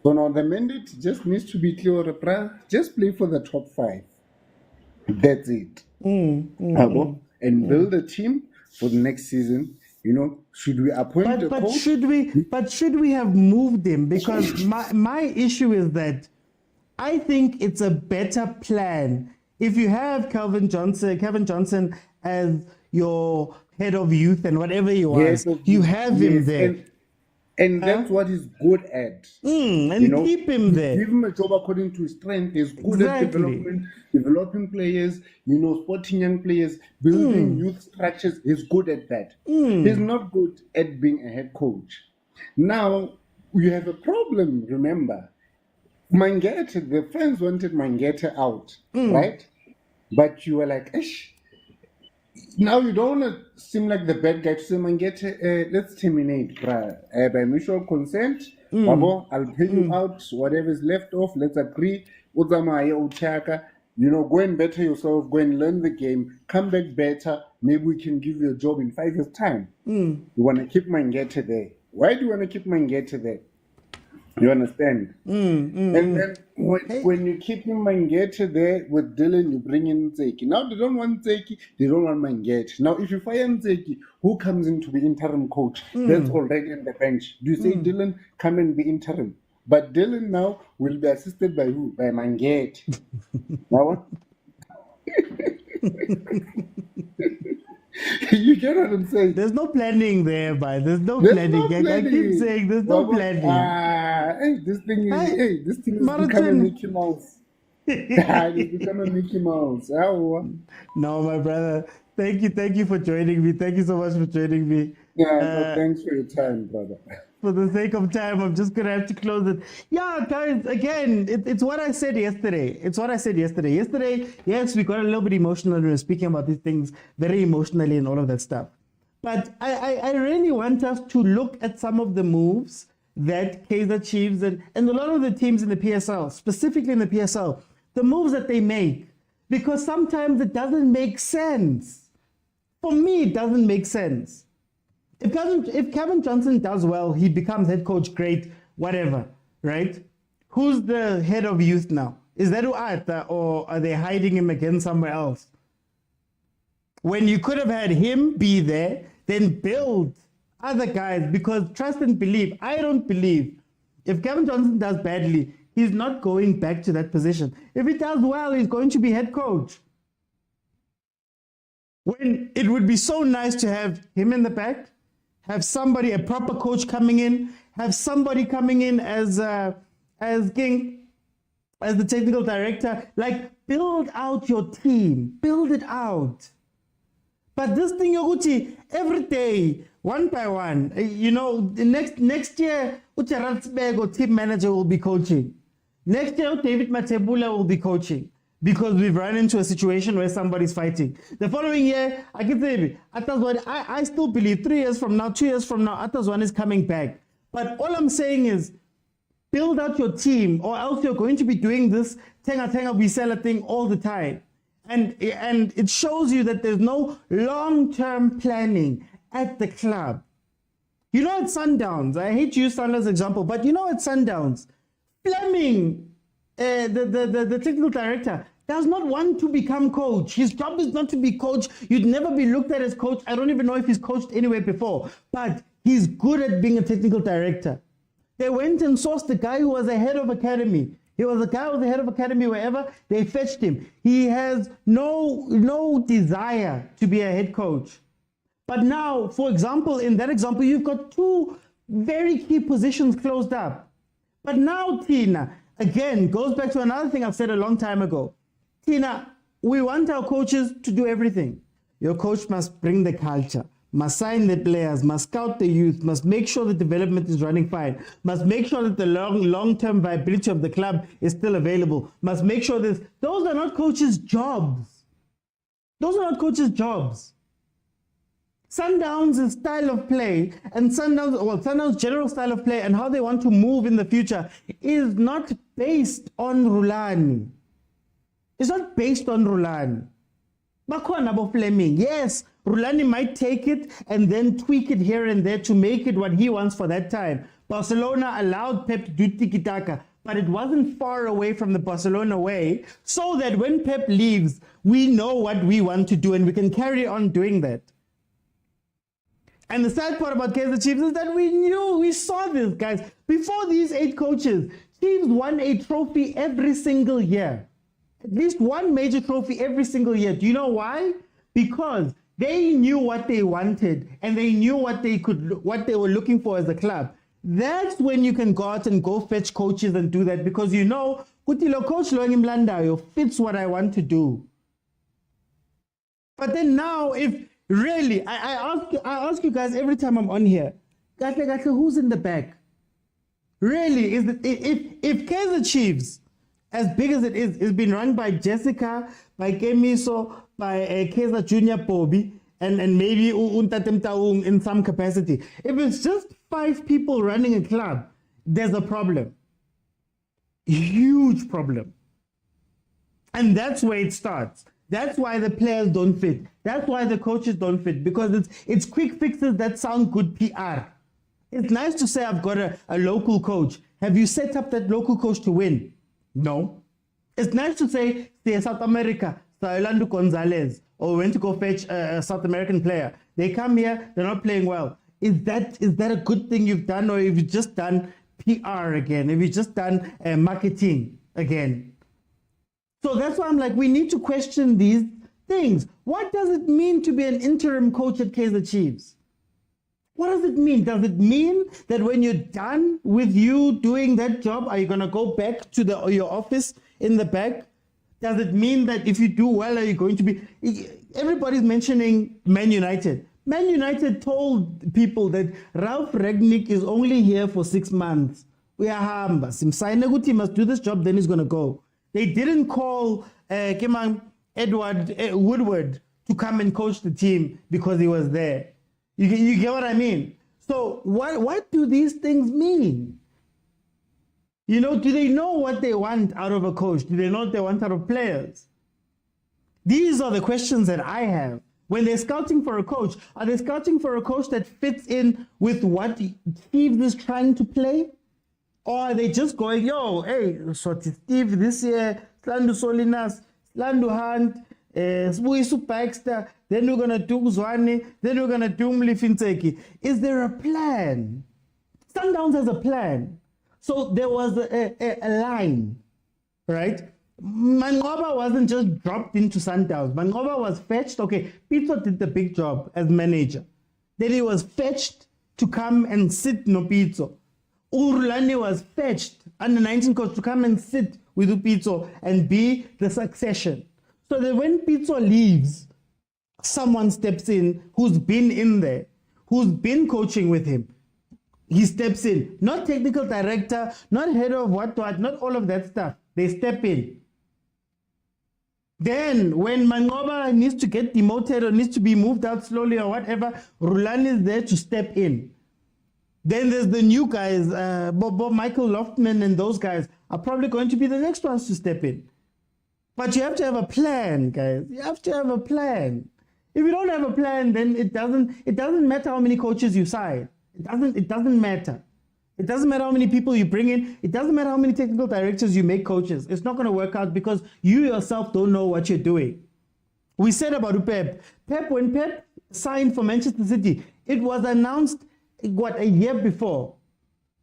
So now the mandate just needs to be clear, bruh. Just play for the top 5. That's it. And build a team for the next season. You know, should we appoint a coach? Should we have moved him? Because my issue is that I think it's a better plan if you have Kevin Johnson as your head of youth and whatever you want. You have him there. And that's what he's good at. And keep him there. Give him a job according to his strength. He's good at developing players, you know, sporting young players, building youth structures. He's good at that. He's not good at being a head coach. Now, you have a problem, remember. Mangete, the fans wanted Mangete out, right? But you were like, Ish. Now you don't want to seem like the bad guy to say, Mangete, let's terminate, bruh. By mutual consent, Babo, I'll pay you out whatever is left off. Let's agree. Uzamaya Uchaka, you know, go and better yourself, go and learn the game, come back better. Maybe we can give you a job in 5 years' time. You want to keep Mangete there. Why do you want to keep Mangete there? You understand? And then when you keep him Mangete there with Dylan, you bring in Nzeki. Now they don't want Nzeki, they don't want Mangete. Now if you fire Nzeki, who comes in to be interim coach? That's already on the bench. Do you say Dylan, come and be interim? But Dylan now will be assisted by who? By Mangete. Now you get what I'm saying? There's no planning there, but there's no planning. I keep saying there's no planning. This thing is becoming a Mickey Mouse. It's become a Mickey Mouse. No, my brother. Thank you for joining me. Thank you so much for joining me. Yeah, thanks for your time, brother. For the sake of time, I'm just gonna have to close it. Yeah, guys, again, it's what I said yesterday. Yesterday, yes, we got a little bit emotional when we were speaking about these things very emotionally and all of that stuff. But I really want us to look at some of the moves that Kaizer Chiefs and a lot of the teams in the PSL, specifically in the PSL, the moves that they make. Because sometimes it doesn't make sense. For me, it doesn't make sense. If Kevin Johnson does well, he becomes head coach, great, whatever, right? Who's the head of youth now? Is that Uata, or are they hiding him again somewhere else? When you could have had him be there, then build other guys, because trust and believe, I don't believe if Kevin Johnson does badly, he's not going back to that position. If he does well, he's going to be head coach. When it would be so nice to have him in the back, have somebody, a proper coach coming in, have somebody coming in as King, as the technical director, like build out your team, build it out. But this thing, Yoguchi, every day, one by one, you know, the next year, Uche Ratsberg or team manager will be coaching. Next year, David Matebula will be coaching because we've run into a situation where somebody's fighting. The following year, I can say, I still believe 3 years from now, 2 years from now, Atazwan is coming back. But all I'm saying is, build out your team, or else you're going to be doing this tenga we sell a thing all the time. And it shows you that there's no long-term planning at the club. You know, at Sundowns, I hate to use Sundowns example, but you know, at Sundowns, Fleming, the technical director, does not want to become coach. His job is not to be coach. You'd never be looked at as coach. I don't even know if he's coached anywhere before, but he's good at being a technical director. They went and sourced the guy who was a head of academy. He was a guy who was the head of academy wherever. They fetched him. He has no desire to be a head coach. But now, for example, in that example, you've got 2 very key positions closed up. But now, Tina, again, goes back to another thing I've said a long time ago. Tina, we want our coaches to do everything. Your coach must bring the culture, must sign the players, must scout the youth, must make sure the development is running fine, must make sure that the long-term viability of the club is still available, must make sure that those are not coaches' jobs. Those are not coaches' jobs. Sundowns' style of play and Sundowns' general style of play and how they want to move in the future is not based on Rulani. It's not based on Rulani. Bakhona bo Fleming. Yes, Rulani might take it and then tweak it here and there to make it what he wants for that time. Barcelona allowed Pep to do tiki-taka, but it wasn't far away from the Barcelona way, so that when Pep leaves, we know what we want to do and we can carry on doing that. And the sad part about Kaizer Chiefs is that we saw this, guys. Before these 8 coaches, Chiefs won a trophy every single year. At least one major trophy every single year. Do you know why? Because they knew what they wanted and they knew what they were looking for as a club. That's when you can go out and go fetch coaches and do that, because you know, Kutilo coach lo ngimlandayo fits what I want to do. But then now, if really, I ask you guys every time I'm on here, who's in the back? Really, if Kaizer Chiefs, as big as it is been run by Jessica, by Kemiso, by Kaizer Junior Bobby, and maybe Untatem Taung in some capacity. If it's just 5 people running a club, there's a problem. Huge problem. And that's where it starts. That's why the players don't fit. That's why the coaches don't fit, because it's quick fixes that sound good PR. It's nice to say I've got a local coach. Have you set up that local coach to win? No. It's nice to say, South America, Orlando Gonzalez, or went to go fetch a South American player. They come here, they're not playing well. Is that a good thing you've done, or have you just done PR again? Have you just done marketing again? So that's why I'm like, we need to question these things. What does it mean to be an interim coach at Kaizer Chiefs? What does it mean? Does it mean that when you're done with you doing that job, are you going to go back to your office in the back? Does it mean that if you do well, are you going to be... Everybody's mentioning Man United. Man United told people that Ralph Rangnick is only here for 6 months. We are hamba. Simsaine Guti must do this job, then he's going to go. They didn't call Edward Woodward to come and coach the team because he was there. You get what I mean? So what do these things mean? You know, do they know what they want out of a coach? Do they know what they want out of players? These are the questions that I have. When they're scouting for a coach, are they scouting for a coach that fits in with what Steve is trying to play? Or are they just going, yo, hey, so Steve this year, Slandu Solinas, Slandu Hunt, Sbuisu Baxter, then we're going to do Zwane, then we're going to do Mlifintseki. Is there a plan? Sundowns has a plan. So there was a line, right? Mangoba wasn't just dropped into Sundowns. Mangoba was fetched. Okay, Pizzo did the big job as manager. Then he was fetched to come and sit no Pizzo. Urlani was fetched under 19 coach to come and sit with Pizzo and be the succession. So that when Pizzo leaves, someone steps in who's been in there, who's been coaching with him. he steps in. Not technical director, not head of what, not all of that stuff. They step in. Then, when Mangoba needs to get demoted or needs to be moved out slowly or whatever, Rulani is there to step in. Then there's the new guys, Bob Michael Loftman and those guys are probably going to be the next ones to step in. But you have to have a plan, guys. You have to have a plan. If you don't have a plan, then it doesn't matter how many coaches you sign. It doesn't matter. It doesn't matter how many people you bring in. It doesn't matter how many technical directors you make coaches. It's not going to work out because you yourself don't know what you're doing. We said about Pep. When Pep signed for Manchester City, it was announced, a year before,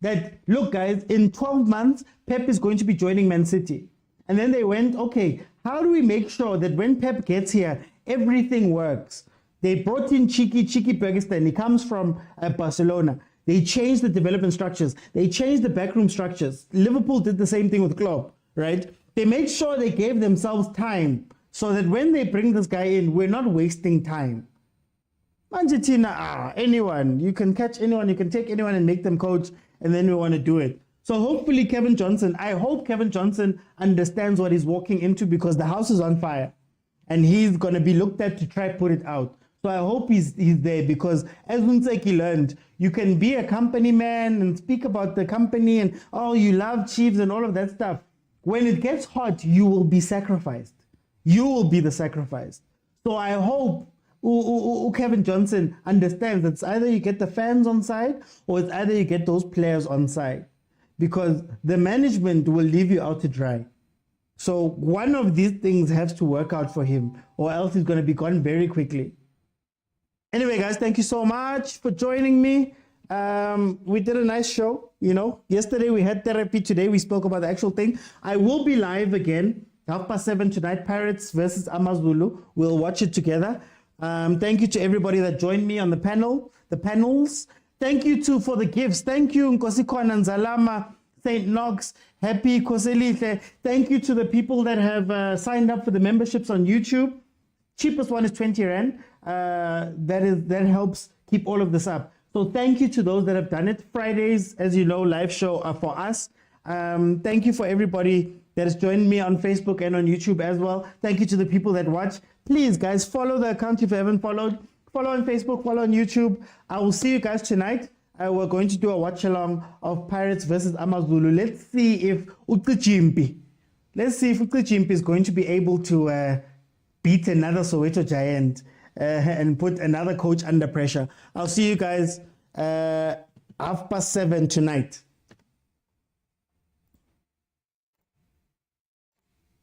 that, look, guys, in 12 months, Pep is going to be joining Man City. And then they went, okay, how do we make sure that when Pep gets here, everything works? They brought in Cheeky Bergestan. He comes from Barcelona. They changed the development structures. They changed the backroom structures. Liverpool did the same thing with Klopp, right? They made sure they gave themselves time so that when they bring this guy in, we're not wasting time. Manchetina, anyone. You can catch anyone. You can take anyone and make them coach, and then we want to do it. So hopefully I hope Kevin Johnson understands what he's walking into because the house is on fire and he's going to be looked at to try put it out. So I hope he's there because as Unseki learned, you can be a company man and speak about the company and, you love Chiefs and all of that stuff. When it gets hot, you will be sacrificed. You will be the sacrifice. So I hope Kevin Johnson understands that it's either you get the fans on side or it's either you get those players on side because the management will leave you out to dry. So one of these things has to work out for him or else he's going to be gone very quickly. Anyway, guys, thank you so much for joining me. We did a nice show, Yesterday we had therapy. Today we spoke about the actual thing. I will be live again, 7:30 tonight, Pirates versus Amazulu. We'll watch it together. Thank you to everybody that joined me on the panels. Thank you for the gifts. Thank you, Nkosikwana Nzalama, St. Knox, Happy Koselite. Thank you to the people that have signed up for the memberships on YouTube. Cheapest one is 20 Rand. That helps keep all of this up. So thank you to those that have done it. Fridays, as you know, live show are for us. Thank you for everybody that has joined me on Facebook and on YouTube as well. Thank you to the people that watch. Please, guys, follow the account if you haven't followed. Follow on Facebook, follow on YouTube. I will see you guys tonight. We're going to do a watch along of Pirates versus Amazulu. Let's see if Uqijimpi is going to be able to beat another Soweto Giant and put another coach under pressure. I'll see you guys 7:30 tonight.